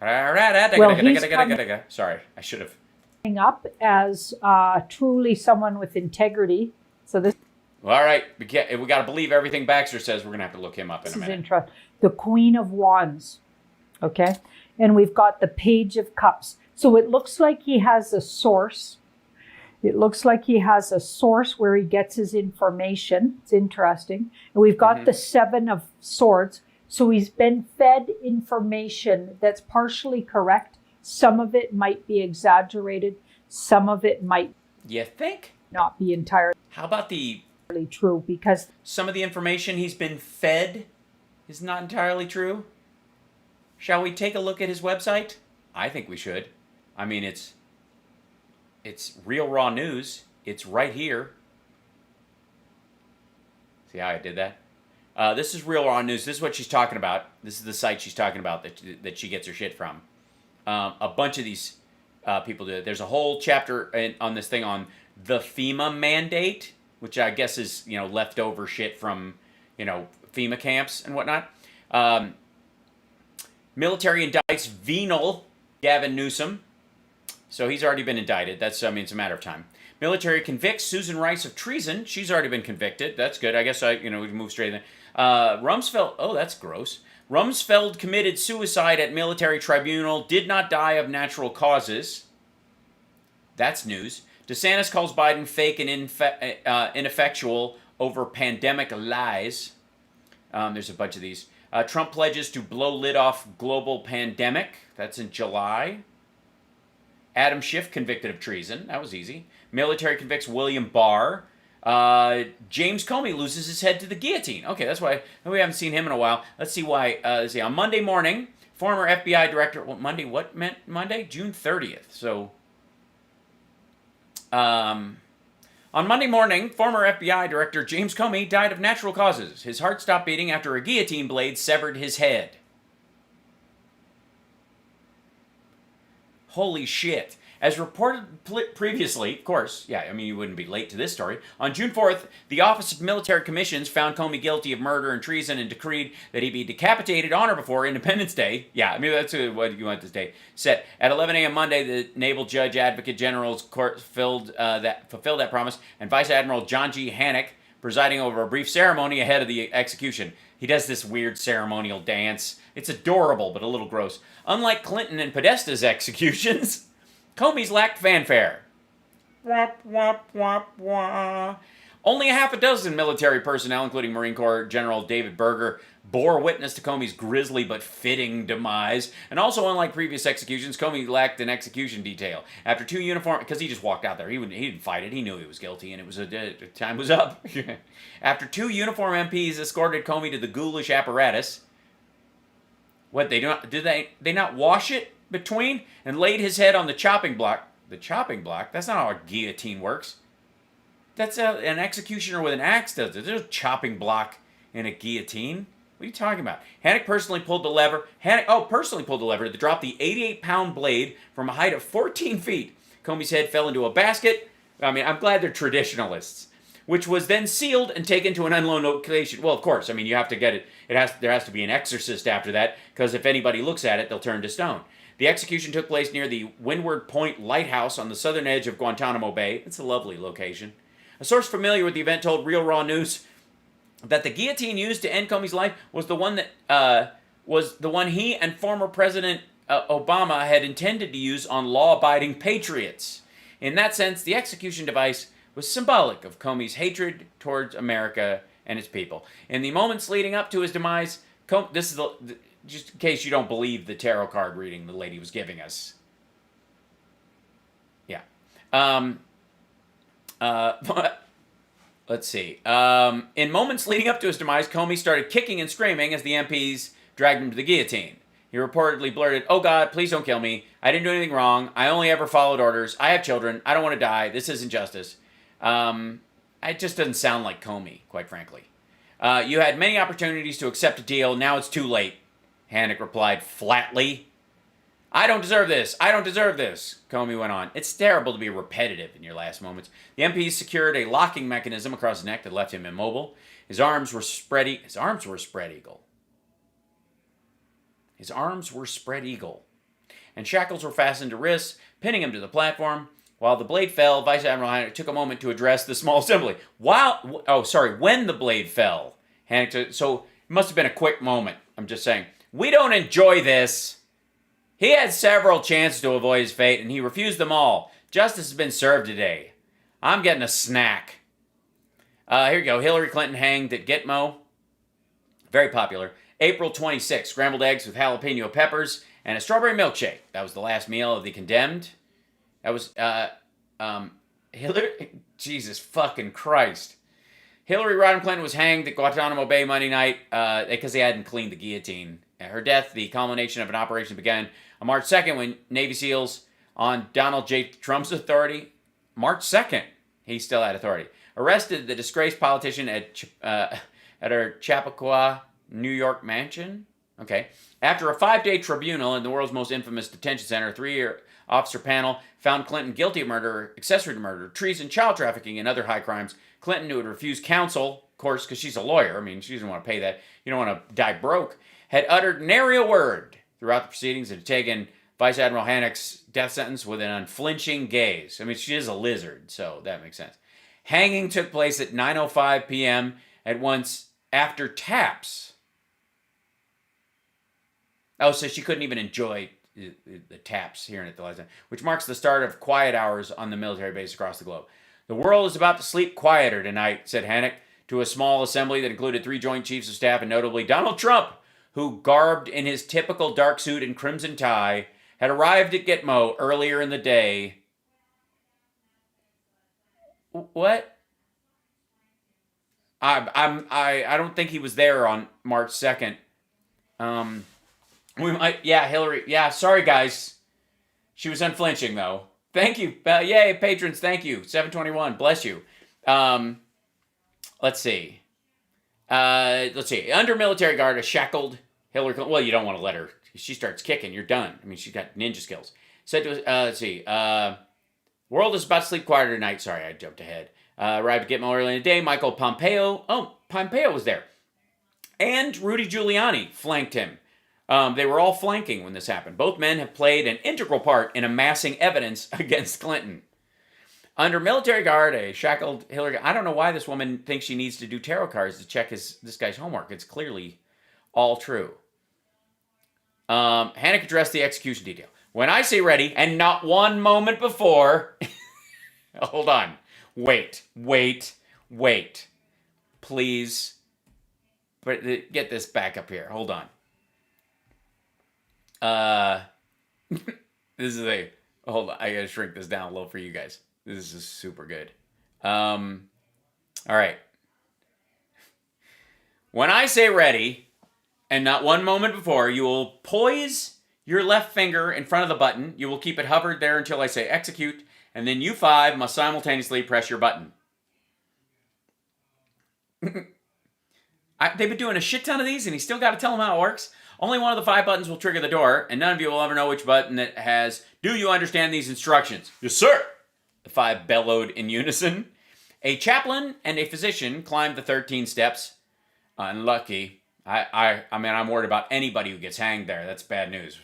Well, he's sorry, I should have. Up as truly someone with integrity. So this. All right, we got to believe everything Baxter says. We're going to have to look him up in a minute. Interesting. The Queen of Wands. Okay. And we've got the Page of Cups. So it looks like he has a source. It looks like he has a source where he gets his information. It's interesting. And we've got the Seven of Swords. So he's been fed information that's partially correct. Some of it might be exaggerated. Some of it might you think not be entirely. How about the true? Because some of the information he's been fed is not entirely true. Shall we take a look at his website? I think we should. I mean, it's Real Raw News. It's right here. See how I did that? This is Real Raw News. This is what she's talking about. This is the site she's talking about that she gets her shit from. A bunch of these people do it. There's a whole chapter on this thing on the FEMA mandate, which I guess is, leftover shit from, FEMA camps and whatnot. Military indicts venal Gavin Newsom. So he's already been indicted. It's a matter of time. Military convicts Susan Rice of treason. She's already been convicted. That's good. I guess we can move straight in. Rumsfeld. Oh, that's gross. Rumsfeld committed suicide at military tribunal. Did not die of natural causes. That's news. DeSantis calls Biden fake and ineffectual over pandemic lies. There's a bunch of these. Trump pledges to blow lid off global pandemic. That's in July. Adam Schiff convicted of treason. That was easy. Military convicts William Barr. James Comey loses his head to the guillotine. Okay, that's why we haven't seen him in a while. Let's see why. Let's see. On Monday morning, former FBI director. What meant Monday? June 30th. So, on Monday morning, former FBI director James Comey died of natural causes. His heart stopped beating after a guillotine blade severed his head. Holy shit. As reported previously, of course, you wouldn't be late to this story. On June 4th, the Office of Military Commissions found Comey guilty of murder and treason and decreed that he be decapitated on or before Independence Day. Yeah, that's what you want this day. Set at 11 a.m. Monday, the Naval Judge Advocate General's Court fulfilled that promise, and Vice Admiral John G. Hannock presiding over a brief ceremony ahead of the execution. He does this weird ceremonial dance. It's adorable, but a little gross. Unlike Clinton and Podesta's executions, Comey's lacked fanfare. Wop, wop, wop, wah. Only a half a dozen military personnel, including Marine Corps General David Berger, bore witness to Comey's grisly but fitting demise. And also, unlike previous executions, Comey lacked an execution detail. After two uniform... Because he just walked out there. He didn't fight it. He knew he was guilty, and it was time was up. After two uniform MPs escorted Comey to the ghoulish apparatus... What, did they not wash it between and laid his head on the chopping block? The chopping block? That's not how a guillotine works. That's an executioner with an axe does it. There's a chopping block in a guillotine. What are you talking about? Hannock personally pulled the lever. To drop the 88-pound blade from a height of 14 feet. Comey's head fell into a basket. I'm glad they're traditionalists. Which was then sealed and taken to an unknown location. Well, of course. You have to get it. There has to be an exorcist after that, because if anybody looks at it, they'll turn to stone. The execution took place near the Windward Point Lighthouse on the southern edge of Guantanamo Bay. It's a lovely location. A source familiar with the event told Real Raw News that the guillotine used to end Comey's life was the one that was the one he and former President Obama had intended to use on law-abiding patriots. In that sense, the execution device was symbolic of Comey's hatred towards America and its people. In the moments leading up to his demise, this is just in case you don't believe the tarot card reading the lady was giving us. Yeah. Let's see. In moments leading up to his demise, Comey started kicking and screaming as the MPs dragged him to the guillotine. He reportedly blurted, "Oh God, please don't kill me. I didn't do anything wrong. I only ever followed orders. I have children. I don't want to die. This isn't justice." It just doesn't sound like Comey, quite frankly. "You had many opportunities to accept a deal. Now it's too late," Hannick replied flatly. "I don't deserve this. I don't deserve this," Comey went on. It's terrible to be repetitive in your last moments. The MPs secured a locking mechanism across his neck that left him immobile. His arms were spread eagle. His arms were spread eagle. And shackles were fastened to wrists, pinning him to the platform. While the blade fell, Vice Admiral Hannick took a moment to address the small assembly. When the blade fell, Hannick so it must have been a quick moment. I'm just saying. "We don't enjoy this. He had several chances to avoid his fate, and he refused them all. Justice has been served today. I'm getting a snack." Here you go. Hillary Clinton hanged at Gitmo. Very popular. April 26, scrambled eggs with jalapeno peppers and a strawberry milkshake. That was the last meal of the condemned. That was, Hillary, Jesus fucking Christ. Hillary Rodham Clinton was hanged at Guantanamo Bay Monday night because they hadn't cleaned the guillotine. Her death, the culmination of an operation, began on March 2nd when Navy SEALs on Donald J. Trump's authority, March 2nd, he still had authority, arrested the disgraced politician at her Chappaqua, New York mansion. Okay. After a 5-day tribunal in the world's most infamous detention center, a 3-year officer panel found Clinton guilty of murder, accessory to murder, treason, child trafficking, and other high crimes. Clinton, who had refused counsel, of course, because she's a lawyer. I mean, she doesn't want to pay that. You don't want to die broke. Had uttered nary a word throughout the proceedings and had taken Vice Admiral Hannick's death sentence with an unflinching gaze. I mean, she is a lizard, so that makes sense. Hanging took place at 9:05 p.m. at once after taps. Oh, so she couldn't even enjoy the taps hearing it the last time, which marks the start of quiet hours on the military base across the globe. "The world is about to sleep quieter tonight," said Hannick to a small assembly that included 3 Joint Chiefs of Staff and notably Donald Trump, who, garbed in his typical dark suit and crimson tie, had arrived at Gitmo earlier in the day. What? I don't think he was there on March 2nd. We might, yeah, Hillary, yeah, sorry guys. She was unflinching though. Thank you. Yay, patrons, thank you. 721, bless you. Let's see. Under military guard, a shackled Hillary Clinton. Well, you don't want to let her. If she starts kicking, you're done. I mean, she's got ninja skills. Said to us, world is about to sleep quieter tonight. Sorry, I jumped ahead. Arrived at Gitmo early in the day. Michael Pompeo. Oh, Pompeo was there. And Rudy Giuliani flanked him. They were all flanking when this happened. Both men have played an integral part in amassing evidence against Clinton. Under military guard, a shackled Hillary. I don't know why this woman thinks she needs to do tarot cards to check this guy's homework. It's clearly all true. Hannick addressed the execution detail. "When I say ready, and not one moment before..." Hold on. Wait. Please. But get this back up here. Hold on. This is hold on. I gotta shrink this down a little for you guys. This is super good. All right. "When I say ready, and not one moment before, you will poise your left finger in front of the button. You will keep it hovered there until I say execute, and then you 5 must simultaneously press your button." They've been doing a shit ton of these, and he still got to tell them how it works. "Only one of the 5 buttons will trigger the door, and none of you will ever know which button it has. Do you understand these instructions?" "Yes, sir," the 5 bellowed in unison. A chaplain and a physician climbed the 13 steps. Unlucky. I mean, I'm worried about anybody who gets hanged there. That's bad news.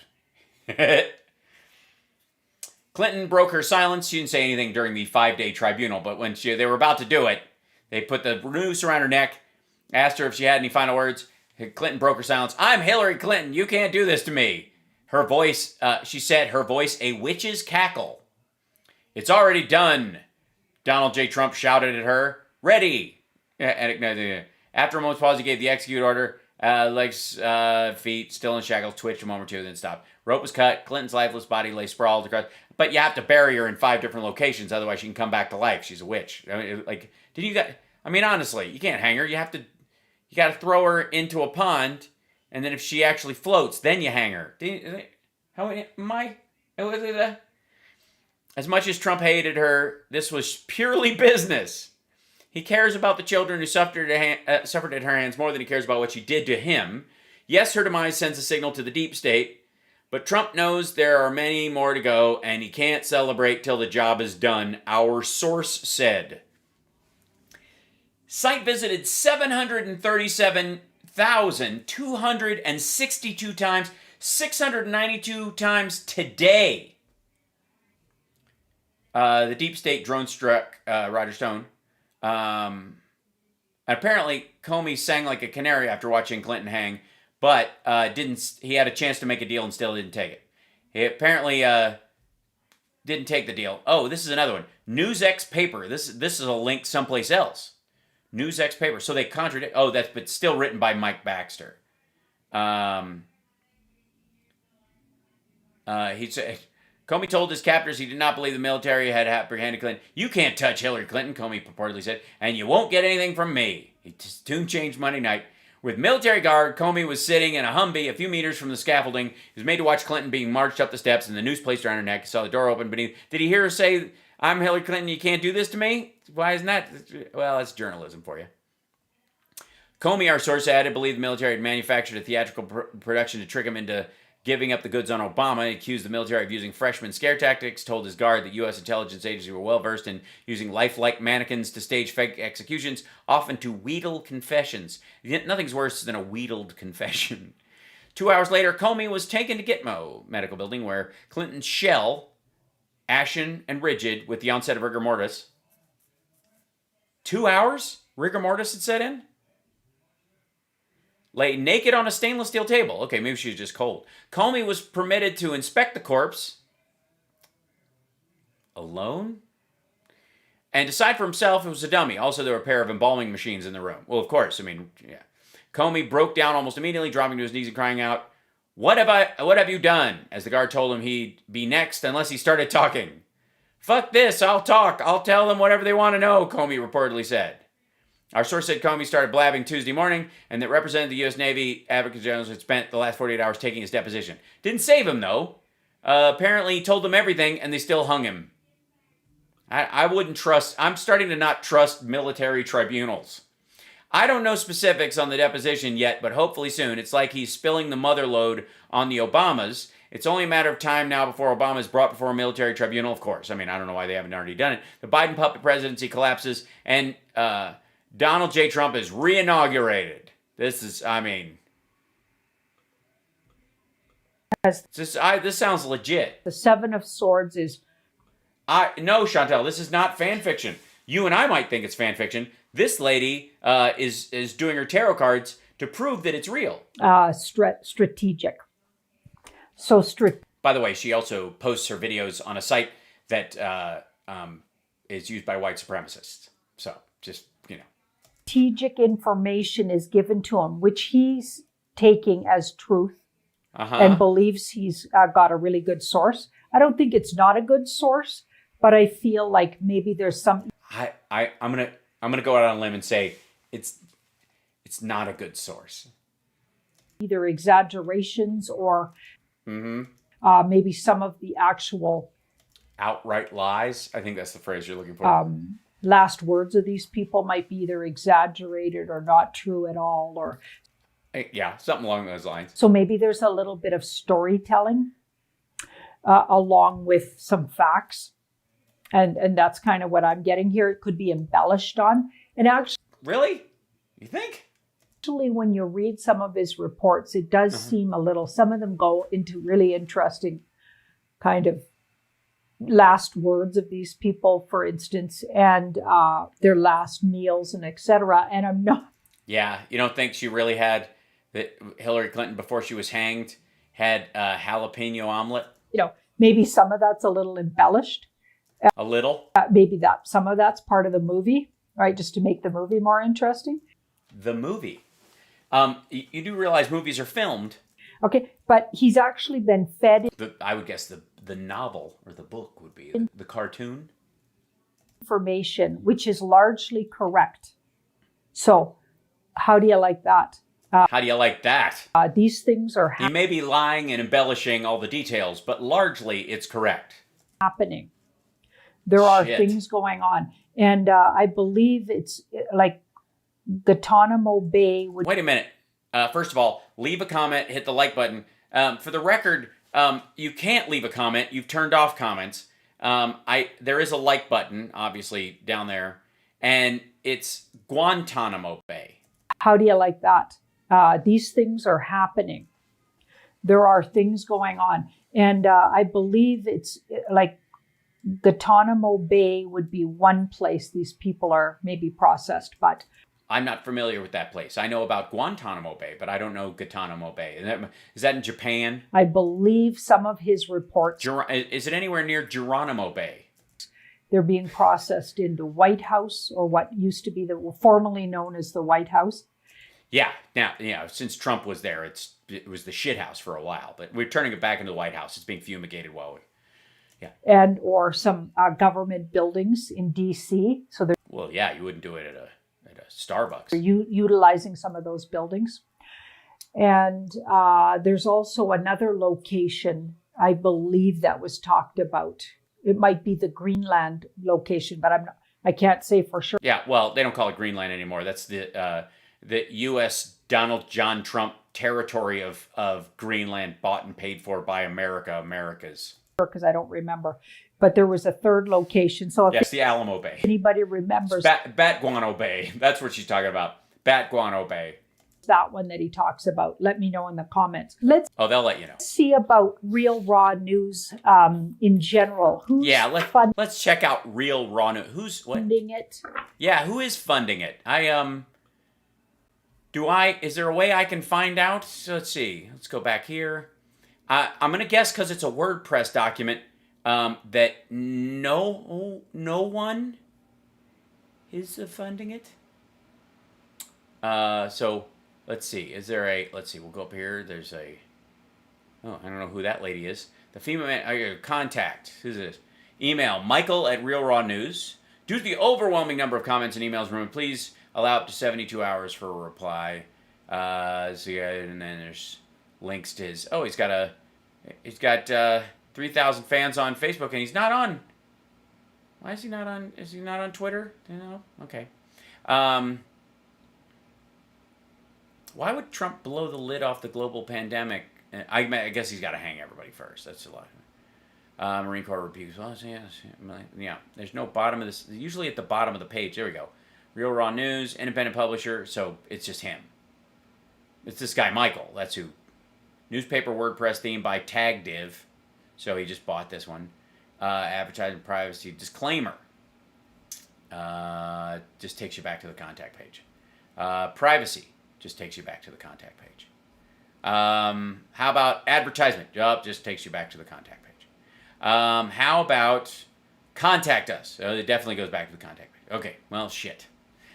Clinton broke her silence. She didn't say anything during the 5-day tribunal, but when they were about to do it, they put the noose around her neck, asked her if she had any final words. Clinton broke her silence. I'm Hillary Clinton. You can't do this to me. Her voice, she said, her voice a witch's cackle. It's already done. Donald J. Trump shouted at her. Ready. After a moment's pause, he gave the execute order. Legs, feet, still in shackles, twitched a moment or two, then stopped. Rope was cut. Clinton's lifeless body lay sprawled across. But you have to bury her in 5 different locations, otherwise she can come back to life. She's a witch. Honestly, you can't hang her. You got to throw her into a pond, and then if she actually floats, then you hang her. As much as Trump hated her, this was purely business. He cares about the children who suffered at her hands more than he cares about what she did to him. Yes, her demise sends a signal to the deep state, but Trump knows there are many more to go, and he can't celebrate till the job is done, our source said. Site visited 737,262 times, 692 times today. The deep state drone struck Roger Stone. Apparently, Comey sang like a canary after watching Clinton hang, but he had a chance to make a deal and still didn't take it. He apparently didn't take the deal. Oh, this is another one. NewsX paper. This is a link someplace else. NewsX paper. So they contradict. Oh, but still written by Mike Baxter. He said Comey told his captors he did not believe the military had apprehended Clinton. You can't touch Hillary Clinton, Comey purportedly said, and you won't get anything from me. His tune changed Monday night. With military guard, Comey was sitting in a Humvee a few meters from the scaffolding. He was made to watch Clinton being marched up the steps and the noose placed around her neck. He saw the door open beneath. Did he hear her say, I'm Hillary Clinton, you can't do this to me? Why isn't that? Well, that's journalism for you. Comey, our source added, believed the military had manufactured a theatrical production to trick him into giving up the goods on Obama. He accused the military of using freshman scare tactics, told his guard that U.S. intelligence agencies were well-versed in using lifelike mannequins to stage fake executions, often to wheedle confessions. Nothing's worse than a wheedled confession. 2 hours later, Comey was taken to Gitmo Medical Building, where Clinton's shell, ashen and rigid with the onset of rigor mortis. 2 hours? Rigor mortis had set in? Lay naked on a stainless steel table. Okay, maybe she was just cold. Comey was permitted to inspect the corpse alone and decide for himself if it was a dummy. Also, there were a pair of embalming machines in the room. Well, of course. Yeah. Comey broke down almost immediately, dropping to his knees and crying out, What have you done? As the guard told him he'd be next unless he started talking. Fuck this, I'll talk. I'll tell them whatever they want to know, Comey reportedly said. Our source said Comey started blabbing Tuesday morning and that Representative of the U.S. Navy Advocate General had spent the last 48 hours taking his deposition. Didn't save him, though. Apparently, he told them everything and they still hung him. I'm starting to not trust military tribunals. I don't know specifics on the deposition yet, but hopefully soon. It's like he's spilling the mother load on the Obamas. It's only a matter of time now before Obama is brought before a military tribunal, of course. I don't know why they haven't already done it. The Biden puppet presidency collapses and Donald J. Trump is reinaugurated. This sounds legit. The Seven of Swords is... No, Chantel, this is not fan fiction. You and I might think it's fan fiction. This lady is doing her tarot cards to prove that it's real. Strategic. By the way, she also posts her videos on a site that is used by white supremacists. So, just, Strategic information is given to him, which he's taking as truth and believes he's got a really good source. I don't think it's not a good source, but I feel like maybe there's some... I'm gonna go out on a limb and say it's not a good source. Either exaggerations or maybe some of the actual... outright lies. I think that's the phrase you're looking for. Last words of these people might be either exaggerated or not true at all, or yeah, something along those lines. So maybe there's a little bit of storytelling along with some facts, and that's kind of what I'm getting here. It could be embellished on, and actually, really, you think? Actually, when you read some of his reports, it does seem a little. Some of them go into really interesting kind of last words of these people, for instance, and their last meals and etc. And I'm not. Yeah, you don't think she really had that Hillary Clinton before she was hanged had a jalapeno omelet? Maybe some of that's a little embellished. A little? Maybe that some of that's part of the movie, right? Just to make the movie more interesting. The movie. You do realize movies are filmed. Okay, but he's actually been fed I would guess the novel or the book would be the cartoon. information, which is largely correct. So, how do you like that? How do you like that? These things are He may be lying and embellishing all the details, but largely it's correct. happening. There are Shit. things going on. And I believe it's like Guantanamo Bay would. Wait a minute. First of all, leave a comment, hit the like button. For the record, you can't leave a comment. You've turned off comments. There is a like button, obviously, down there, and it's Guantanamo Bay. How do you like that? These things are happening. There are things going on. And I believe it's like Guantanamo Bay would be one place these people are maybe processed, but I'm not familiar with that place. I know about Guantanamo Bay, but I don't know Guantanamo Bay. Is that in Japan? I believe some of his reports, Is it anywhere near Geronimo Bay? they're being processed into White House, or what used to be formerly known as the White House. Yeah. Now, since Trump was there, it was the shit house for a while, but we're turning it back into the White House. It's being fumigated And or some government buildings in D.C. So they're Well, yeah, you wouldn't do it at a Starbucks. utilizing some of those buildings. And there's also another location, I believe, that was talked about. It might be the Greenland location, but I can't say for sure. Yeah, well, they don't call it Greenland anymore. That's the U.S. Donald John Trump territory of Greenland, bought and paid for by America's. Because I don't remember. But there was a third location. So if Yes, the Alamo Bay. anybody remembers Bat Guano Bay. That's what she's talking about. Bat Guano Bay. that one that he talks about, let me know in the comments. Let's they'll let you know. See about Real Raw News in general. Who's let's check out Real Raw News. Who's funding it? Yeah, who is funding it? Is there a way I can find out? So let's see. Let's go back here. I'm going to guess because it's a WordPress document that no one is funding it. So let's see. Let's see. We'll go up here. There's I don't know who that lady is. The female contact. Who's this? Email Michael@Real Raw News. Due to the overwhelming number of comments and emails, please allow up to 72 hours for a reply. And then there's links to his. Oh, he's got 3,000 fans on Facebook, and he's not on. Why is he not on? Is he not on Twitter? No. Okay. Why would Trump blow the lid off the global pandemic? I guess he's got to hang everybody first. That's a lot. Marine Corps rebukes. Well, yeah. There's no bottom of this. Usually at the bottom of the page. There we go. Real Raw News, independent publisher. So it's just him. It's this guy, Michael. That's who. Newspaper WordPress theme by TagDiv. So he just bought this one. Advertising privacy disclaimer. Just takes you back to the contact page. Privacy just takes you back to the contact page. How about advertisement? Just takes you back to the contact page. How about contact us? It definitely goes back to the contact page. Okay, well, shit.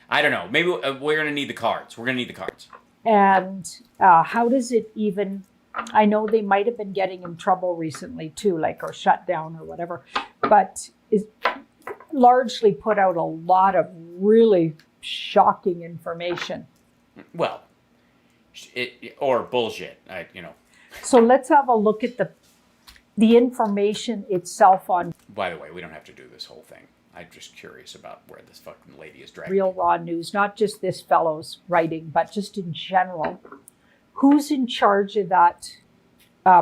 I don't know. Maybe we're going to need the cards. We're going to need the cards. And how does it even... I know they might have been getting in trouble recently too, or shut down or whatever, but is largely put out a lot of really shocking information. Well, or bullshit, So let's have a look at the information itself on. By the way, we don't have to do this whole thing. I'm just curious about where this fucking lady is dragging. Real Raw News, not just this fellow's writing, but just in general. Who's in charge of that,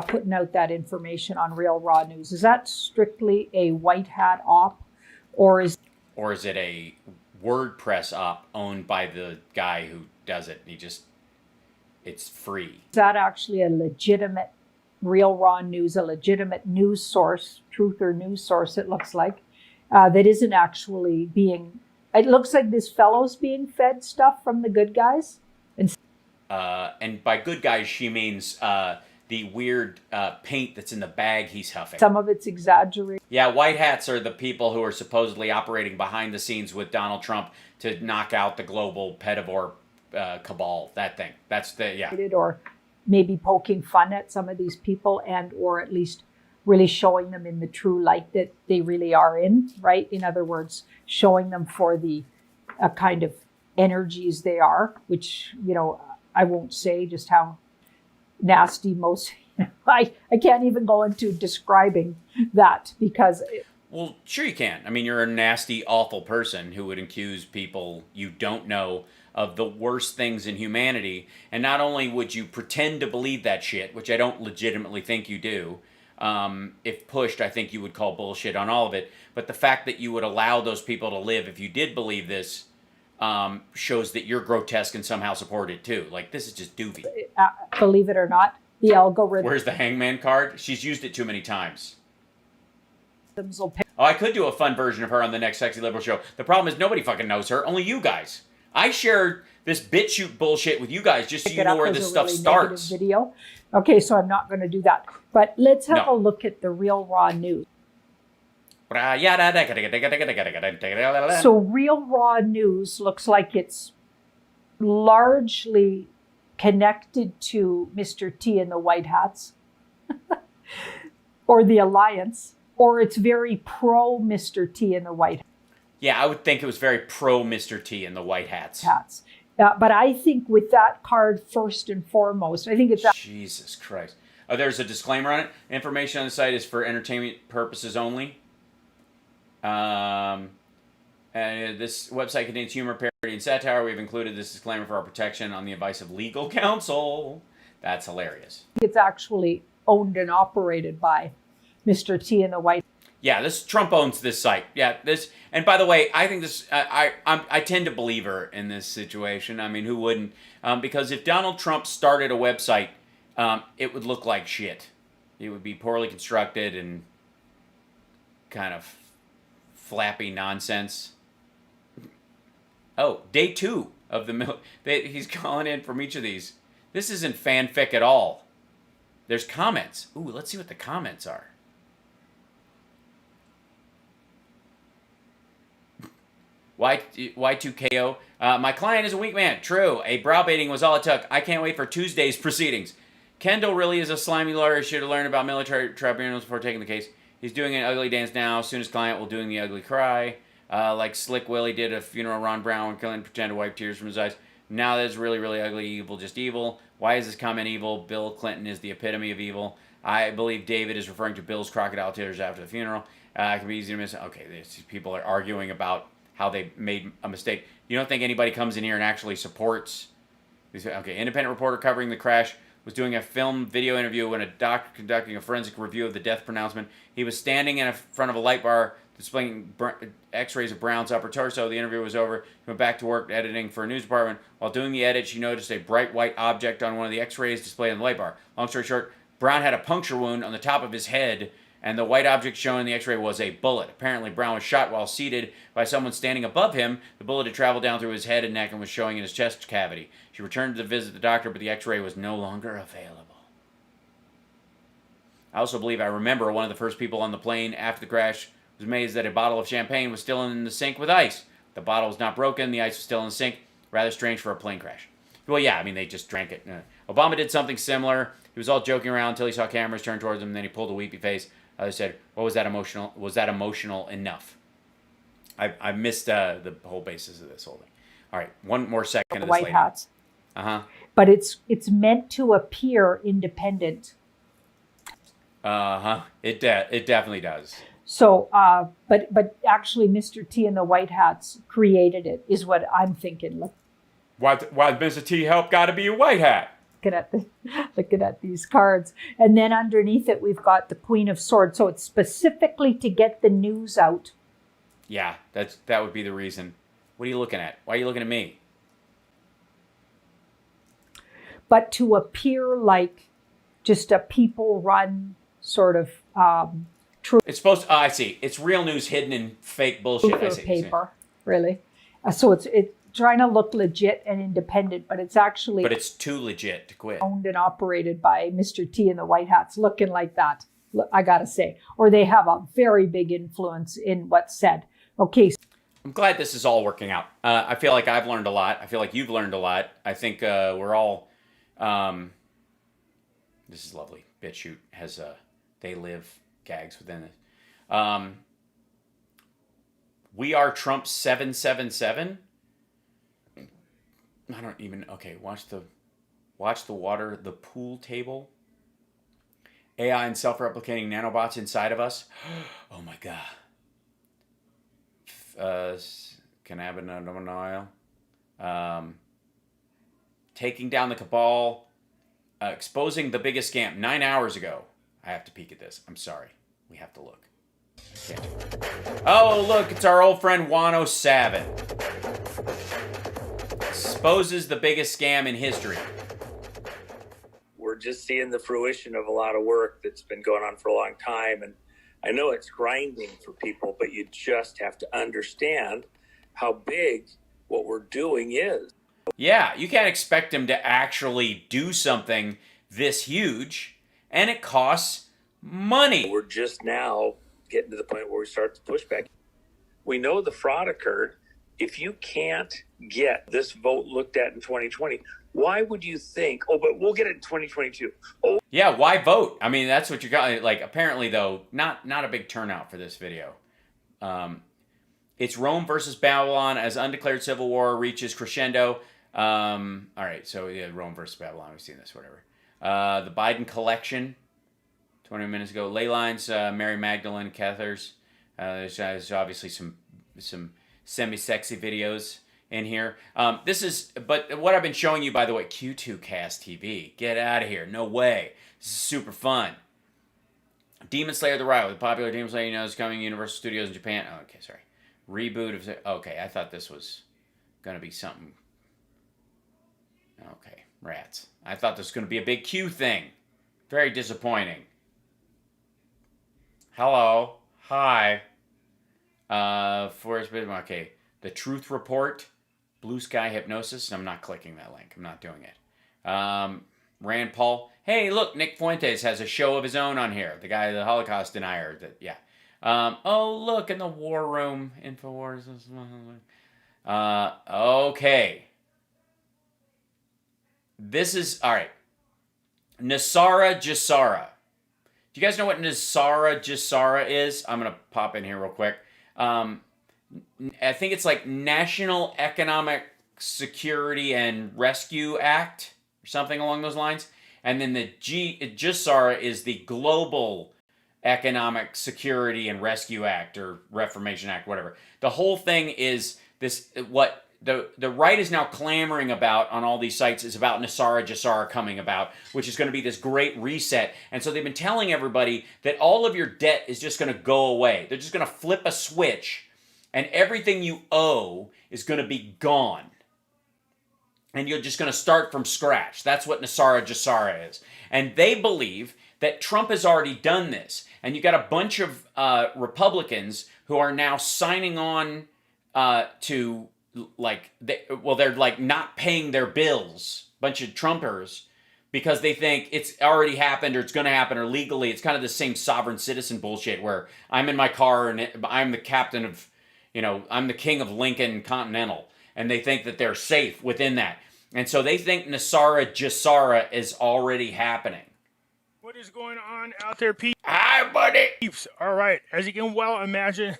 putting out that information on Real Raw News? Is that strictly a white hat op, or is it a WordPress op owned by the guy who does it? It's free. Is that actually a legitimate Real Raw News, a legitimate news source, truth or news source? It looks like that isn't actually being. It looks like this fellow's being fed stuff from the good guys. and by good guys she means the weird paint that's in the bag he's huffing. Some of it's exaggerated. Yeah, white hats are the people who are supposedly operating behind the scenes with Donald Trump to knock out the global pedivore cabal. That thing. That's the, yeah. Or maybe poking fun at some of these people, and or at least really showing them in the true light that they really are in, right? In other words, showing them for the kind of energies they are, which, you know, I won't say just how nasty most, I can't even go into describing that because... Well, sure you can. I mean, you're a nasty, awful person who would accuse people you don't know of the worst things in humanity. And not only would you pretend to believe that shit, which I don't legitimately think you do, if pushed, I think you would call bullshit on all of it. But the fact that you would allow those people to live, if you did believe this, shows that you're grotesque and somehow support it too. Like, this is just doofy. Believe it or not, the algorithm... Where's the hangman card? She's used it too many times. Oh, I could do a fun version of her on the next Sexy Liberal show. The problem is nobody fucking knows her, only you guys. I shared this BitChute bullshit with you guys just so you know where this stuff starts. Video. Okay, so I'm not going to do that. But let's have a look at the Real Raw News. So Real Raw News looks like it's largely connected to Mr. T and the White Hats or the Alliance, or it's very pro Mr. T and the White Hats. Yeah, I would think it was very pro Mr. T and the White Hats. But I think with that card, first and foremost, I think it's... Jesus Christ. Oh, there's a disclaimer on it. Information on the site is for entertainment purposes only. And this website contains humor, parody, and satire. We've included this disclaimer for our protection on the advice of legal counsel. That's hilarious. It's actually owned and operated by Mr. T and the White Hats. Yeah, this Trump owns this site. Yeah, this, and by the way, I think this. I tend to believe her in this situation. I mean, who wouldn't? Because if Donald Trump started a website, it would look like shit. It would be poorly constructed and kind of flappy nonsense. Oh, day 2 of the he's calling in from each of these. This isn't fanfic at all. There's comments. Ooh, let's see what the comments are. Y2KO. My client is a weak man. True. A browbeating was all it took. I can't wait for Tuesday's proceedings. Kendall really is a slimy lawyer. Should have learned about military tribunals before taking the case. He's doing an ugly dance now. Soon his client will doing the ugly cry. Like Slick Willie did a funeral Ron Brown when killing pretend to wipe tears from his eyes. Now that's really, really ugly. Evil, just evil. Why is this comment evil? Bill Clinton is the epitome of evil. I believe David is referring to Bill's crocodile tears after the funeral. It can be easy to miss. Okay, these people are arguing about how they made a mistake. You don't think anybody comes in here and actually supports? Okay, independent reporter covering the crash was doing a film video interview when a doctor conducting a forensic review of the death pronouncement. He was standing in front of a light bar displaying x-rays of Brown's upper torso. The interview was over. He went back to work editing for a news department. While doing the edit, she noticed a bright white object on one of the x-rays displayed on the light bar. Long story short, Brown had a puncture wound on the top of his head, and the white object shown in the x-ray was a bullet. Apparently, Brown was shot while seated by someone standing above him. The bullet had traveled down through his head and neck and was showing in his chest cavity. She returned to visit the doctor, but the x-ray was no longer available. I also believe I remember one of the first people on the plane after the crash was amazed that a bottle of champagne was still in the sink with ice. The bottle was not broken. The ice was still in the sink. Rather strange for a plane crash. Well, yeah, I mean, they just drank it. Obama did something similar. He was all joking around until he saw cameras turn towards him, and then he pulled a weepy face. I said, "What was that emotional? Was that emotional enough?" I missed the whole basis of this whole thing. All right, one more second of this White lady. Hats. But it's meant to appear independent. It definitely does. So, but actually, Mr. T and the White Hats created it, is what I'm thinking. Look, why Mr. T help got to be a white hat? Looking at these cards, and then underneath it we've got the Queen of Swords. So it's specifically to get the news out. Yeah, that would be the reason. What are you looking at? Why are you looking at me? But to appear like just a people-run sort of truth. It's supposed to, I see. It's real news hidden in fake bullshit. I see. Paper, really. So it's trying to look legit and independent, but it's actually But it's too legit to quit. owned and operated by Mr. T and the White Hats, looking like that, I gotta say. Or they have a very big influence in what's said. Okay. I'm glad this is all working out. I feel like I've learned a lot. I feel like you've learned a lot. I think we're all... this is lovely. BitChute has They Live gags within it. We are Trump 777. I don't even... Okay, watch the water, the pool table. AI and self-replicating nanobots inside of us. Oh my God. Cannabinoid. Taking down the cabal. Exposing the biggest scam 9 hours ago. I have to peek at this. I'm sorry. We have to look. Okay. Oh, look, it's our old friend Wano Savin. Exposes the biggest scam in history. We're just seeing the fruition of a lot of work that's been going on for a long time. And I know it's grinding for people, but you just have to understand how big what we're doing is. Yeah, you can't expect him to actually do something this huge, and it costs money. We're just now getting to the point where we start to push back. We know the fraud occurred. If you can't get this vote looked at in 2020, why would you think, oh, but we'll get it in 2022? Oh, yeah, why vote? I mean, that's what you got. Like, apparently, though, not a big turnout for this video. It's Rome versus Babylon as undeclared civil war reaches crescendo. All right, so yeah, Rome versus Babylon. We've seen this, whatever. The Biden collection, 20 minutes ago. Ley lines, Mary Magdalene, Cathars. There's obviously some semi-sexy videos in here. But what I've been showing you, by the way, Q2 Cast TV. Get out of here. No way. This is super fun. Demon Slayer The Rival. The popular Demon Slayer is coming to Universal Studios in Japan. Oh, okay, sorry. Reboot of... Okay, I thought this was going to be something... Okay, rats. I thought this was going to be a big Q thing. Very disappointing. Hello. Hi. Okay. The Truth Report. Blue Sky Hypnosis. I'm not clicking that link. I'm not doing it. Rand Paul. Hey, look, Nick Fuentes has a show of his own on here. The guy, the Holocaust denier. Yeah. Oh, look, in the War Room. Infowars. Okay. This is, all right. Nasara Jassara. Do you guys know what Nasara Jassara is? I'm going to pop in here real quick. I think it's like National Economic Security and Rescue Act or something along those lines. And then the Jassara is the Global Economic Security and Rescue Act or Reformation Act, whatever. The whole thing is this, what the right is now clamoring about on all these sites is about Nasara Jassara coming about, which is going to be this great reset. And so they've been telling everybody that all of your debt is just going to go away. They're just going to flip a switch and everything you owe is going to be gone. And you're just going to start from scratch. That's what Nasara Jassara is. And they believe that Trump has already done this. And you got a bunch of Republicans who are now signing on to... they're like not paying their bills, bunch of Trumpers, because they think it's already happened or it's going to happen or legally. It's kind of the same sovereign citizen bullshit where I'm in my car and I'm the captain of, I'm the king of Lincoln Continental, and they think that they're safe within that. And so they think Nasara Jassara is already happening. What is going on out there, peeps? Hi, buddy. All right, as you can well imagine,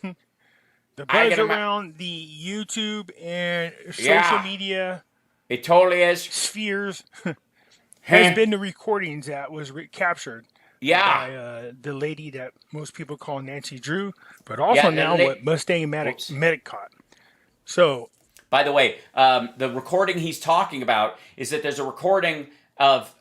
the buzz around the YouTube and social media, it totally is spheres, has been the recordings that was captured by the lady that most people call Nancy Drew, but also now what Mustang Medic caught. So, by the way, the recording he's talking about is that there's a recording of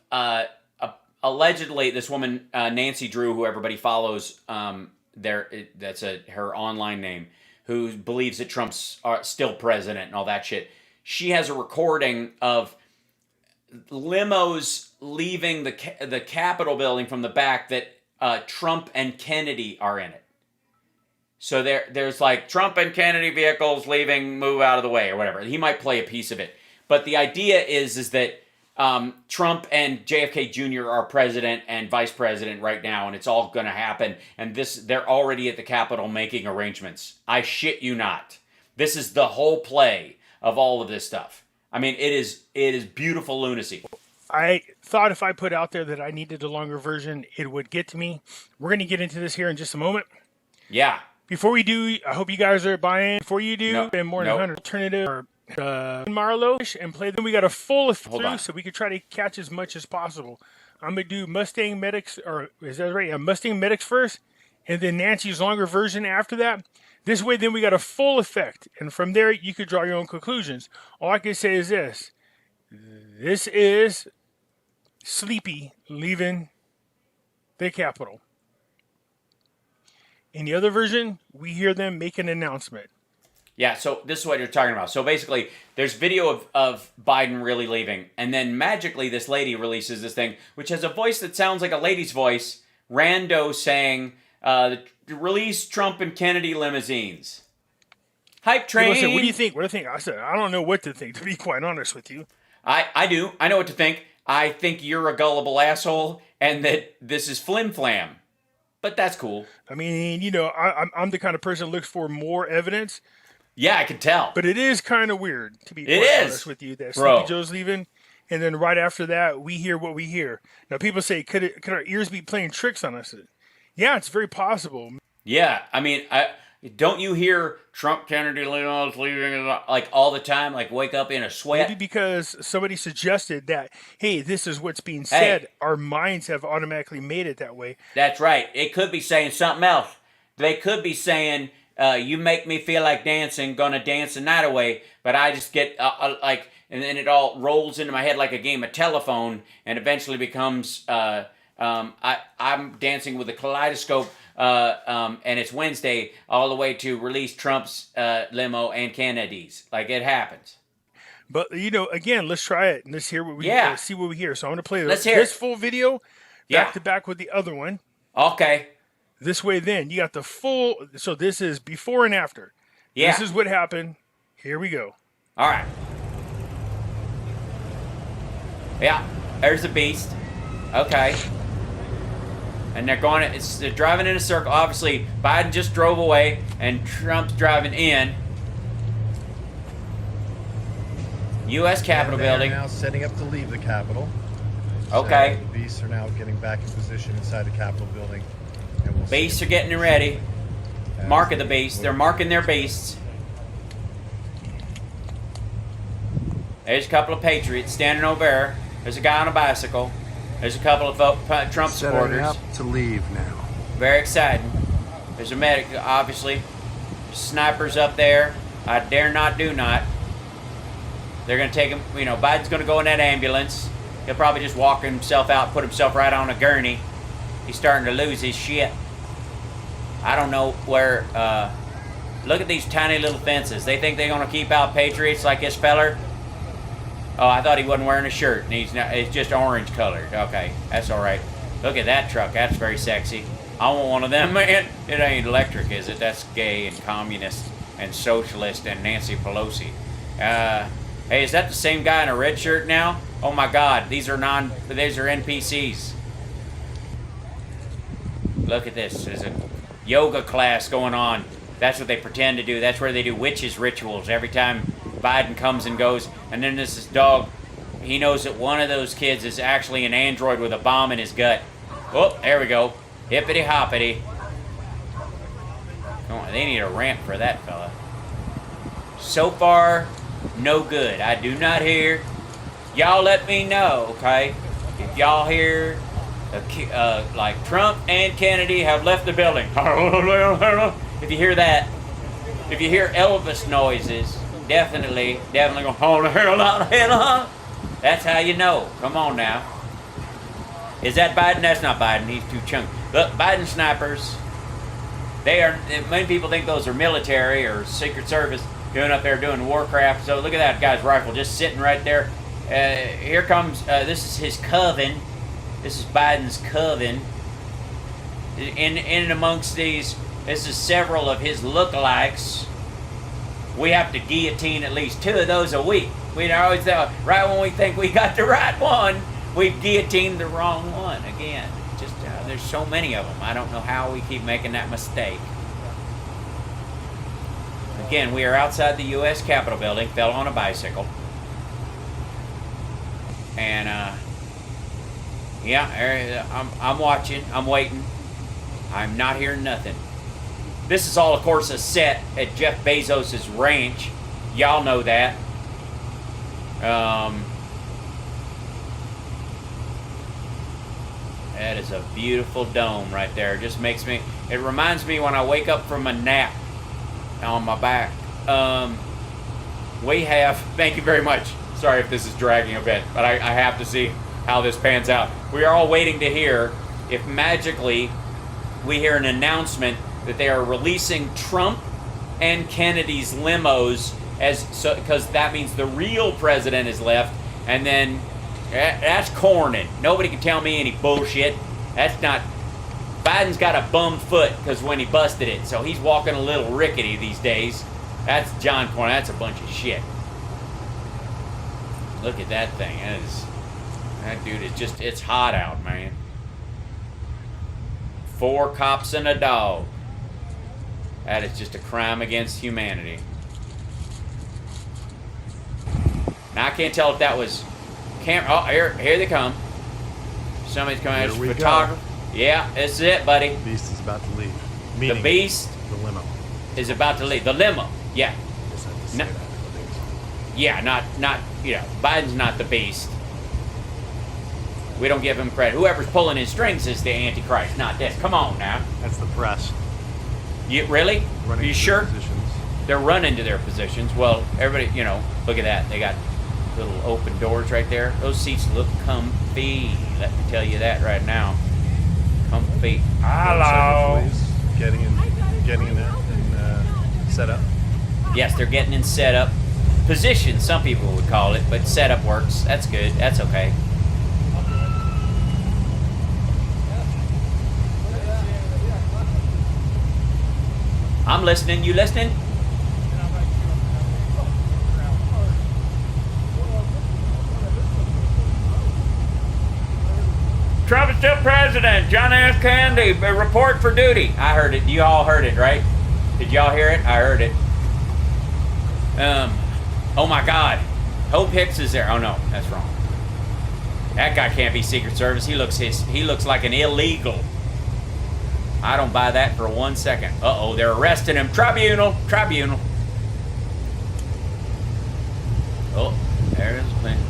allegedly this woman Nancy Drew, who everybody follows. That's her online name, who believes that Trump's still president and all that shit. She has a recording of limos leaving the Capitol building from the back that Trump and Kennedy are in it. So there's like Trump and Kennedy vehicles leaving, move out of the way or whatever. He might play a piece of it. But the idea is that Trump and JFK Jr. are president and vice president right now, and it's all going to happen. And they're already at the Capitol making arrangements. I shit you not. This is the whole play of all of this stuff. I mean, it is beautiful lunacy. I thought if I put out there that I needed a longer version, it would get to me. We're going to get into this here in just a moment. Yeah. Before we do, I hope you guys are buying. Before you do, and more than 100 alternative or Marlowe and play them. We got a full through, so we could try to catch as much as possible. I'm going to do Mustang Medics, or is that right? Yeah, Mustang Medics first, and then Nancy's longer version after that. This way, then we got a full effect. And from there, you could draw your own conclusions. All I can say is this. This is Sleepy leaving the Capitol. In the other version, we hear them make an announcement. Yeah, so this is what you're talking about. So basically, there's video of Biden really leaving, and then magically this lady releases this thing, which has a voice that sounds like a lady's voice, rando saying, release Trump and Kennedy limousines. Hype train! People say, what do you think? What do you think? I said, I don't know what to think, to be quite honest with you. I do. I know what to think. I think you're a gullible asshole, and that this is flim-flam. But that's cool. I mean, you know, I'm the kind of person that looks for more evidence. Yeah, I can tell. But it is kind of weird, to be quite honest with you, that Sleepy Joe's leaving, and then right after that, we hear what we hear. Now, people say, could our ears be playing tricks on us? Yeah, it's very possible. Yeah, I mean, don't you hear Trump, Kennedy, leaving like all the time, like wake up in a sweat? Maybe because somebody suggested that, hey, this is what's being said. Hey, our minds have automatically made it that way. That's right. It could be saying something else. They could be saying, you make me feel like dancing, gonna dance the night away, but I just get like, and then it all rolls into my head like a game of telephone, and eventually becomes, I'm dancing with a kaleidoscope, and it's Wednesday, all the way to release Trump's limo and Kennedy's. Like, it happens. But, you know, again, let's try it, and let's hear what we see what we hear. So I'm going to play this full video back to back with the other one. Okay. This way, then, you got the full, so this is before and after. Yeah. This is what happened. Here we go. All right. Yeah, there's the beast. Okay. And they're they're driving in a circle. Obviously, Biden just drove away, and Trump's driving in. U.S. Capitol building. Now setting up to leave the Capitol. Okay. So the beasts are now getting back in position inside the Capitol building. Beasts are getting ready. Marking the beasts. They're marking their beasts. There's a couple of patriots standing over there. There's a guy on a bicycle. There's a couple of Trump supporters. Setting up to leave now. Very exciting. There's a medic, obviously. Snipers up there. I dare not, do not. They're going to take him. You know, Biden's going to go in that ambulance. He'll probably just walk himself out, put himself right on a gurney. He's starting to lose his shit. I don't know where. Look at these tiny little fences. They think they're going to keep out patriots like this feller. Oh, I thought he wasn't wearing a shirt, and it's just orange colored. Okay, that's all right. Look at that truck. That's very sexy. I want one of them, man. It ain't electric, is it? That's gay and communist and socialist and Nancy Pelosi. Hey, is that the same guy in a red shirt now? Oh my God, these are NPCs. Look at this. There's a yoga class going on. That's what they pretend to do. That's where they do witches rituals every time Biden comes and goes. And then there's this dog. He knows that one of those kids is actually an android with a bomb in his gut. Oh, there we go. Hippity hoppity. Come on, they need a ramp for that fella. So far, no good. I do not hear. Y'all let me know, okay? If y'all hear like Trump and Kennedy have left the building. If you hear that, if you hear Elvis noises, definitely go, hold the hell out. That's how you know. Come on now. Is that Biden? That's not Biden. He's too chunky. Look, Biden snipers. Many people think those are military or Secret Service doing up there doing warcraft. So look at that guy's rifle just sitting right there. Here comes, this is his coven. This is Biden's coven. In amongst these This is several of his lookalikes. We have to guillotine at least 2 of those a week. We always right when we think we got the right one, we guillotined the wrong one again. Just there's so many of them. I don't know how we keep making that mistake. Again, we are outside the U.S. Capitol building. Fell on a bicycle, and yeah, I'm watching. I'm waiting. I'm not hearing nothing. This is all, of course, a set at Jeff Bezos' ranch. Y'all know that. That is a beautiful dome right there. It just makes me, it reminds me when I wake up from a nap on my back. We have, thank you very much. Sorry if this is dragging a bit, but I have to see how this pans out. We are all waiting to hear if magically we hear an announcement that they are releasing Trump and Kennedy's limos because that means the real president is left, and then that's corning. Nobody can tell me any bullshit. That's not. Biden's got a bum foot because when he busted it, so he's walking a little rickety these days. That's John Cornyn. That's a bunch of shit. Look at that thing. That dude is just, it's hot out, man. 4 cops and a dog. That is just a crime against humanity. Now I can't tell if that was camera. Oh, here they come. Somebody's coming out. Photographer. Yeah, this is it, buddy. The beast is about to leave. The beast. The limo. Is about to leave. The limo. Yeah. Just have to say that. Yeah, not. Biden's not the beast. We don't give him credit. Whoever's pulling his strings is the Antichrist, not this. Come on now. That's the press. You really? Running Are you to sure? their positions. They're running to their positions. Well, everybody, look at that. They got little open doors right there. Those seats look comfy. Let me tell you that right now. Comfy. Hello. Getting in and set up. Yes, they're getting in set up. Position, some people would call it, but setup works. That's good. That's okay. I'm listening. You listening? Trump is still president. John F. Kennedy, report for duty. I heard it. You all heard it, right? Did y'all hear it? I heard it. Oh my God. Hope Hicks is there. Oh no, that's wrong. That guy can't be Secret Service. He looks like an illegal. I don't buy that for 1 second. Uh-oh, they're arresting him. Tribunal. Oh, there's Clinton.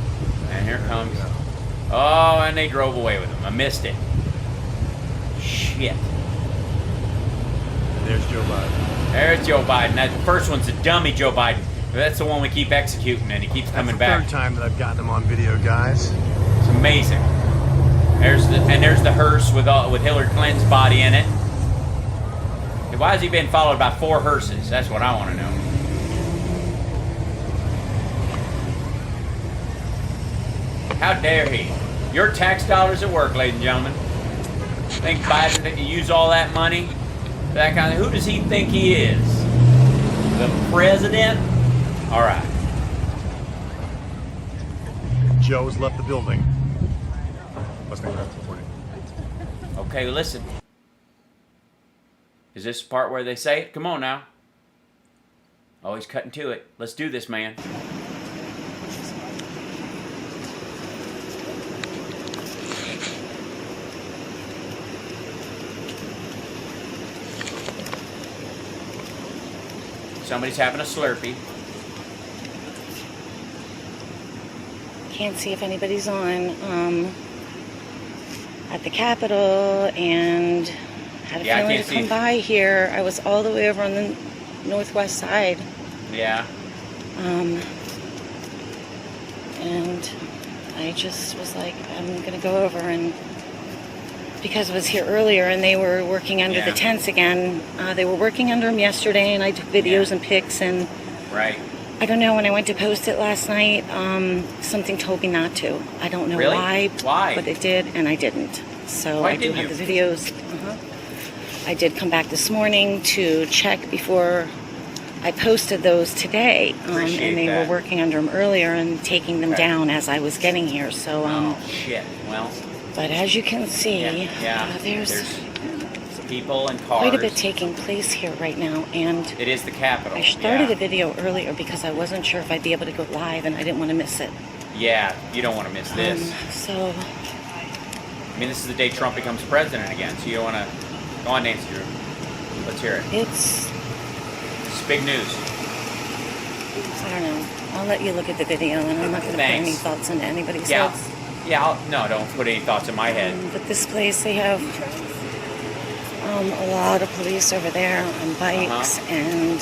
And here comes. Oh, and they drove away with him. I missed it. Shit. There's Joe Biden. There's Joe Biden. That first one's a dummy Joe Biden. That's the one we keep executing, and he keeps coming back. That's the 3rd time that I've gotten him on video, guys. It's amazing. There's the hearse with Hillary Clinton's body in it. Why has he been followed by 4 hearses? That's what I want to know. How dare he? Your tax dollars at work, ladies and gentlemen. Think Biden that you use all that money? That kind of, who does he think he is? The president? All right. Joe's left the building. Listening to recording. Okay, listen. Is this the part where they say it? Come on now. Oh, he's cutting to it. Let's do this, man. Somebody's having a Slurpee. Can't see if anybody's on at the Capitol, and had a feeling to come by here. I was all the way over on the northwest side. Yeah. And I just was like, I'm gonna go over, and because I was here earlier and they were working under the tents again. They were working under them yesterday, and I took videos and pics, and right. I don't know, when I went to post it last night, something told me not to. I don't know why, but it did, and I didn't. So I do have the videos. I did come back this morning to check before I posted those today, and they were working under them earlier and taking them down as I was getting here. So, oh shit. Well. But as you can see, there's people and cars. quite a bit taking place here right now, and it is the Capitol. I started the video earlier because I wasn't sure if I'd be able to go live, and I didn't want to miss it. Yeah, you don't want to miss this. So, I mean, this is the day Trump becomes president again, so you don't want to. Go on, Nancy Drew. Let's hear it. It's big news. I don't know. I'll let you look at the video, and I'm not going to put any thoughts into anybody's heads. Yeah, no, don't put any thoughts in my head. But this place, they have a lot of police over there on bikes, and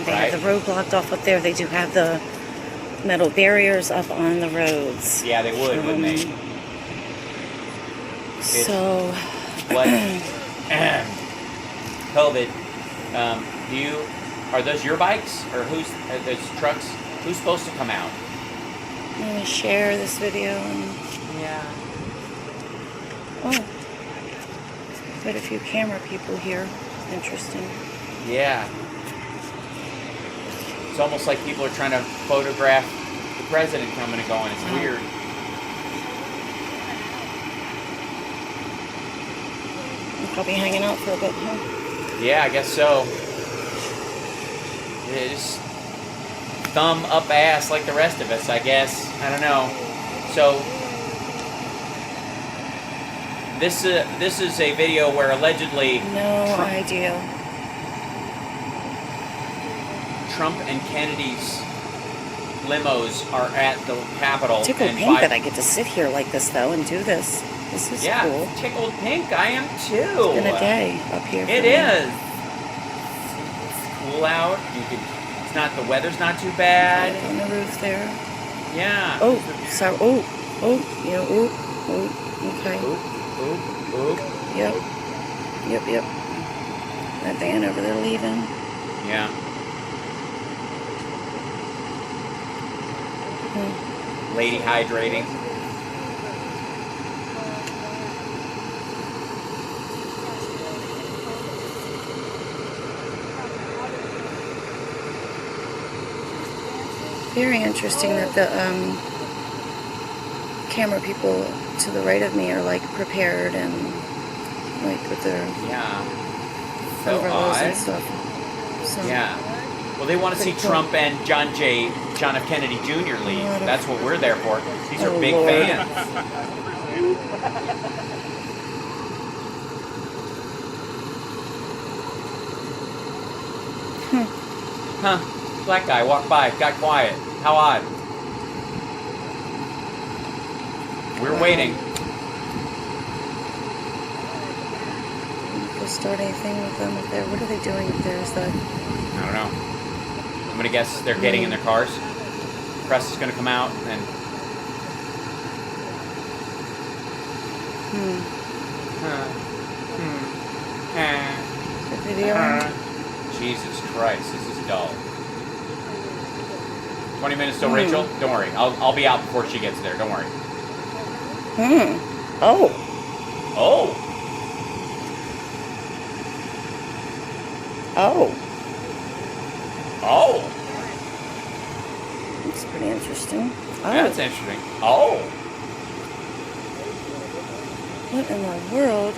they have the road blocked off up there. They do have the metal barriers up on the roads. Yeah, they would, wouldn't they? So... What? COVID. Are those your bikes, or are those trucks? Who's supposed to come out? I'm gonna share this video. Yeah. Oh, quite a few camera people here. Interesting. Yeah. It's almost like people are trying to photograph the president coming and going. It's weird. You're probably hanging out for a bit, huh? Yeah, I guess so. Yeah, just thumb up ass like the rest of us, I guess. I don't know. So this is a video where allegedly Trump and Kennedy's limos are at the Capitol. Tickled pink that I get to sit here like this though and do this. This is cool. Tickled pink. I am too. It's been a day up here. It is. It's cool out. It's not. The weather's not too bad. On the roof there. Yeah. Oh, sorry. Yeah. Okay. Yep. That van over there leaving. Yeah. Lady hydrating. Very interesting that the camera people to the right of me are like prepared and like with their overalls and stuff. So, yeah. Well, they want to see Trump and John F. Kennedy Jr. leave. That's what we're there for. These are big fans. Huh. Black guy walked by, got quiet. How odd. We're waiting. We'll start anything with them up there. What are they doing up there? Is that? I don't know. I'm gonna guess they're getting in their cars. Press is gonna come out and. The video. Jesus Christ, this is dull. 20 minutes till Rachel? Don't worry. I'll be out before she gets there. Don't worry. Oh. That's pretty interesting. Yeah, that's interesting. Oh. What in the world?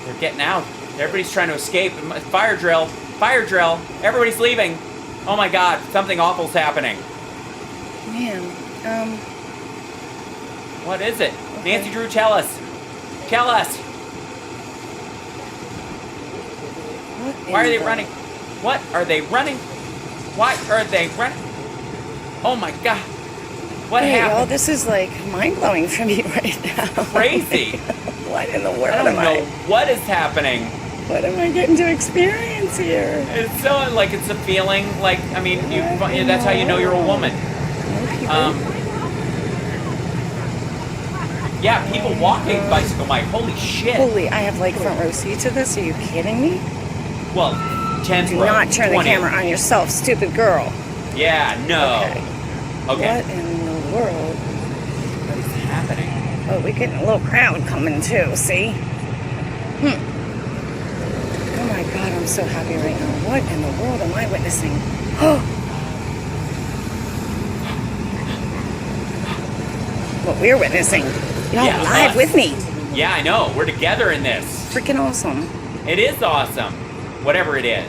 They're getting out. Everybody's trying to escape. Fire drill. Fire drill. Everybody's leaving. Oh my God. Something awful's happening. Man. What is it? Okay. Nancy Drew, tell us. Tell us. Why are they running? What are they running? Why are they running? Oh my God. What happened? Y'all, this is like mind-blowing for me right now. Crazy. What in the world I don't know what is happening. What am I getting to experience here? It's so like it's a feeling like I mean that's how you know you're a woman. Yeah, people walking bicycle bike. Holy shit! Holy, I have like front row seat to this. Are you kidding me? Well, 10th Do row. not turn 20. the camera on yourself, stupid girl. Yeah, no. Okay. What in the world? What is happening? Oh, we're getting a little crowd coming too, see? Oh my God, I'm so happy right now. What in the world am I witnessing? What we're witnessing. Y'all live with me. Yeah, I know. We're together in this. Freaking awesome. It is awesome. Whatever it is.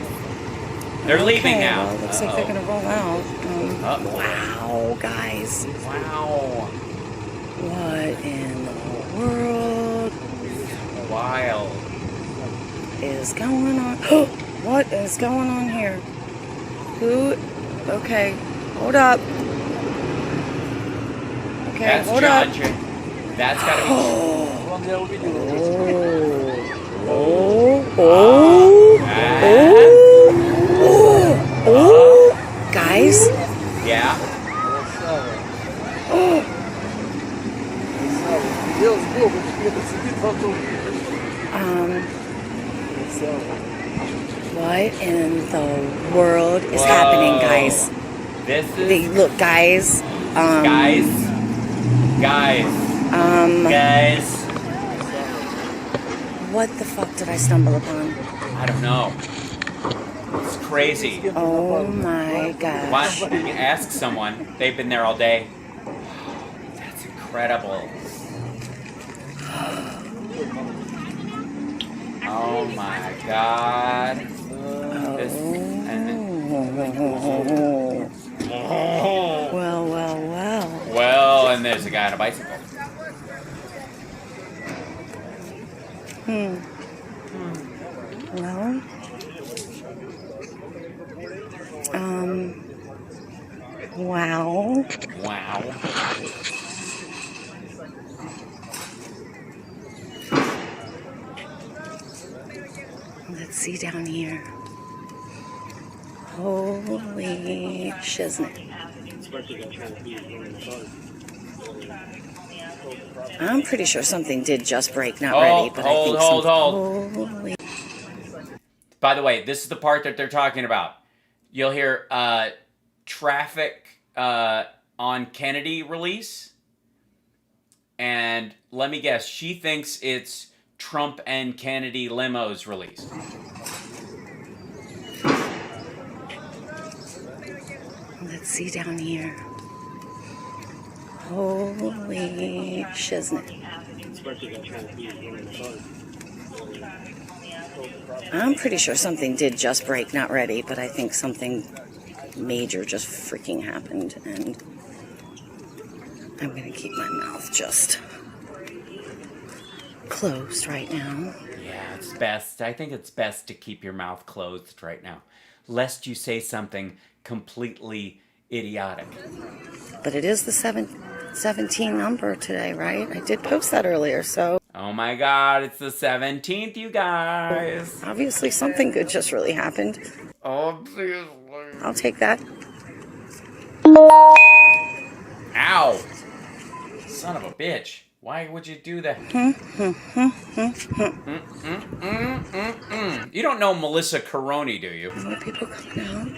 They're leaving now. Well, it looks like they're going to roll out. Wow, guys. Wow. What in the world Wild is going on? What is going on here? Who? Okay, hold up. Okay, That's hold John up. That's gotta be. Guys. Yeah. What in the world is happening, guys? This is. Look, guys. Guys. What the fuck did I stumble upon? I don't know. It's crazy. Oh my gosh. Why don't you ask someone? They've been there all day. That's incredible. Oh my God. Well. Well, and there's a guy on a bicycle. Well. Wow. Let's see down here. Holy shiznit. I'm pretty sure something did just break, not ready, but I think hold. Holy. By the way, this is the part that they're talking about. You'll hear traffic on Kennedy release. And let me guess, she thinks it's Trump and Kennedy limos release. Let's see down here. Holy shiznit. I'm pretty sure something did just break, not ready, but I think something major just freaking happened, and I'm gonna keep my mouth just closed right now. Yeah, it's best. I think it's best to keep your mouth closed right now, lest you say something completely idiotic. But it is the 17 number today, right? I did post that earlier, so. Oh my God, it's the 17th, you guys. Obviously something good just really happened. Obviously. I'll take that. Ow. Son of a bitch. Why would you do that? You don't know Melissa Caroni, do you? More people coming out.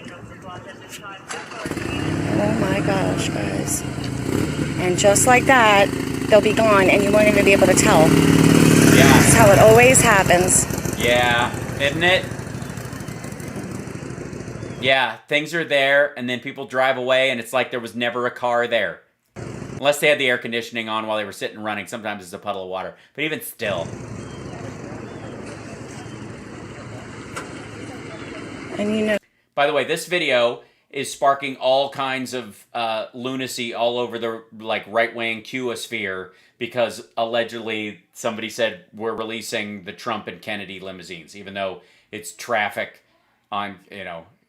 Oh my gosh, guys. And just like that, they'll be gone and you won't even be able to tell. Yeah. That's how it always happens. Yeah, isn't it? Yeah, things are there and then people drive away and it's like there was never a car there. Unless they had the air conditioning on while they were sitting running. Sometimes it's a puddle of water. But even still. And you know. By the way, this video is sparking all kinds of lunacy all over the right-wing Q-osphere because allegedly somebody said we're releasing the Trump and Kennedy limousines, even though it's traffic on,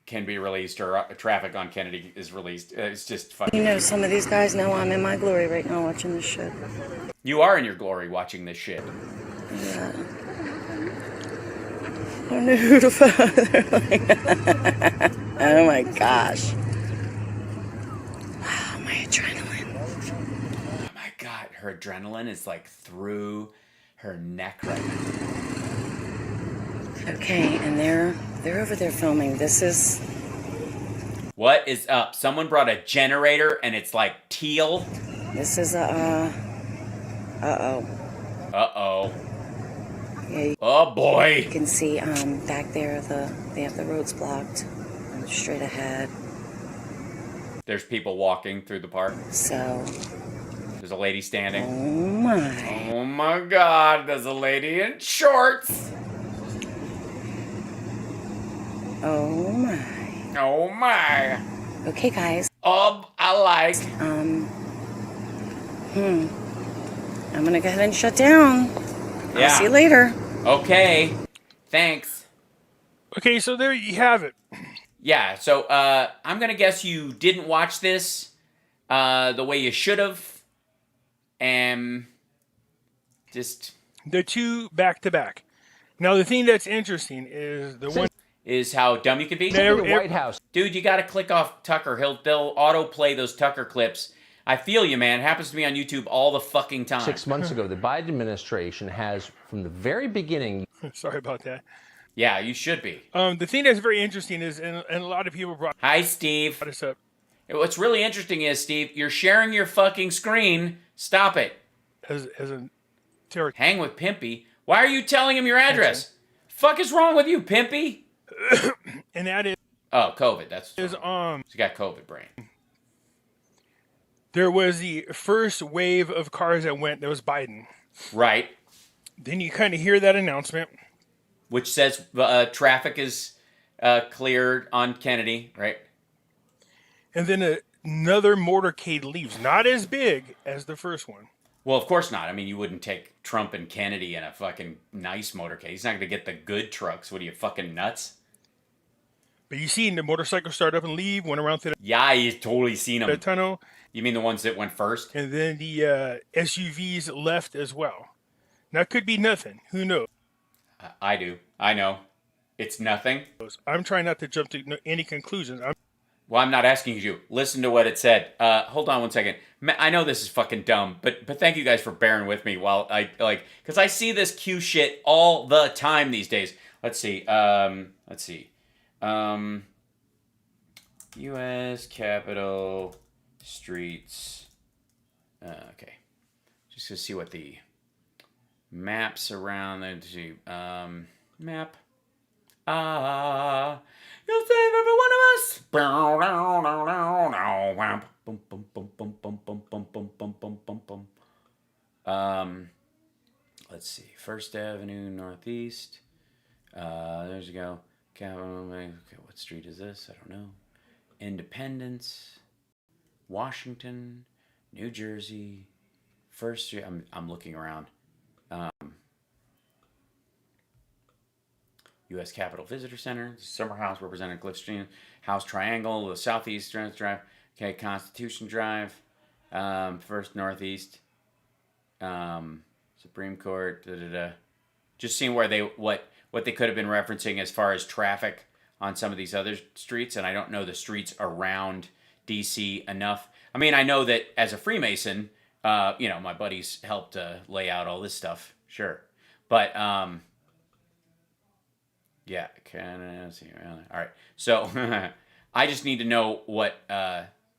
can be released or traffic on Kennedy is released. It's just fucking... You know, some of these guys know I'm in my glory right now watching this shit. You are in your glory watching this shit. Yeah. I don't know who to Oh my gosh. Wow, my adrenaline. Oh my God, her adrenaline is like through her neck right now. Okay, and they're over there filming. This is... What is up? Someone brought a generator and it's like teal. This is a Uh-oh. Uh-oh. Yeah, Oh, boy. you can see back there, they have the roads blocked straight ahead. There's people walking through the park. So. There's a lady standing. Oh, my. Oh, my God. There's a lady in shorts. Oh, my. Oh, my. Okay, guys. I like. I'm gonna go ahead and shut down. Yeah. I'll see you later. Okay. Thanks. Okay, so there you have it. Yeah, so I'm going to guess you didn't watch this the way you should have. And just... The two back-to-back. Now, the thing that's interesting is the one... Is how dumb you can be. The White House. Dude, you got to click off Tucker. They'll auto-play those Tucker clips. I feel you, man. It happens to me on YouTube all the fucking time. 6 months ago, the Biden administration has, from the very beginning... Sorry about that. Yeah, you should be. The thing that's very interesting is, and a lot of people brought... Hi, Steve. What's up? What's really interesting is, Steve, you're sharing your fucking screen. Stop it. As a Hang with Pimpy. Why are you telling him your address? Okay. Fuck is wrong with you, Pimpy? And that is... Oh, COVID. That's... Is, you got COVID brain. There was the first wave of cars that went, that was Biden. Right. Then you kind of hear that announcement. Which says traffic is cleared on Kennedy, right? And then another motorcade leaves. Not as big as the first one. Well, of course not. I mean, you wouldn't take Trump and Kennedy in a fucking nice motorcade. He's not going to get the good trucks. What are you, fucking nuts? But you seen the motorcycle start up and leave, went around through the... Yeah, you totally seen them. The tunnel. You mean the ones that went first? And then the SUVs left as well. Now, could be nothing. Who knows? I do. I know. It's nothing. I'm trying not to jump to any conclusions. Well, I'm not asking you to. Listen to what it said. Hold on one second. I know this is fucking dumb, but thank you guys for bearing with me while I, because I see this Q shit all the time these days. Let's see. U.S. Capitol streets. Okay. Just to see what the maps around there. Map. You'll save every one of us. Let's see. First Avenue Northeast. There's you go. Okay, what street is this? I don't know. Independence. Washington. New Jersey. First Street. I'm looking around. U.S. Capitol Visitor Center, Summer House, Representative Cliff Stream, House Triangle, the Southeast Drive, okay, Constitution Drive, First Northeast, Supreme Court, Just seeing where what they could have been referencing as far as traffic on some of these other streets, and I don't know the streets around D.C. enough. I mean, I know that as a Freemason, my buddies helped lay out all this stuff, sure, but yeah, all right. So I just need to know what.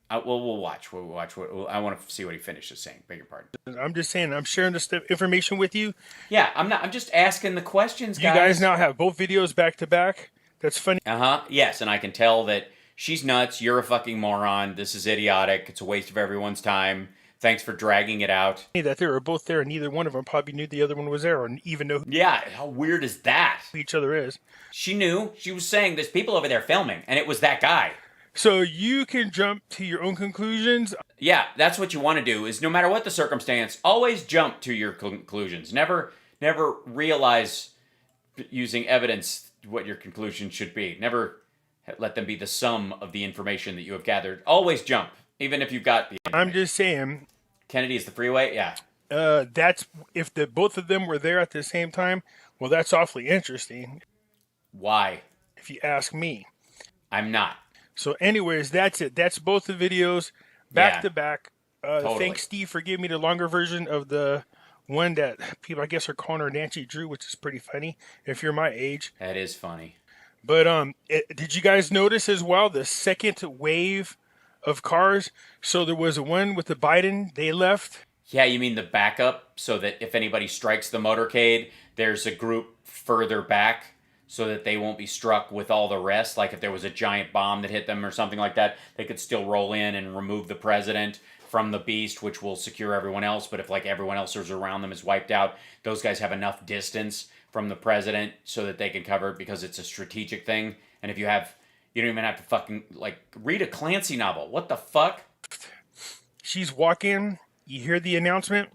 We'll watch. We'll watch. I want to see what he finishes saying. Beg your pardon. I'm just saying. I'm sharing this information with you. Yeah, I'm not. I'm just asking the questions, guys. You guys now have both videos back to back. That's funny. Yes, and I can tell that she's nuts. You're a fucking moron. This is idiotic. It's a waste of everyone's time. Thanks for dragging it out. That they were both there, and neither one of them probably knew the other one was there, or even know. Yeah, how weird is that? Who each other is. She knew. She was saying there's people over there filming, and it was that guy. So you can jump to your own conclusions. Yeah, that's what you want to do. Is no matter what the circumstance, always jump to your conclusions. Never realize using evidence what your conclusion should be. Never let them be the sum of the information that you have gathered. Always jump, even if you've got the information. I'm just saying. Kennedy is the freeway? Yeah. That's if both of them were there at the same time. Well, that's awfully interesting. Why? If you ask me. I'm not. So anyways, that's it. That's both the videos back to back. Totally. Thanks, Steve, for giving me the longer version of the one that people, I guess, are calling her Nancy Drew, which is pretty funny if you're my age. That is funny. But did you guys notice as well the second wave of cars? So there was one with the Biden, they left. Yeah, you mean the backup, so that if anybody strikes the motorcade, there's a group further back so that they won't be struck with all the rest. Like if there was a giant bomb that hit them or something like that, they could still roll in and remove the president from the beast, which will secure everyone else. But if like everyone else who's around them is wiped out, those guys have enough distance from the president so that they can cover it because it's a strategic thing. And if you don't even have to fucking like read a Clancy novel. What the fuck? She's walking. You hear the announcement.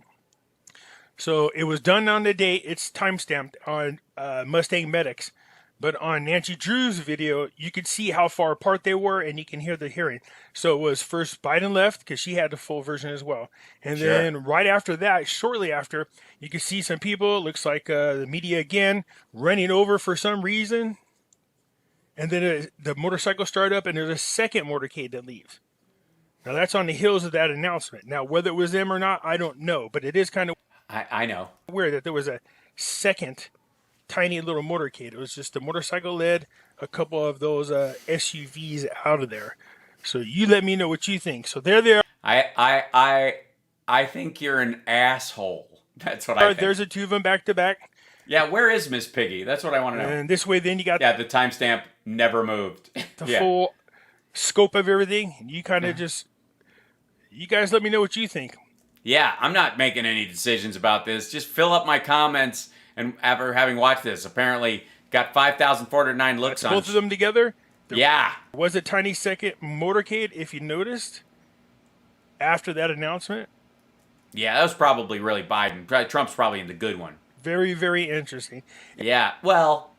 So it was done on the date. It's timestamped on Mustang Medics. But on Nancy Drew's video, you could see how far apart they were, and you can hear the hearing. So it was first Biden left, because she had the full version as well. And then right after that, shortly after, you could see some people, looks like the media again, running over for some reason. And then the motorcycle started up, and there's a second motorcade that leaves. Now, that's on the heels of that announcement. Now, whether it was them or not, I don't know. But it is kind of I know weird that there was a second tiny little motorcade. It was just a motorcycle led a couple of those SUVs out of there. So you let me know what you think. So there they are. I think you're an asshole. That's what I think. There's the two of them back to back. Yeah, where is Miss Piggy? That's what I want to know. And this way, then you got the timestamp never moved. The full scope of everything. And you kind of just, you guys let me know what you think. Yeah, I'm not making any decisions about this. Just fill up my comments. And after having watched this, apparently got 5,409 looks on both of them together. Yeah, was a tiny second motorcade, if you noticed, after that announcement. Yeah, that was probably really Biden. Trump's probably in the good one. Very, very interesting. Yeah, well,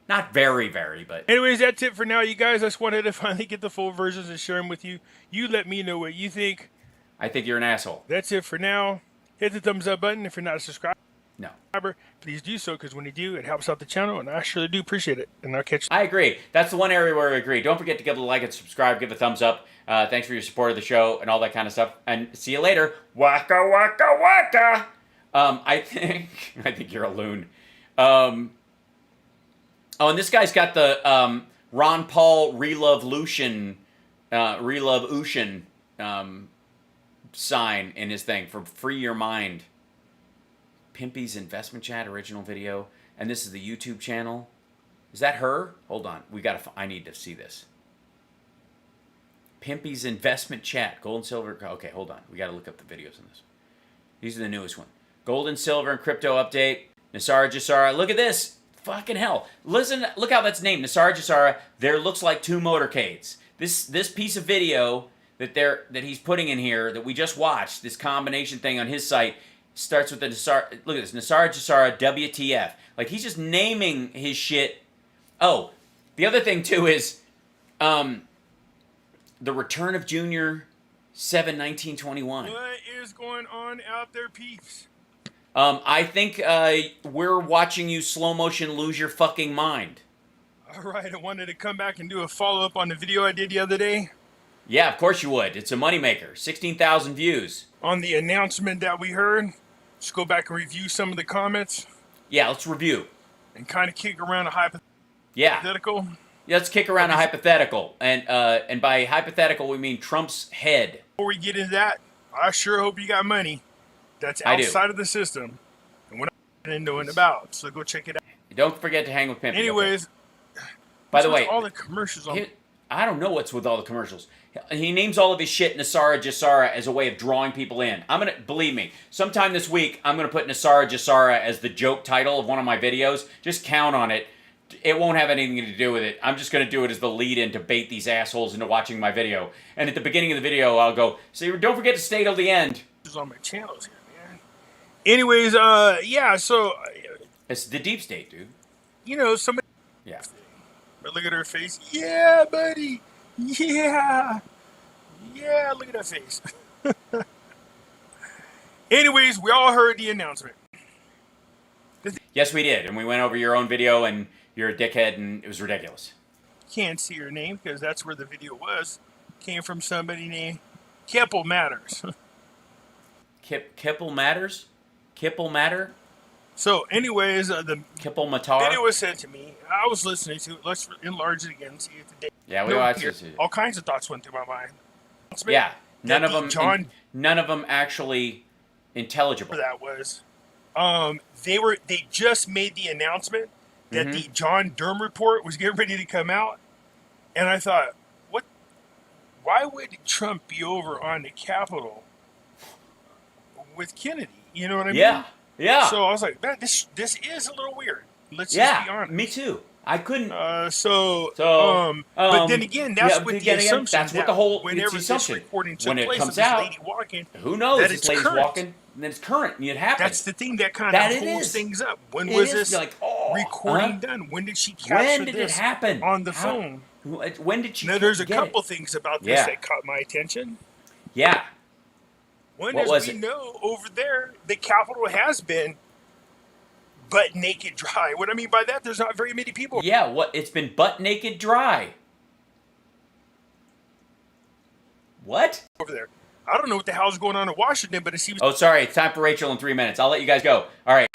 not very, but... Anyways, that's it for now, you guys. I just wanted to finally get the full versions and share them with you. You let me know what you think. I think you're an asshole. That's it for now. Hit the thumbs up button if you're not a subscriber. No. Please do so, because when you do, it helps out the channel, and I surely do appreciate it. And I'll catch you. I agree. That's the one area where I agree. Don't forget to give it a like and subscribe, give a thumbs up. Thanks for your support of the show and all that kind of stuff. And see you later. Waka waka waka. I think you're a loon. Oh, and this guy's got the Ron Paul Relovolution sign in his thing for Free Your Mind. Pimpy's Investment Chat original video, and this is the YouTube channel. Is that her? Hold on, I need to see this. Pimpy's Investment Chat, gold and silver. Okay, hold on, we got to look up the videos on this. These are the newest one. Gold and silver and crypto update. Nasara Jasara. Look at this. Fucking hell. Listen, look how that's named. Nasara Jasara. There looks like two motorcades. This piece of video that he's putting in here that we just watched, this combination thing on his site, starts with the Nasara. Look at this. Nasara Jasara WTF. Like, he's just naming his shit. Oh, the other thing too is the return of Junior 7/19/21. What is going on out there, peeps? I think we're watching you slow motion lose your fucking mind. All right, I wanted to come back and do a follow-up on the video I did the other day. Yeah, of course you would. It's a moneymaker. 16,000 views. On the announcement that we heard, let's go back and review some of the comments. Yeah, let's review. And kind of kick around a hypothetical. Yeah, let's kick around a hypothetical. And by hypothetical, we mean Trump's head. Before we get into that, I sure hope you got money that's outside of the system and we're not knowing about. So go check it out. Don't forget to hang with Pimpy. Anyways, by the way, all the commercials on I don't know what's with all the commercials. He names all of his shit Nasara Jasara as a way of drawing people in. Believe me, sometime this week, I'm gonna put Nasara Jasara as the joke title of one of my videos. Just count on it. It won't have anything to do with it. I'm just gonna do it as the lead-in to bait these assholes into watching my video. And at the beginning of the video, I'll go, so don't forget to stay till the end. On my channels here, man. Anyways, yeah, so it's the deep state, dude. You know, somebody. Yeah. But look at her face. Yeah, buddy. Yeah. Yeah, look at that face. Anyways, we all heard the announcement. Yes, we did. And we went over your own video, and you're a dickhead, and it was ridiculous. Can't see her name because that's where the video was. Came from somebody named Keppel Matters. Keppel Matters? Keppel Matter? So, anyways, the Keppel Matar video was sent to me. I was listening to it. Let's enlarge it again. See if the day. Yeah, we watched it. All kinds of thoughts went through my mind. Yeah, none of them actually intelligible. That was, they just made the announcement that the John Durham report was getting ready to come out, and I thought, why would Trump be over on the Capitol with Kennedy? You know what I mean? Yeah. So I was like, man, this is a little weird. Let's just be honest. Me too. I couldn't. But then again, that's with the assumption. That's what the whole. Whenever it's this recording took when it place, comes of this out, lady walking, who knows? that This it's lady's current. walking, and then it's current, and it happened. That's the thing that kind of holds things up. When was this recording done? When did she capture when did this it happen? on the phone? When did she? Now, there's a get couple it? things about this that caught my attention. Yeah. One what is was we it? know over there the Capitol has been butt naked dry. What I mean by that, there's not very many people. Yeah, it's been butt naked dry. What? Over there. I don't know what the hell's going on in Washington, but it seems... Oh, sorry. It's time for Rachel in 3 minutes. I'll let you guys go. All right.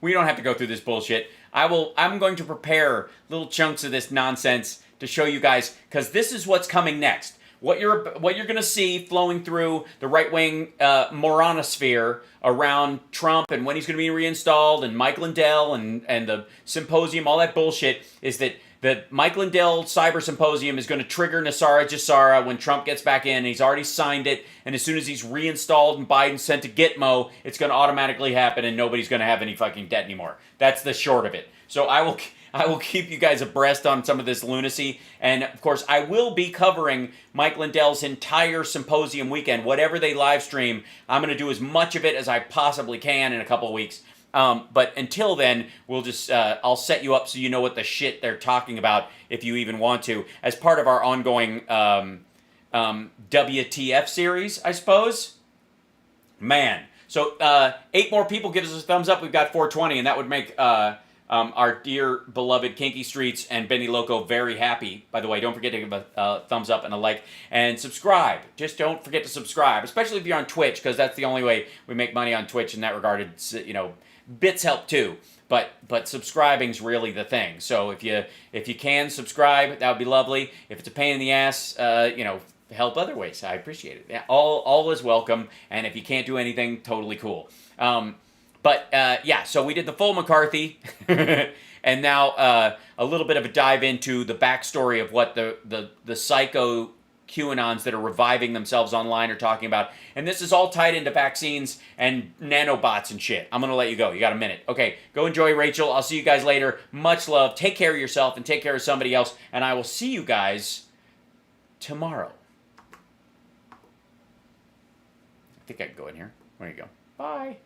We don't have to go through this bullshit. I'm going to prepare little chunks of this nonsense to show you guys, because this is what's coming next. What you're going to see flowing through the right-wing moronosphere around Trump and when he's going to be reinstalled and Mike Lindell and the symposium, all that bullshit, is that the Mike Lindell Cyber Symposium is going to trigger Nassara Jassara when Trump gets back in. He's already signed it, and as soon as he's reinstalled and Biden sent to Gitmo, it's going to automatically happen, and nobody's going to have any fucking debt anymore. That's the short of it. So I will keep you guys abreast on some of this lunacy, and of course I will be covering Mike Lindell's entire symposium weekend. Whatever they live stream, I'm going to do as much of it as I possibly can in a couple of weeks. But until then, we'll just I'll set you up so you know what the shit they're talking about if you even want to, as part of our ongoing WTF series, I suppose. Man, so 8 more people give us a thumbs up. We've got 420, and that would make our dear beloved Kinky Streets and Benny Loco very happy. By the way, don't forget to give a thumbs up and a like, and subscribe. Just don't forget to subscribe, especially if you're on Twitch, because that's the only way we make money on Twitch in that regard. It's, you know, bits help too, but subscribing's really the thing. So if you can subscribe, that would be lovely. If it's a pain in the ass, you know, help other ways. I appreciate it. Yeah, all is welcome. And if you can't do anything, totally cool. Yeah, so we did the full McCarthy, and now a little bit of a dive into the backstory of what the psycho QAnons that are reviving themselves online are talking about. And this is all tied into vaccines and nanobots and shit. I'm going to let you go. You got a minute. Okay, go enjoy Rachel. I'll see you guys later. Much love. Take care of yourself and take care of somebody else. And I will see you guys tomorrow. I think I can go in here. There you go. Bye.